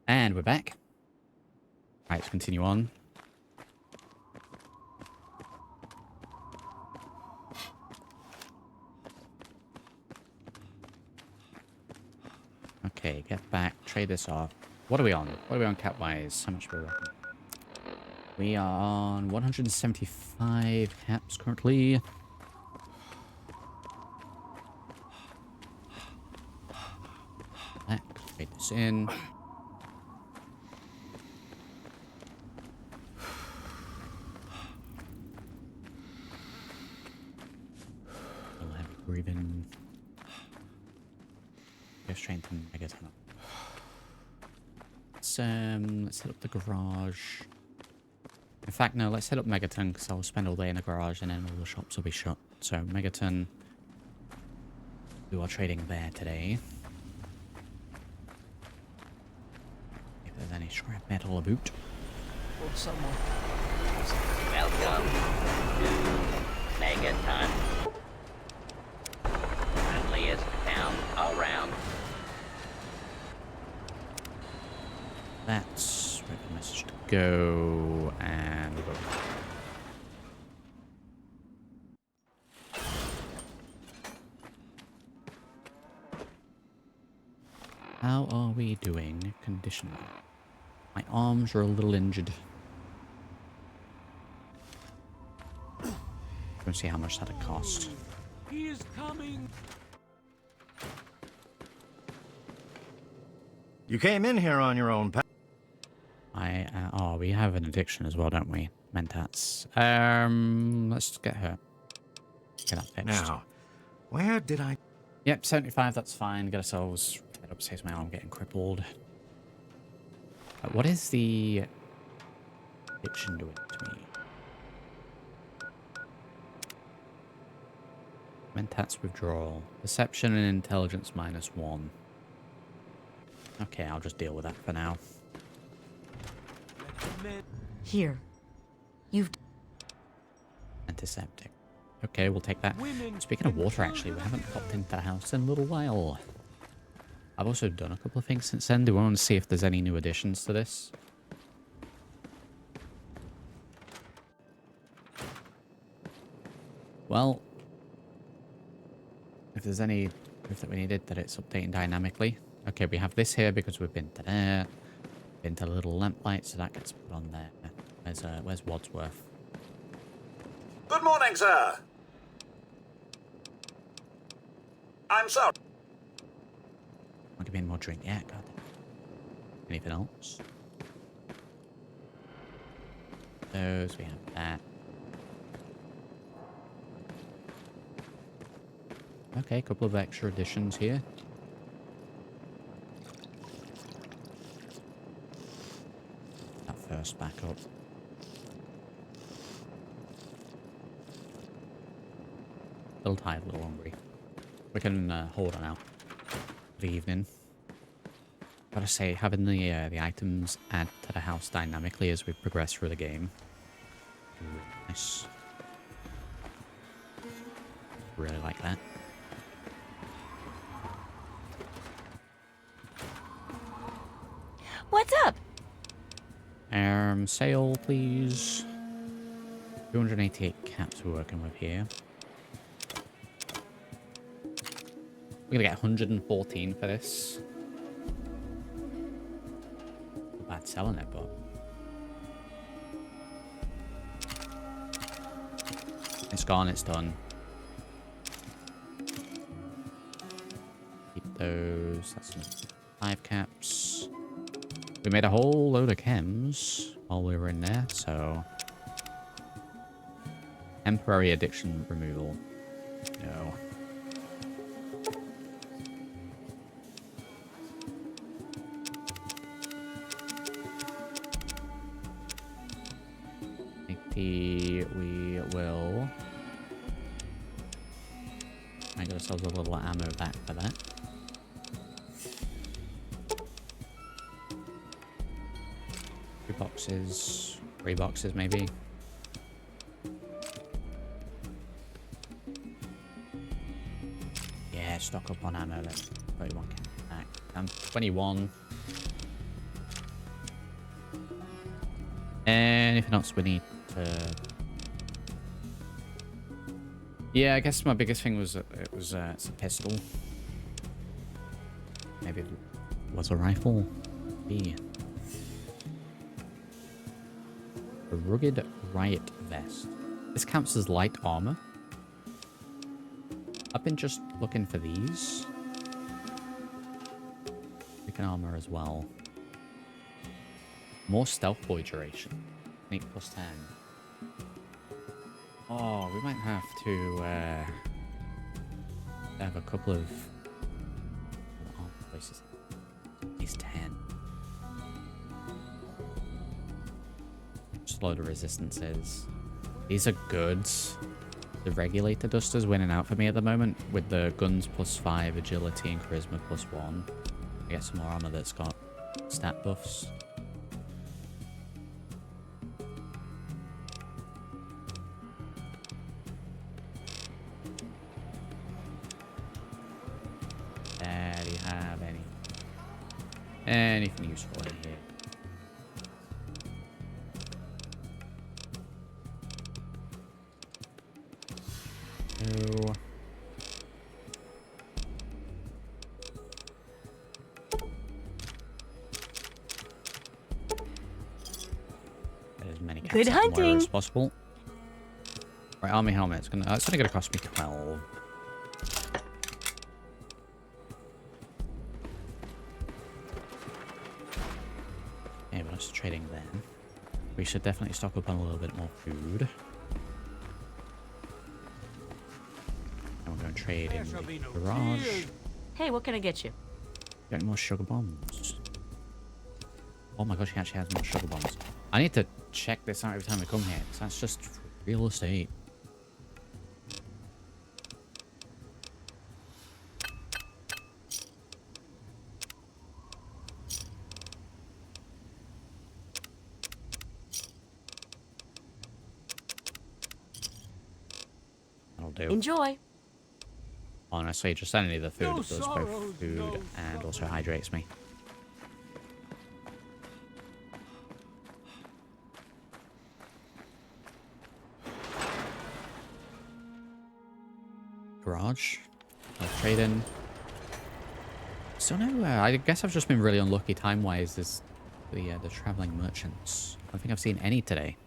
Speaker 1: And we're back. Alright, let's continue on. Okay, get back. Trade this off. What are we on? What are we on cap-wise? How much are we working? We are on 175 caps currently. Trade this in. Still heavy breathing. Go strengthen megaton. Let's hit up the garage. In fact, no, let's hit up Megaton because I'll spend all day in the garage and then all the shops will be shut. So Megaton, do our trading there today. If there's any scrap metal about.
Speaker 2: Welcome to Megaton. Friendliest town around.
Speaker 1: That's where the message to go, and we'll go. How are we doing condition? My arms are a little injured. Let's see how much that'd cost.
Speaker 9: He is coming.
Speaker 12: You came in here on your own, pal.
Speaker 1: Oh, we have an addiction as well, don't we? Mentats. Let's get her. Get that fixed.
Speaker 12: Now, where did I...
Speaker 1: Yep, 75, that's fine. Get ourselves... Get up, saves my arm getting crippled. What is the addiction doing to me? Mentats withdrawal. Perception and intelligence -1. Okay, I'll just deal with that for now.
Speaker 8: Here. You've...
Speaker 1: Antiseptic. Okay, we'll take that. Speaking of water, actually, we haven't popped into the house in a little while. I've also done a couple of things since then. Do we want to see if there's any new additions to this? Well, if there's any proof that we needed that it's updating dynamically. Okay, we have this here because we've been to there. Been to the little lamplight, so that gets put on there. Where's Wadsworth?
Speaker 13: Good morning, sir. I'm sorry.
Speaker 1: I'll give me more drink. Yeah, God. Anything else? Those, we have that. Okay, a couple of extra additions here. That first back up. Little tired, a little hungry. We can hold on out for the evening. Gotta say, having the items add to the house dynamically as we progress through the game. Really nice. Really like that.
Speaker 7: What's up?
Speaker 1: Sale, please. 288 caps we're working with here. We're gonna get 114 for this. Not bad selling it, but it's gone, it's done. Keep those. That's 5 caps. We made a whole load of chems while we were in there, so... Temporary addiction removal. No. Maybe we will... make ourselves a little ammo back for that. Boxes, 3 boxes maybe. Yeah, stock up on ammo. Let's 31 back. I'm 21. anything else we need to... Yeah, I guess my biggest thing was it's a pistol. Maybe it was a rifle. B. A rugged riot vest. This counts as light armor. I've been just looking for these. Freaking armor as well. More stealth boy duration. Sneak plus 10. Oh, we might have to have a couple of places. These 10. Just a load of resistances. These are goods. The regulator duster's winning out for me at the moment with the guns plus 5, agility, and charisma plus 1. I get some more armor that's got stat buffs. Do you have anything useful in here? No. Get as many
Speaker 8: Good
Speaker 1: caps out from wherever
Speaker 8: hunting
Speaker 1: as possible. Right, army helmet. It's only gonna cost me 12. Okay, we're just trading then. We should definitely stock up on a little bit more food. And we're going to trade in the garage.
Speaker 8: Hey, what can I get you?
Speaker 1: Getting more sugar bombs. Oh my gosh, he actually has more sugar bombs. I need to check this out every time we come here, because that's just real estate. That'll do.
Speaker 8: Enjoy.
Speaker 1: Honestly, just any of the food does both food and also hydrates me. Garage. Let's trade in. So no, I guess I've just been really unlucky time-wise. There's the traveling merchants. I don't think I've seen any today.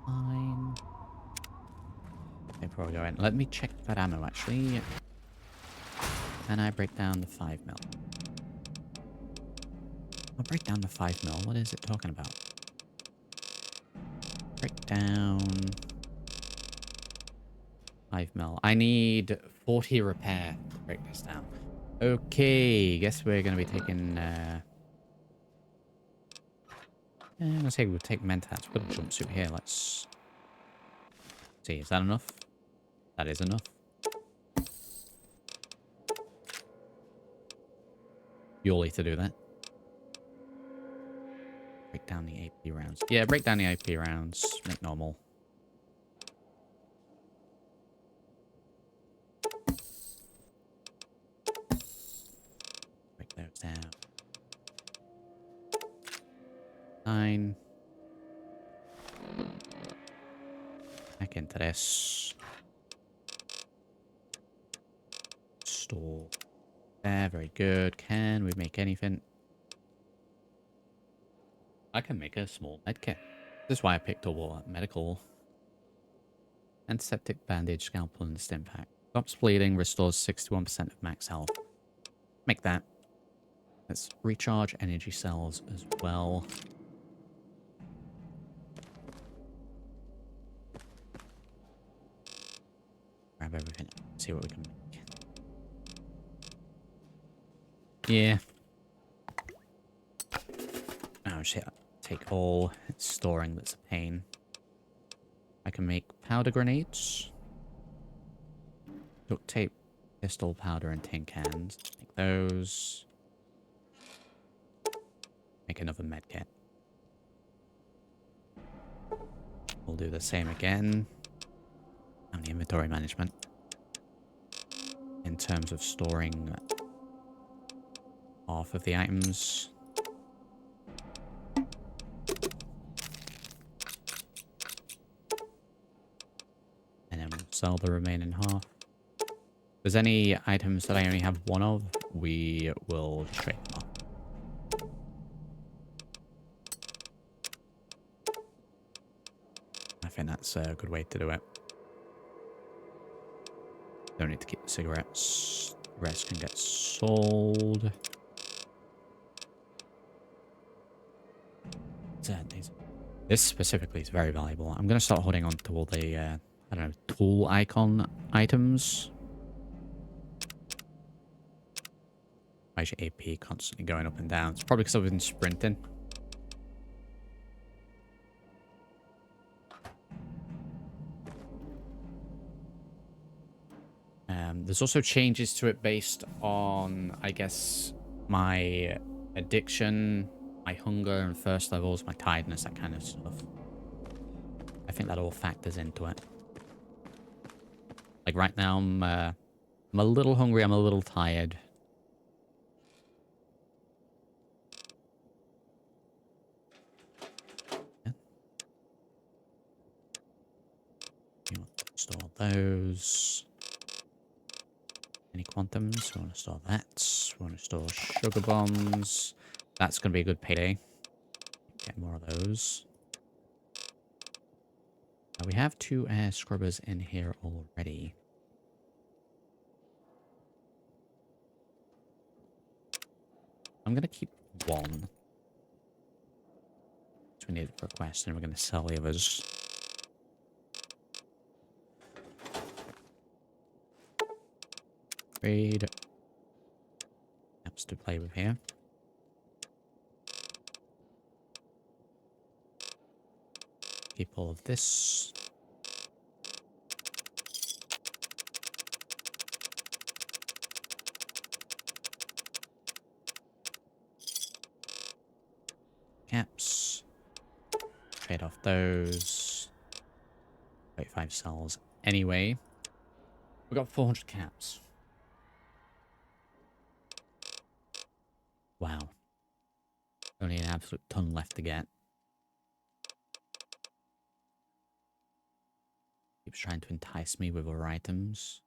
Speaker 1: Fine. Okay, before we go in, let me check that ammo actually. Can I break down the 5 mil? I'll break down the 5 mil. What is it talking about? Break down 5 mil. I need 40 repair to break this down. Okay, guess we're gonna be taking let's say we'll take mentats. We've got a jumpsuit here. Let's see, is that enough? That is enough. You'll need to do that. Break down the AP rounds. Yeah, break down the AP rounds. Make normal. Break those down. 9. Back into this. Store. There, very good. Can we make anything? I can make a small medkit. This is why I picked up all that medical. Antiseptic bandage, scalpel, and stim pack. Stops bleeding, restores 61% of max health. Make that. Let's recharge energy cells as well. Grab everything. See what we can make. Yeah. Oh shit. Take all. It's storing, that's a pain. I can make powder grenades. Duct tape, pistol, powder, and tin cans. Make those. Make another medkit. We'll do the same again. And the inventory management. In terms of storing half of the items. And then we'll sell the remaining half. If there's any items that I only have one of, we will trade them off. I think that's a good way to do it. Don't need to keep the cigarettes. The rest can get sold. This specifically is very valuable. I'm going to start holding on to all the, I don't know, tool icon items. Why is your AP constantly going up and down? It's probably because I've been sprinting. There's also changes to it based on, I guess, my addiction, my hunger and thirst levels, my tiredness, that kind of stuff. I think that all factors into it. Like right now, I'm a little hungry, I'm a little tired. Yeah. You want to store those. Any quantums? We want to store that. We want to store sugar bombs. That's going to be a good payday. Get more of those. Now we have 2 air scrubbers in here already. I'm going to keep 1. So we need it for a quest, and we're going to sell the others. Trade. Apps to play with here. Keep all of this. Caps. Trade off those. 35 cells. Anyway, we got 400 caps. Wow. Only an absolute ton left to get. Keeps trying to entice me with other items.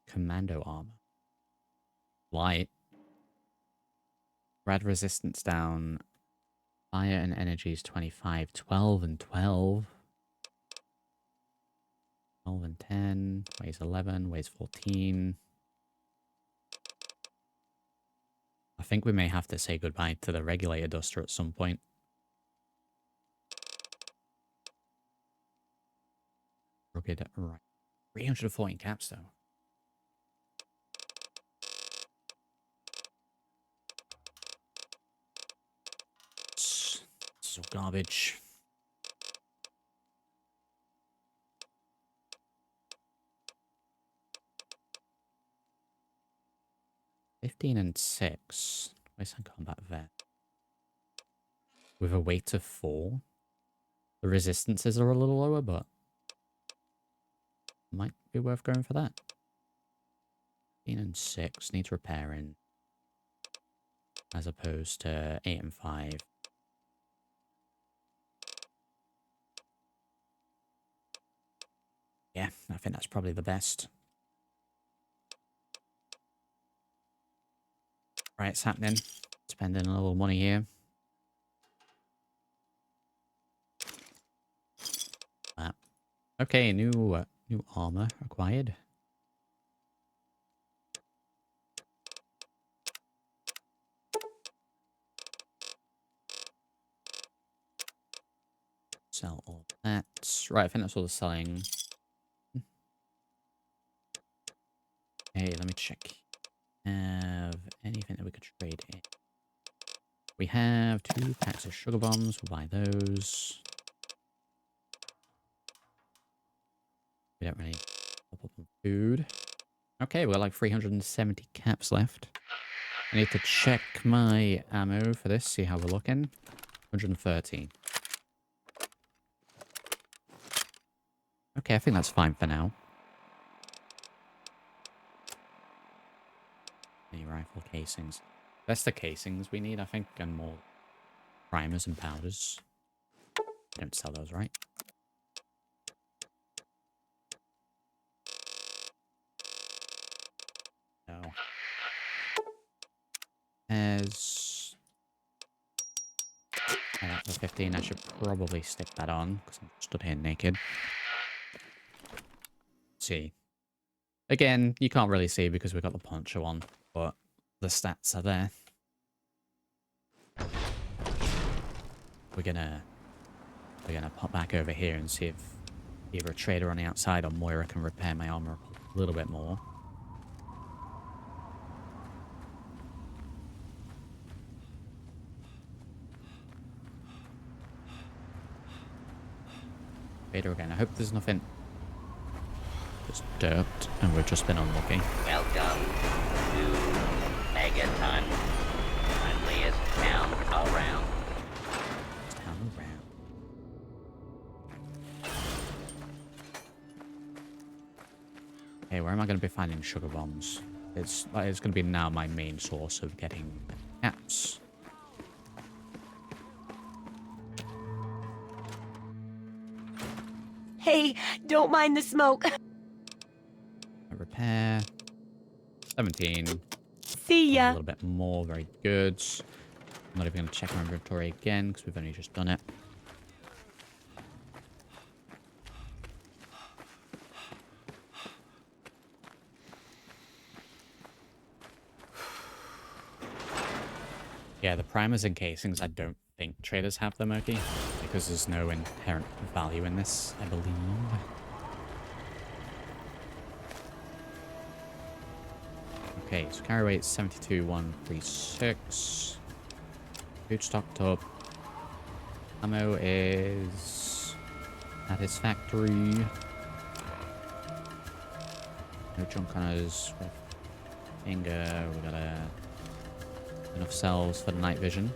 Speaker 1: Commando armor. Light. Rad resistance down. Fire and energy is 25. 12 and 12. 12 and 10. Weighs 11. Weighs 14. I think we may have to say goodbye to the regulator duster at some point. Rugged, right. 314 caps though. This is all garbage. $15 and 6. Where's my combat vet? With a weight of 4. The resistances are a little lower, but might be worth going for that. 15 and 6 needs repairing. As opposed to 8 and 5. Yeah, I think that's probably the best. Right, it's happening. Spending a little money here. Okay, new armor acquired. Sell all that. Right, I think that's all the selling. Hey, let me check. Have anything that we could trade in? We have 2 packs of sugar bombs. We'll buy those. We don't really pop up on food. Okay, we've got like 370 caps left. I need to check my ammo for this, see how we're looking. 130. Okay, I think that's fine for now. Any rifle casings. That's the casings we need, I think, and more primers and powders. Don't sell those, right? No. As that's a 15. I should probably stick that on because I'm stood here naked. Let's see. Again, you can't really see because we've got the poncho on, but the stats are there. We're gonna pop back over here and see if either a trader on the outside or Moira can repair my armor a little bit more. Trader again. I hope there's nothing. Just dirt, and we've just been unlucky.
Speaker 2: Welcome to Megaton. Friendliest town around.
Speaker 1: Town around. Okay, where am I going to be finding sugar bombs? It's going to be now my main source of getting caps.
Speaker 8: Hey, don't mind the smoke.
Speaker 1: Repair. 17.
Speaker 8: See ya.
Speaker 1: A little bit more. Very good. I'm not even going to check our inventory again because we've only just done it. Yeah, the primers and casings, I don't think traders have them, okay? Because there's no inherent value in this, I believe. Okay, so carry weight 72,136. Food stocked up. Ammo is satisfactory. No junk on us. Finger. We got enough cells for the night vision.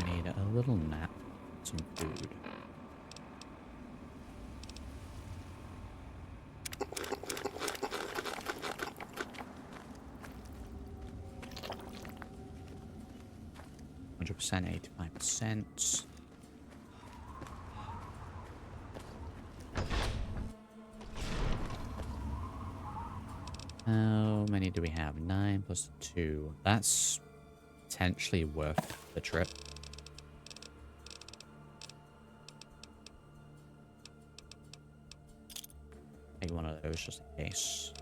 Speaker 1: We need a little nap. Some food. %, 85%. How many do we have? 9 plus 2. That's potentially worth the trip. Take one of those just in case.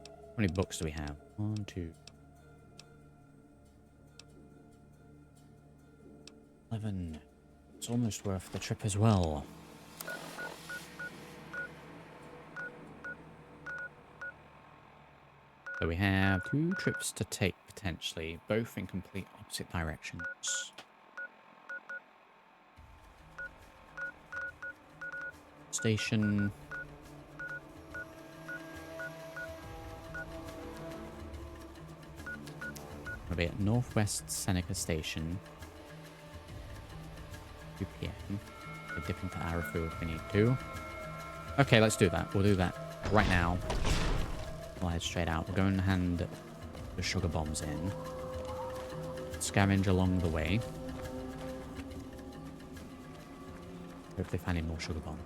Speaker 1: How many books do we have? 1, 2. 11. It's almost worth the trip as well. So we have 2 trips to take, potentially, both in complete opposite directions. Station. We'll be at Northwest Seneca Station. 2 p.m. We're dipping to Arafu if we need to. Okay, let's do that. We'll do that right now. We'll head straight out. We'll go and hand the sugar bombs in. Scavenge along the way. Hope they find any more sugar bomb.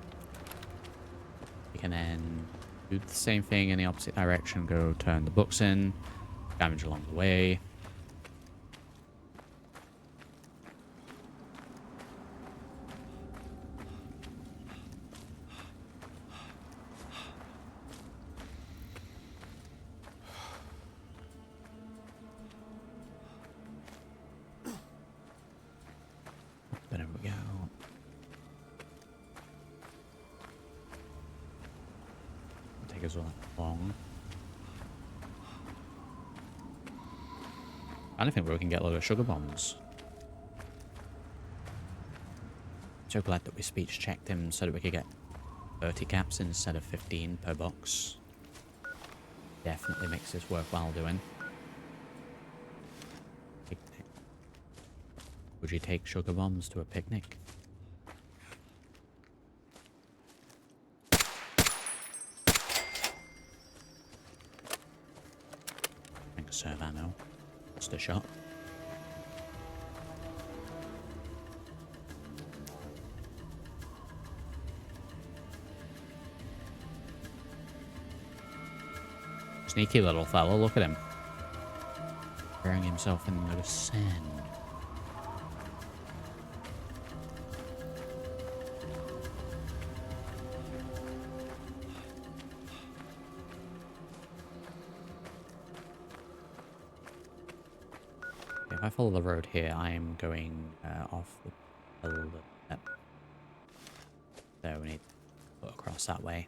Speaker 1: We can then do the same thing in the opposite direction. Go turn the books in. Scavenge along the way. There we go. Take us all long. I don't think we can get a load of sugar bombs. So glad that we speech checked him so that we could get 30 caps instead of 15 per box. Definitely makes this worthwhile doing. Picnic. Would you take sugar bombs to a picnic? Serve ammo. Just a shot. Sneaky little fella, look at him. Burying himself in the sand. If I follow the road here, I am going off the hill. So we need to go across that way.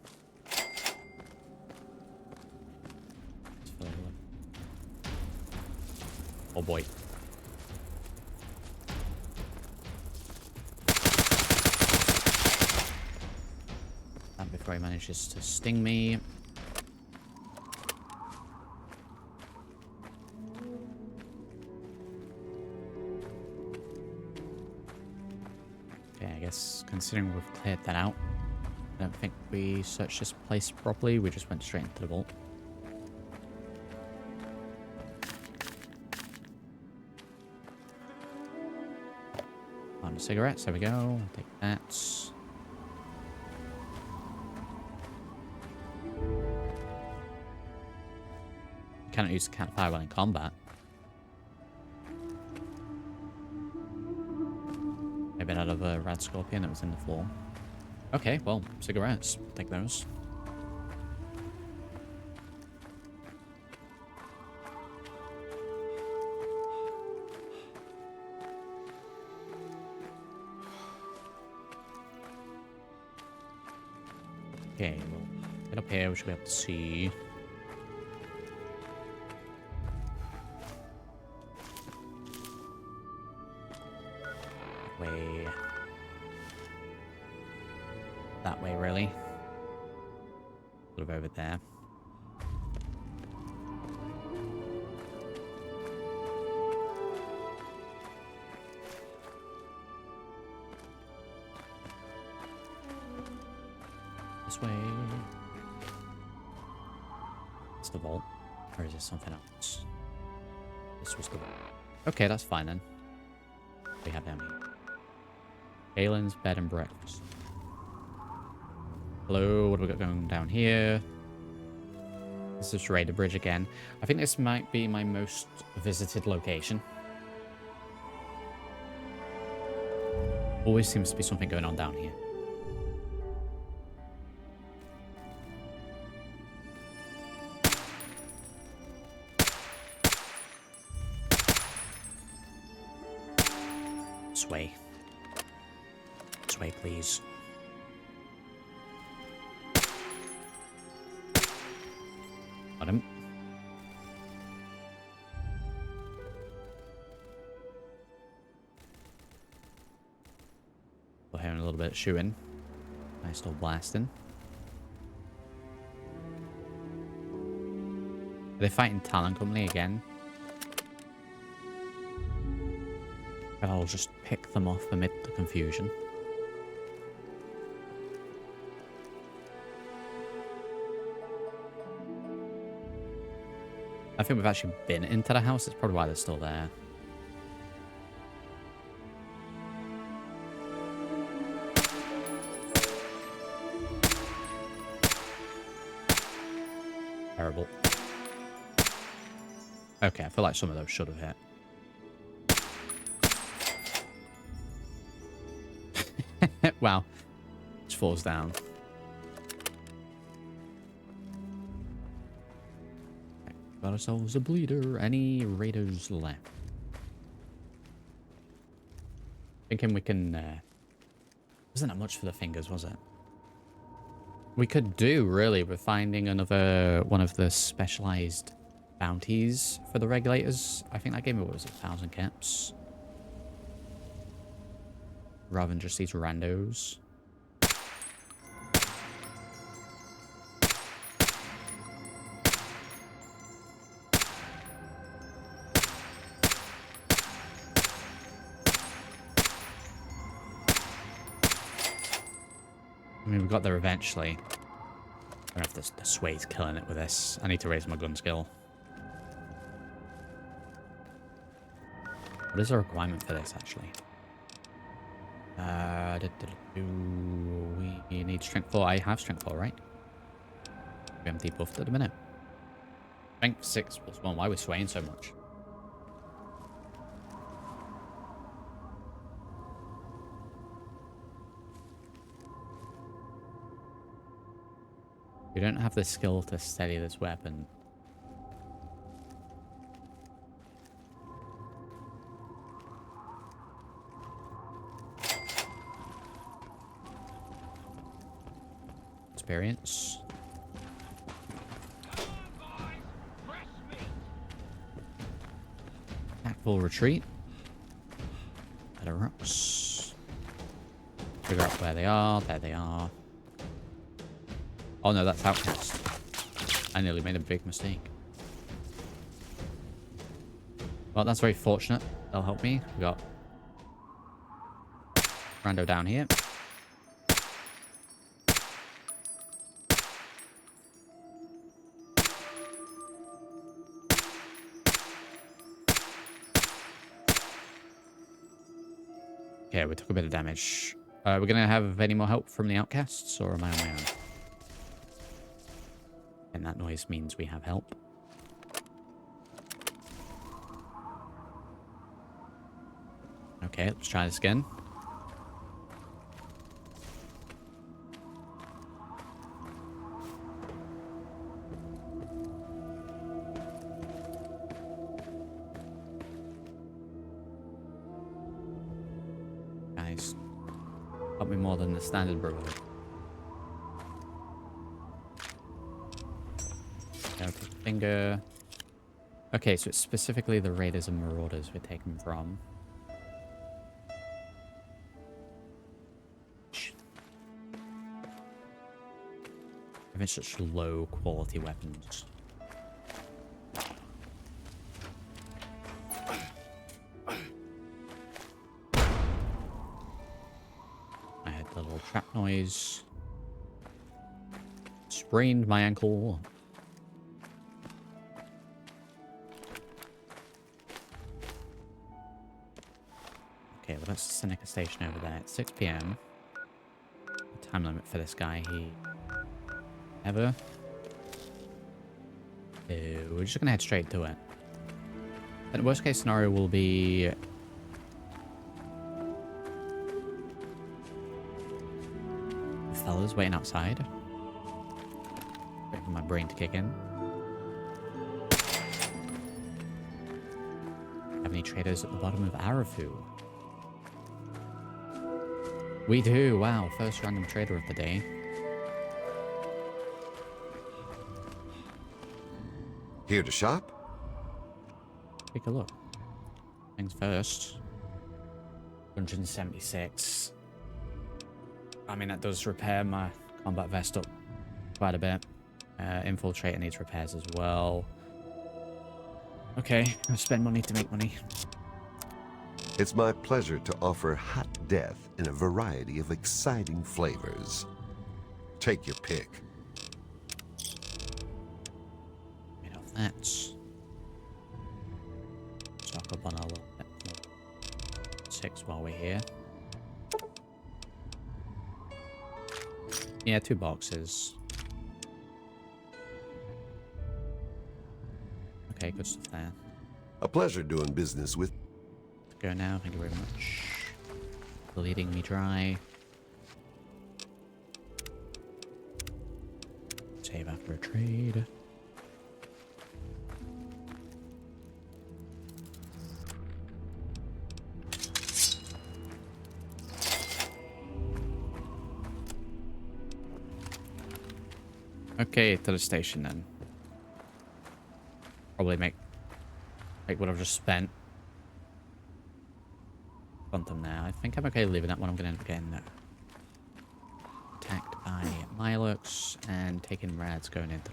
Speaker 1: Oh boy. And before he manages to sting me. Okay, I guess considering we've cleared that out, I don't think we searched this place properly. We just went straight into the vault. On cigarettes, there we go. I'll take that. You cannot use the campfire while in combat. Maybe out of a rad scorpion that was in the floor. Okay, well, cigarettes. Take those. Okay, well, get up here, we should be able to see. Way. That way, really. Sort of over there. This way. It's the vault. Or is it something else? This was the vault. Okay, that's fine then. What do we have down here? Galen's bed and breakfast. Hello, what have we got going down here? This is Raider Bridge again. I think this might be my most visited location. Always seems to be something going on down here. Sway. Sway, please. Got him. We're hearing a little bit of shooting. Nice little blasting. Are they fighting Talon Company again? But I'll just pick them off amid the confusion. I think we've actually been into the house. That's probably why they're still there. Terrible. Okay, I feel like some of those should have hit. Wow. Just falls down. Okay, got ourselves a bleeder. Any raiders left? Thinking we can... wasn't that much for the fingers, was it? We could do, really, with finding another one of the specialized bounties for the regulators. I think that gave me, what was it, 1,000 caps? rather than just these randos. I mean, we got there eventually. I don't know if the Sway's killing it with this. I need to raise my gun skill. What is the requirement for this, actually? We need strength 4. I have strength 4, right? We haven't debuffed at the minute. Strength 6 plus 1. Why are we swaying so much? We don't have the skill to steady this weapon. Experience. Tactful retreat. Better rocks. Figure out where they are. There they are. Oh no, that's Outcast. I nearly made a big mistake. Well, that's very fortunate. They'll help me. We got Rando down here. Okay, we took a bit of damage. We're gonna have any more help from the Outcasts, or am I on my own? And that noise means we have help. Okay, let's try this again. Guys, help me more than the standard brewer. Finger. Okay, so it's specifically the raiders and marauders we're taking from. Having such low quality weapons. I had the little trap noise. Sprained my ankle. Okay, well that's the Seneca station over there. It's 6 PM. The time limit for this guy, ever. We're just gonna head straight to it. And the worst case scenario will be the fellas waiting outside. Waiting for my brain to kick in. Have any traders at the bottom of Arafu? We do. Wow, first random trader of the day.
Speaker 11: Here to shop?
Speaker 1: Take a look. Things first. 176. I mean, that does repair my combat vest up quite a bit. Infiltrator needs repairs as well. Okay, I'll spend money to make money.
Speaker 11: It's my pleasure to offer hot death in a variety of exciting flavors. Take your pick.
Speaker 1: Made off that. Stock up on a little bit more. 6 while we're here. Yeah, 2 boxes. Okay, good stuff there.
Speaker 11: A pleasure doing business with.
Speaker 1: Go now, thank you very much. Bleeding me dry. Save after a trade. Okay, to the station then. Probably make what I've just spent. want them now. I think I'm okay leaving that one. I'm going to end up getting attacked by Milux and taking Rads going into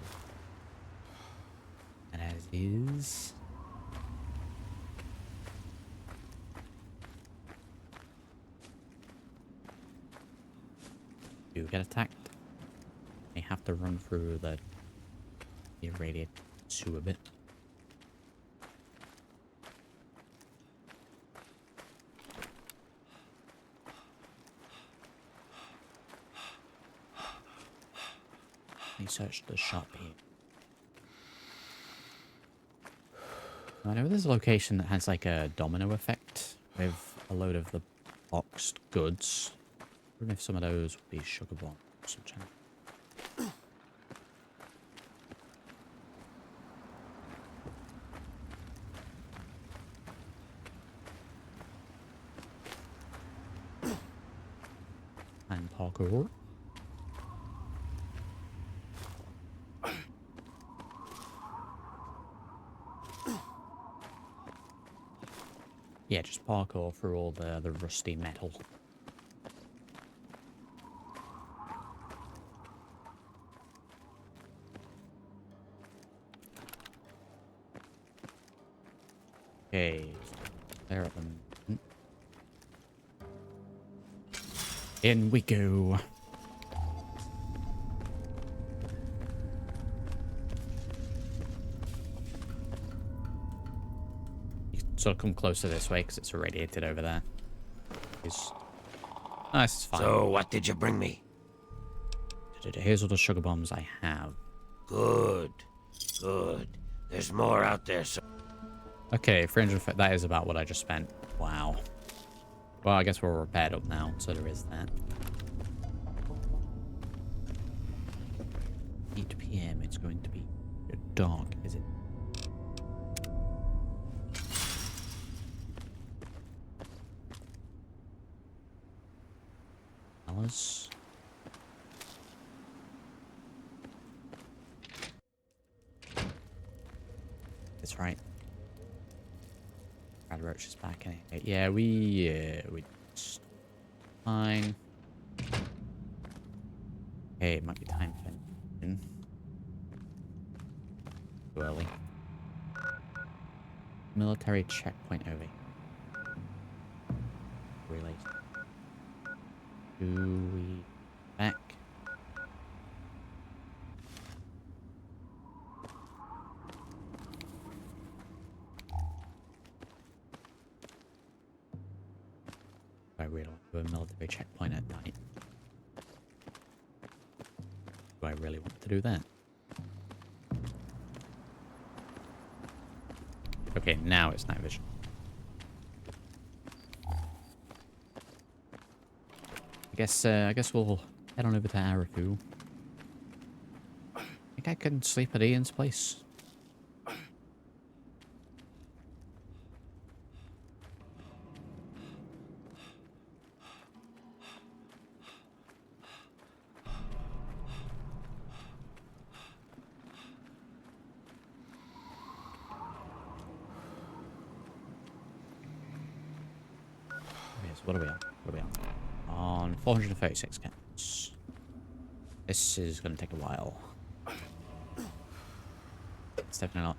Speaker 1: and as is. You get attacked. You have to run through the irradiated sewer bit. Search the shop here. I know there's a location that has like a domino effect with a load of the boxed goods. I wonder if some of those would be sugar bombs or something. And parkour. Yeah, just parkour through all the rusty metal. Okay, there at them. In we go. Sort of come closer this way because it's irradiated over there. It's... Oh, this is fine.
Speaker 14: So, what did you bring me?
Speaker 1: Here's all the sugar bombs I have.
Speaker 14: Good. Good. There's more out there, so...
Speaker 1: Okay, 300... That is about what I just spent. Wow. Well, I guess we're repaired up now, so there is that. 8 PM, it's going to be dark, is it? That's right. Brad Roach is back anyway. Yeah, we fine. Okay, it might be time for in. Too early. Military checkpoint over here. Really? Do we back? I really want to do a military checkpoint at night. Do I really want to do that? Okay, now it's night vision. I guess we'll head on over to Arafu. I think I can sleep at Ian's place. Yes, what are we on? What are we on? On 436 counts. This is going to take a while. It's definitely not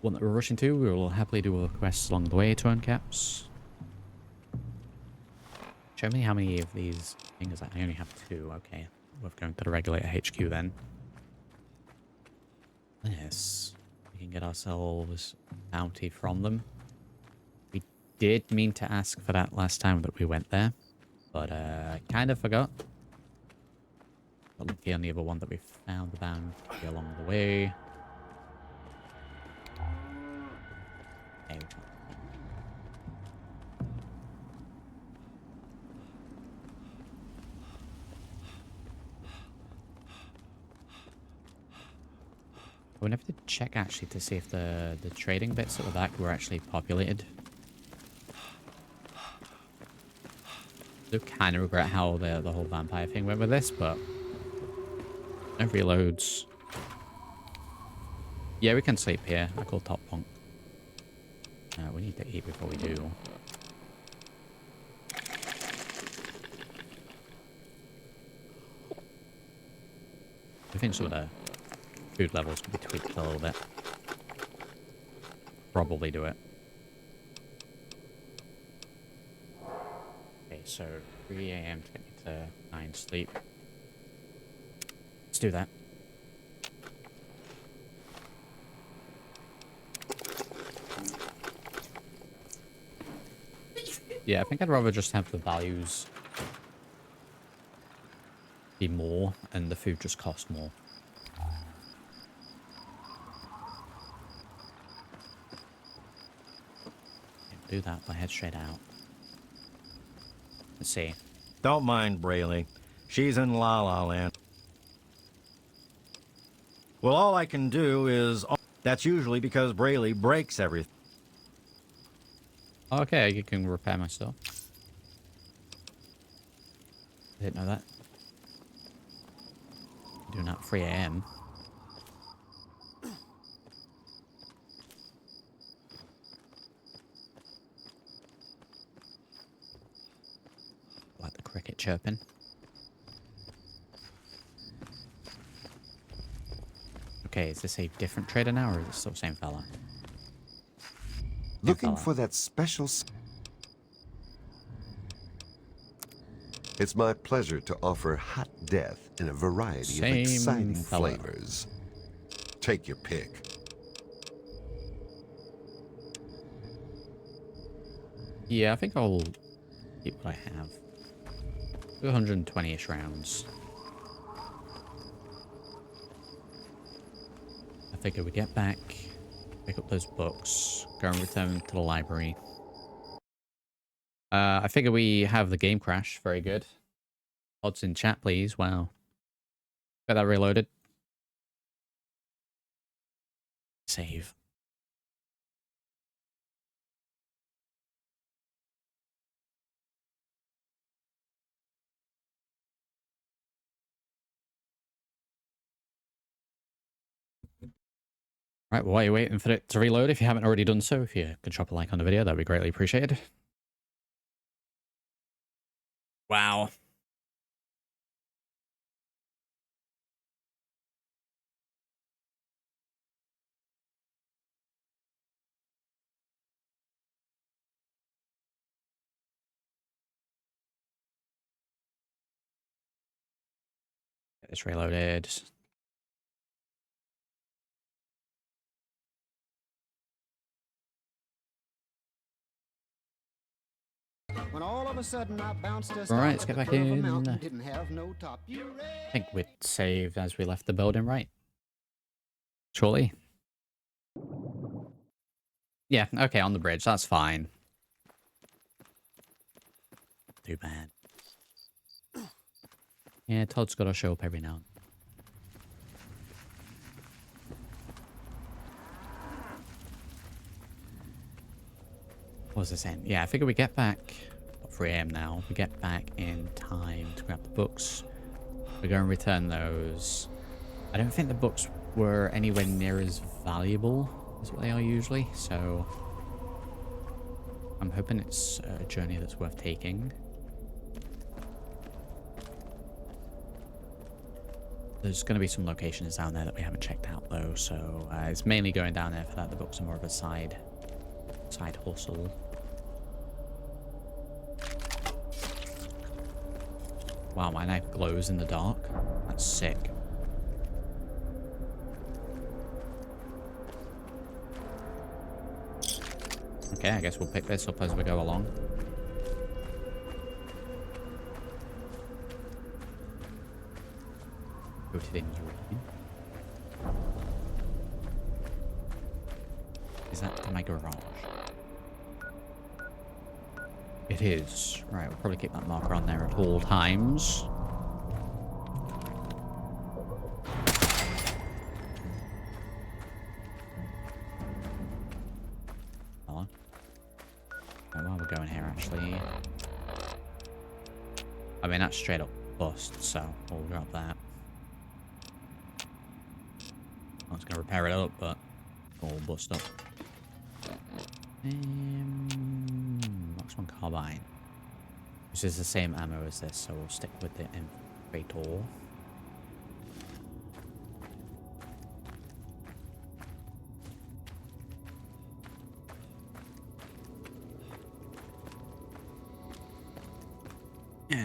Speaker 1: one that we're rushing to. We will happily do other quests along the way to earn caps. Show me how many of these things. I only have 2. Okay, we're going to the regulator HQ then. Yes, we can get ourselves bounty from them. We did mean to ask for that last time that we went there, but I kind of forgot. Got lucky on the other one that we found the bounty along the way. Okay, we never did check actually to see if the trading bits at the back were actually populated. I do kind of regret how the whole vampire thing went with this, but no reloads. Yeah, we can sleep here. I call top bunk. We need to eat before we do. I think some of the food levels could be tweaked a little bit. Probably do it. Okay, so 3 AM to get me to 9 sleep. Let's do that. Yeah, I think I'd rather just have the values be more and the food just cost more. Do that if I head straight out. Let's see.
Speaker 12: Don't mind Brayley. She's in La La Land. Well, all I can do is... That's usually because Brayley breaks everything.
Speaker 1: Okay, you can repair my stuff. I didn't know that. Doing that 3 AM. Like the cricket chirping. Okay, is this a different trader now, or is it still the same fella?
Speaker 11: Looking for that special... It's my pleasure to offer hot death in a variety of exciting flavors. Take your pick.
Speaker 1: Yeah, I think I'll keep what I have. 220-ish rounds. I figure we get back, pick up those books, go and return them to the library. I figure we have the game crash. Very good. Odds in chat, please. Wow. Get that reloaded. Save. Right, well, while you're waiting for it to reload, if you haven't already done so, if you could drop a like on the video, that'd be greatly appreciated. Wow. Get this reloaded.
Speaker 10: When all of a sudden I bounced us
Speaker 1: Alright,
Speaker 10: off
Speaker 1: let's
Speaker 10: at
Speaker 1: get
Speaker 10: the
Speaker 1: back
Speaker 10: foot of a
Speaker 1: in.
Speaker 10: mountain, didn't have no top. You
Speaker 1: I think we'd saved as we left the building, right? Surely. Yeah, okay, on the bridge. That's fine. Too bad. Yeah, Todd's got to show up every now and then. What was I saying? Yeah, I figure we get back... 3 AM now. We get back in time to grab the books. We go and return those. I don't think the books were anywhere near as valuable as what they are usually, so... I'm hoping it's a journey that's worth taking. There's going to be some locations down there that we haven't checked out, though, so it's mainly going down there for that. The books are more of a side hustle. Wow, my knife glows in the dark. That's sick. Okay, I guess we'll pick this up as we go along. Go to the Uranium. Is that my garage? It is. Right, we'll probably keep that marker on there at all times. Hold on. Right, while we're going here, actually... I mean, that's straight up bust, so we'll drop that. I was going to repair it up, but it's all bust up. Marksman carbine. This is the same ammo as this, so we'll stick with the infiltrator.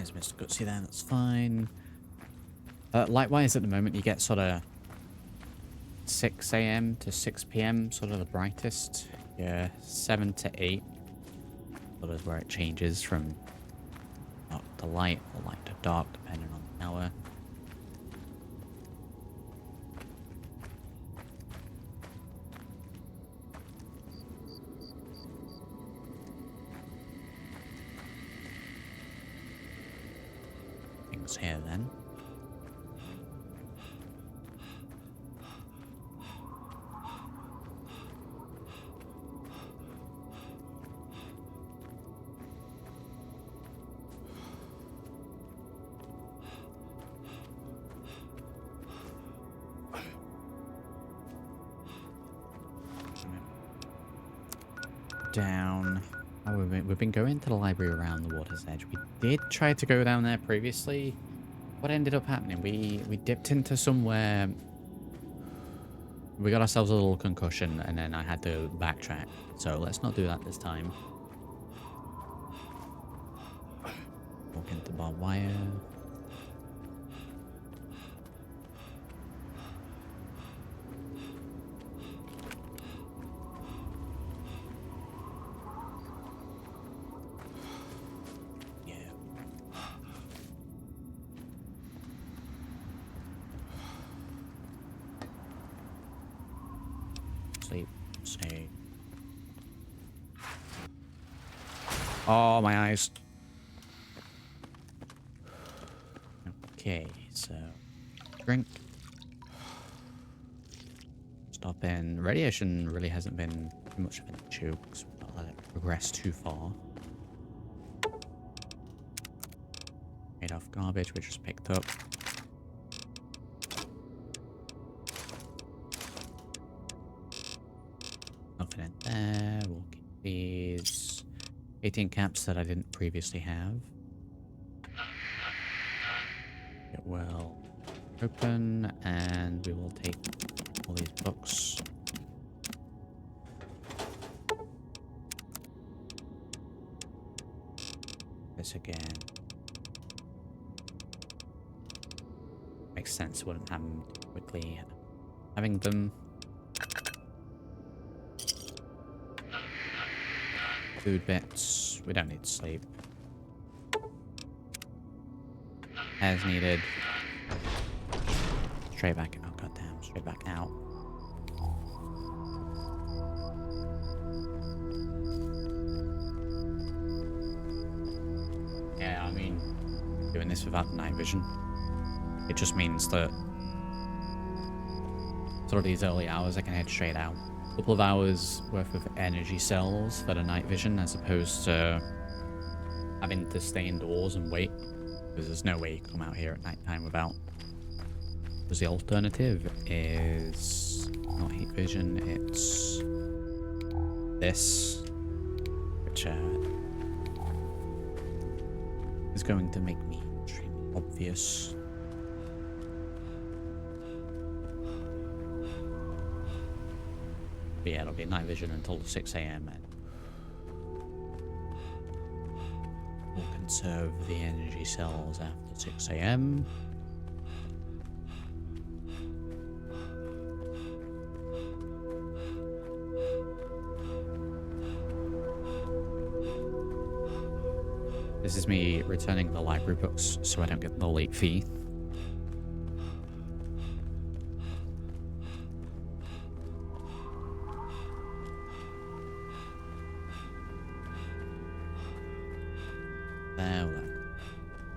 Speaker 1: there's Mr. Gutsy there, that's fine. Likewise, at the moment, you get sort of 6 a.m. to 6 p.m. sort of the brightest. Yeah, 7 to 8. Sort of where it changes from dark to light or light to dark, depending on the hour. Things here then. Down. Oh, we've been going to the library around the water's edge. We did try to go down there previously. What ended up happening? We dipped into somewhere. We got ourselves a little concussion, and then I had to backtrack. So let's not do that this time. Walk into barbed wire. Sleep. Stay. Oh, my eyes. Okay, so drink. Stop in. Radiation really hasn't been too much of an issue because we've not let it progress too far. Made off garbage we just picked up. Nothing in there. Walking these 18 caps that I didn't previously have. It will open, and we will take all these books. This again. Makes sense. Wouldn't happen too quickly. Having them. Food bits. We don't need sleep. As needed. Straight back. Oh, goddamn. Straight back out. Yeah, I mean, doing this without night vision. It just means that sort of these early hours I can head straight out. A couple of hours worth of energy cells for the night vision as opposed to having to stay indoors and wait. Because there's no way you come out here at night time without. Because the alternative is not heat vision, it's this, which is going to make me extremely obvious. But yeah, it'll be night vision until 6 a.m. and we'll conserve the energy cells after 6 a.m. This is me returning the library books so I don't get the late fee.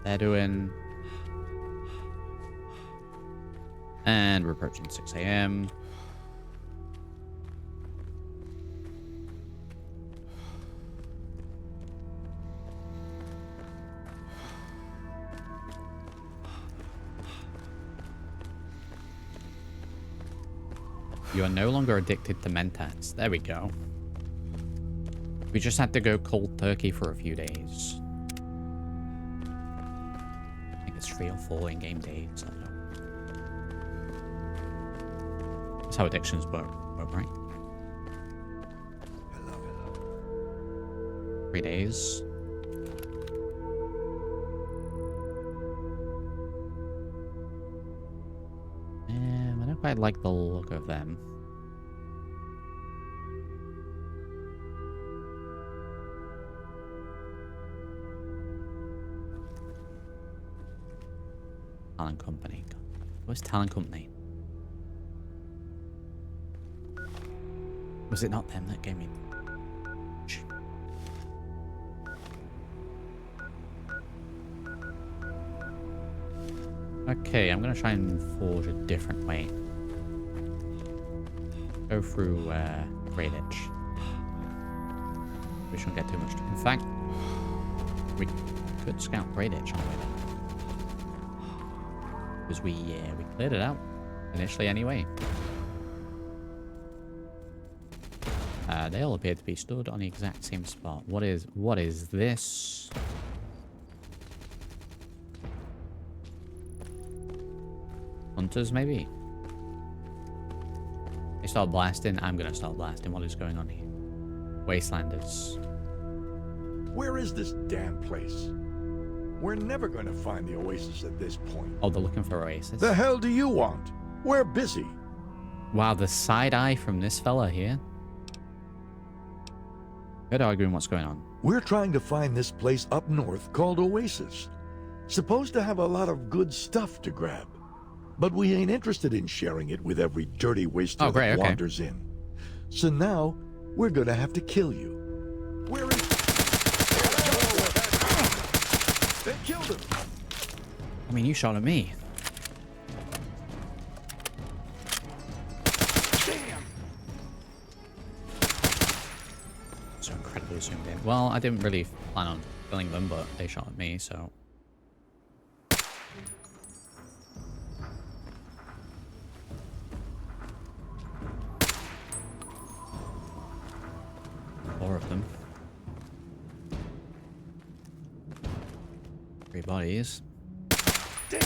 Speaker 1: They're doing. And we're approaching 6 a.m. You are no longer addicted to Mentats. There we go. We just had to go cold turkey for a few days. I think it's 3 or 4 in-game days. I don't know. That's how addictions work, right? 3 days. quite like the look of them. Talent Company. What's Talent Company? Was it not them that gave me... Okay, I'm gonna try and forge a different way. Go through Raditch. We shouldn't get too much. In fact, we could scout Raditch on the way there. Because we cleared it out initially anyway. They all appear to be stood on the exact same spot. What is this? Hunters, maybe? They start blasting. I'm gonna start blasting. What is going on here? Wastelanders.
Speaker 4: Where is this damn place? We're never gonna find the Oasis at this point.
Speaker 1: Oh, they're looking for Oasis.
Speaker 4: The hell do you want? We're busy.
Speaker 1: Wow, the side eye from this fella here. Good arguing what's going on.
Speaker 4: We're trying to find this place up north called Oasis. Supposed to have a lot of good stuff to grab. But we ain't interested in sharing it with every dirty waster that wanders in. So now, we're gonna have to kill you. Where is... They killed him!
Speaker 1: I mean, you shot at me.
Speaker 4: Damn!
Speaker 1: So incredibly zoomed in. Well, I didn't really plan on killing them, but they shot at me, so... Four of them. 3 bodies.
Speaker 4: Damn!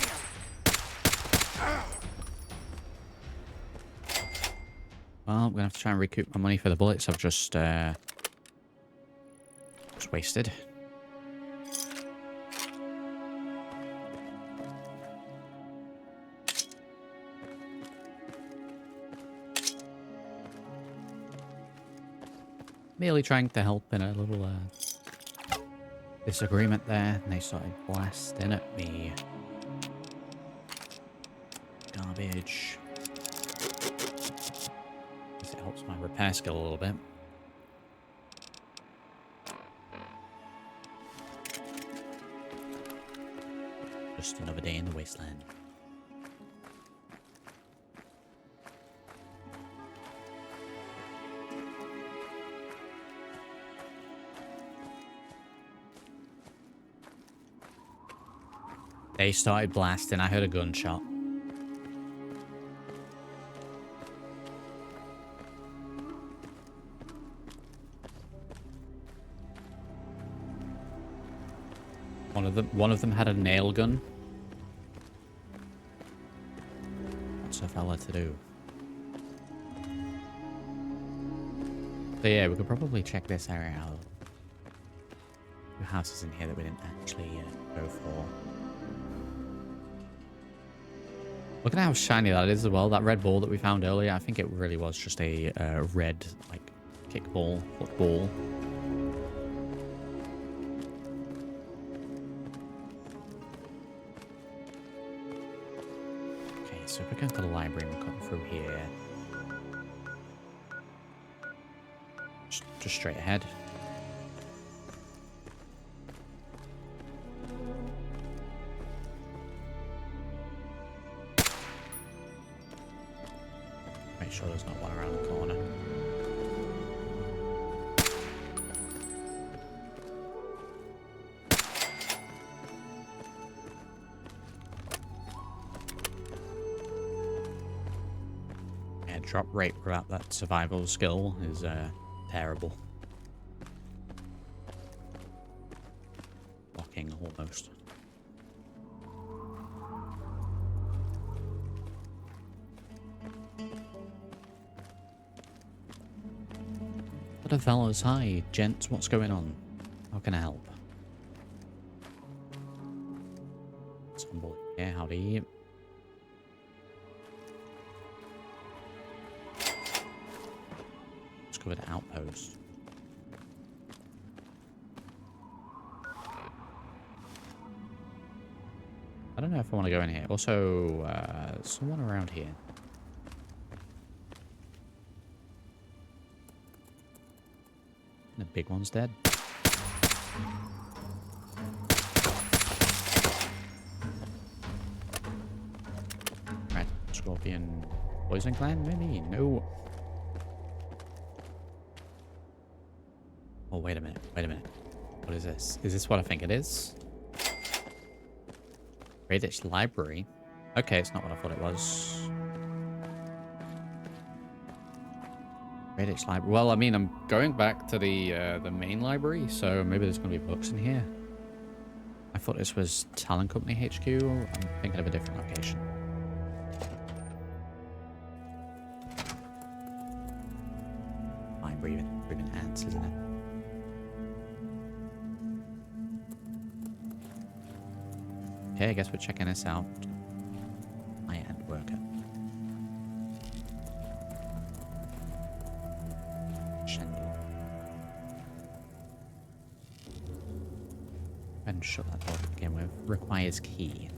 Speaker 1: Well, I'm gonna have to try and recoup my money for the bullets I've just wasted. Merely trying to help in a little disagreement there, and they started blasting at me. Garbage. Guess it helps my repair skill a little bit. Just another day in the wasteland. They started blasting. I heard a gunshot. One of them had a nail gun. What's a fella to do? So yeah, we could probably check this area out. A few houses in here that we didn't actually go for. Look at how shiny that is as well. That red ball that we found earlier, I think it really was just a red, like, kickball, football. Okay, so if we go to the library and we come through here. Just straight ahead. Make sure there's not one around the corner. Yeah, drop rate without that survival skill is terrible. Blocking almost. What a fellas, hi, gents, what's going on? How can I help? Somebody, yeah, howdy. Undiscovered outpost. I don't know if I want to go in here. Also, someone around here. The big one's dead. Red Scorpion Poison Clan, maybe? No. Oh, wait a minute. Wait a minute. What is this? Is this what I think it is? British Library? Okay, it's not what I thought it was. British Library. Well, I mean, I'm going back to the main library, so maybe there's going to be books in here. I thought this was Talon Company HQ. I'm thinking of a different location. Fine, breathing ants, isn't it? Okay, I guess we're checking this out. High-end worker. Shendel. And shut that door to begin with. Requires key.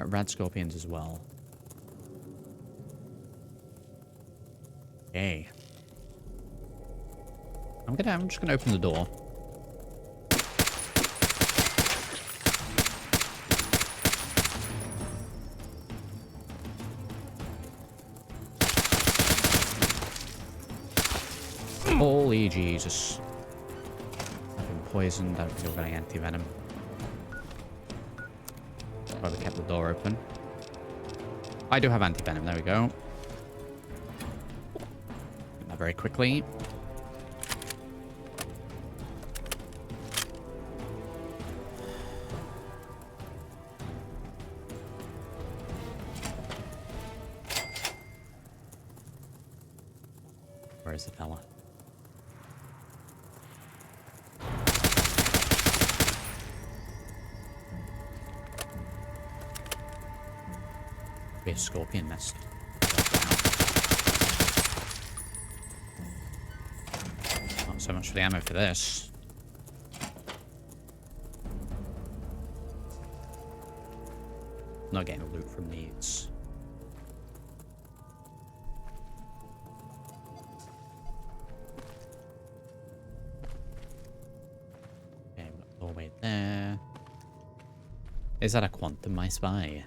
Speaker 1: Red scorpions as well. Okay. I'm just gonna open the door. Holy Jesus. I've been poisoned. I don't think I've got any anti-venom. Probably kept the door open. I do have anti-venom. There we go. Get that very quickly. Where is the fella? Be a scorpion nest. Not so much for the ammo for this. Not getting loot from these. Okay, we've got a doorway there. Is that a quantum, I spy?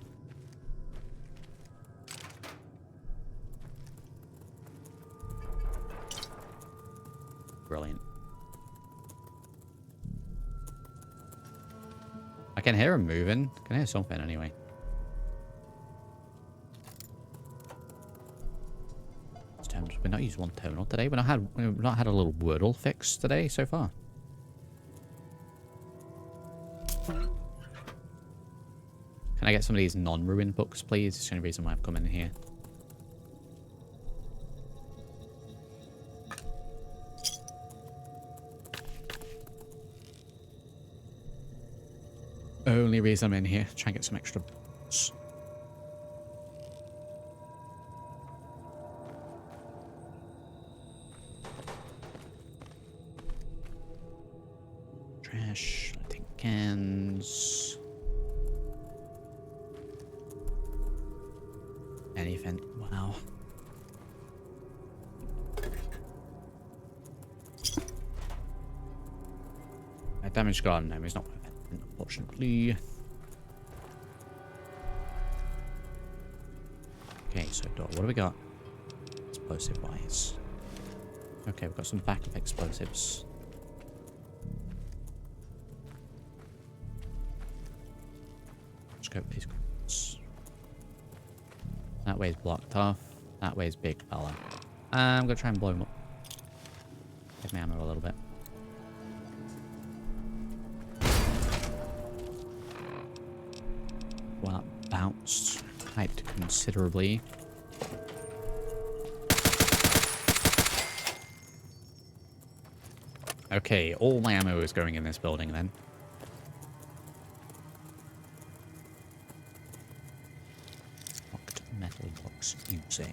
Speaker 1: Brilliant. I can hear him moving. I can hear something anyway. We've not used one terminal today. We've not had a little Wordle fix today so far. Can I get some of these non-ruined books, please? It's the only reason why I've come in here. Only reason I'm in here. Try and get some extra books. Trash. I think cans. Anything. Wow. A damaged garden gnome is not worth it, unfortunately. Okay, so what do we got? Explosive wise. Okay, we've got some backup explosives. Scope these guns. That way's blocked off. That way's big fella. I'm gonna try and blow him up. Give me ammo a little bit. Well, that bounced quite considerably. Okay, all my ammo is going in this building then. X, you say?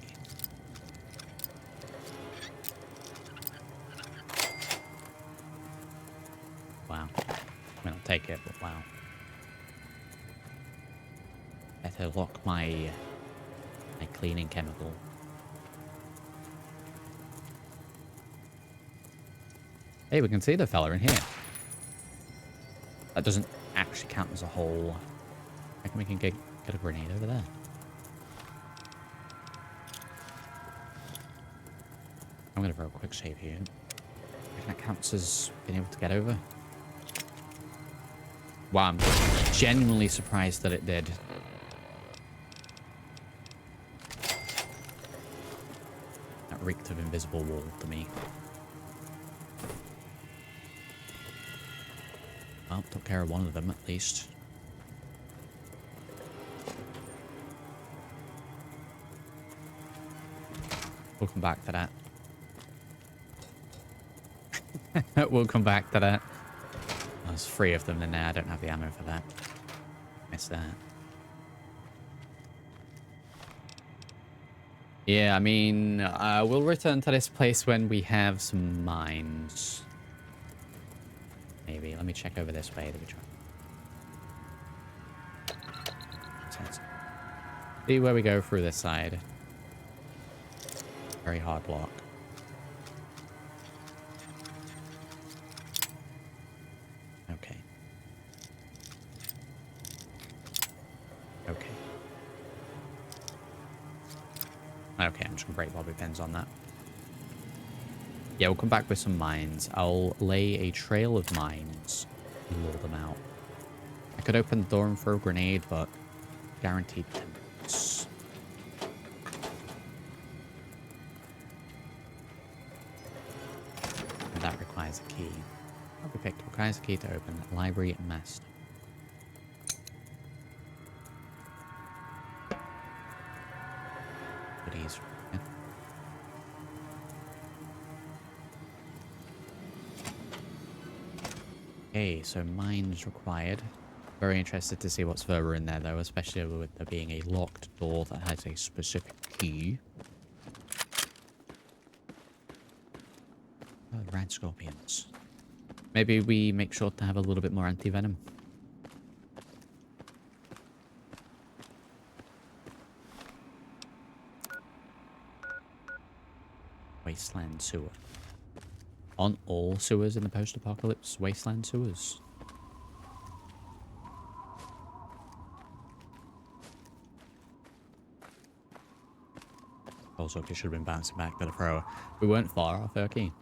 Speaker 1: Wow. I mean, I'll take it, but wow. Better lock my cleaning chemical. Hey, we can see the fella in here. That doesn't actually count as a hole. I reckon we can get a grenade over there. I'm gonna throw a quick save here. I reckon that counts as being able to get over. Wow, I'm genuinely surprised that it did. That reeked of invisible wall to me. Well, took care of one of them at least. We'll come back to that. We'll come back to that. There's 3 of them in there. I don't have the ammo for that. Missed that. Yeah, I mean, we'll return to this place when we have some mines. Maybe. Let me check over this way that we try. See where we go through this side. Very hard block. Okay. Okay. Okay, I'm just gonna break bobby pins on that. Yeah, we'll come back with some mines. I'll lay a trail of mines and lure them out. I could open the door and throw a grenade, but guaranteed 10 minutes. And that requires a key. I'll be picked. Requires a key to open the library and master. Goodies. Yeah. Okay, so mines required. Very interested to see what's further in there, though, especially with there being a locked door that has a specific key. Oh, red scorpions. Maybe we make sure to have a little bit more anti-venom. Wasteland sewer. On all sewers in the post-apocalypse wasteland sewers. Also, we should have been bouncing back to the thrower. We weren't far off our key.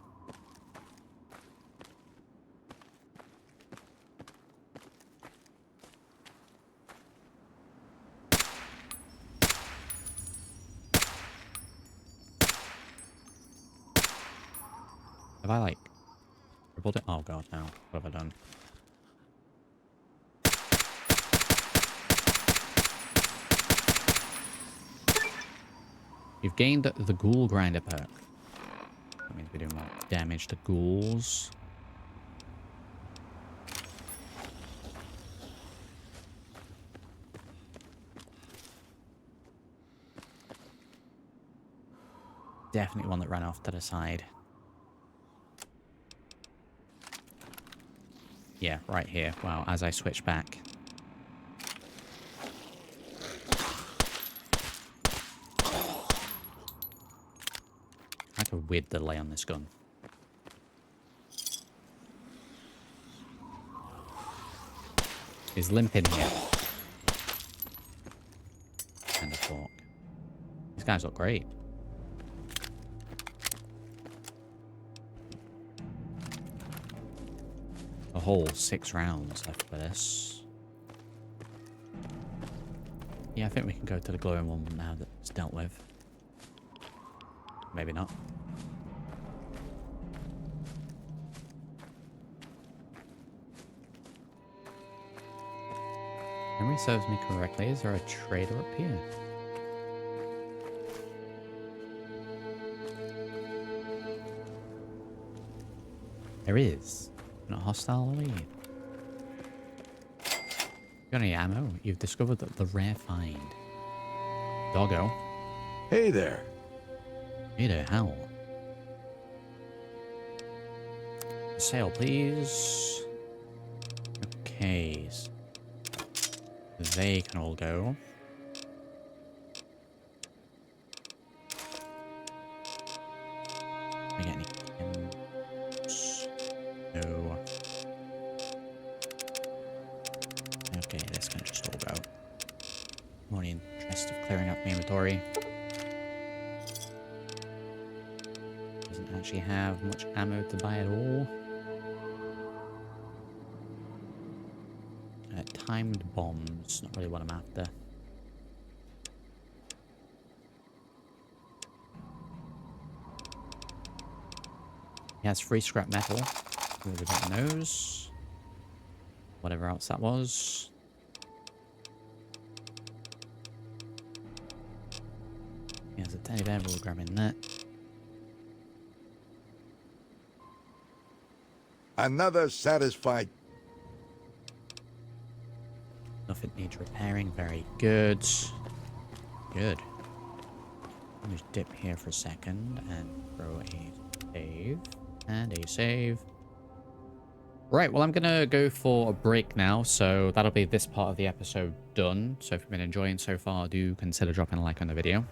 Speaker 1: Have I, like, tripled it? Oh god, no. What have I done? You've gained the ghoul grinder perk. That means we're doing more damage to ghouls. Definitely one that ran off to the side. Yeah, right here. Wow, as I switch back. I have a weird delay on this gun. He's limping here. And a fork. These guys look great. A whole 6 rounds left for this. Yeah, I think we can go to the glowing one now that it's dealt with. Maybe not. Memory serves me correctly. Is there a trader up here? There is. Not hostile, are you? Got any ammo? You've discovered the rare find. Doggo.
Speaker 4: Hey there.
Speaker 1: Hey there, hell. Sale, please. Okay. They can all go. I get any M's? No. Okay, this can just all go. More in the interest of clearing up my inventory. Doesn't actually have much ammo to buy at all. Timed bombs, not really what I'm after. He has free scrap metal. We've got those. Whatever else that was. He has a teddy bear, we'll grab in that.
Speaker 4: Another satisfied.
Speaker 1: Nothing needs repairing. Very good. Good. Let me just dip here for a second and throw a save. And a save. Right, well, I'm going to go for a break now. So that'll be this part of the episode done. So if you've been enjoying so far, do consider dropping a like on the video.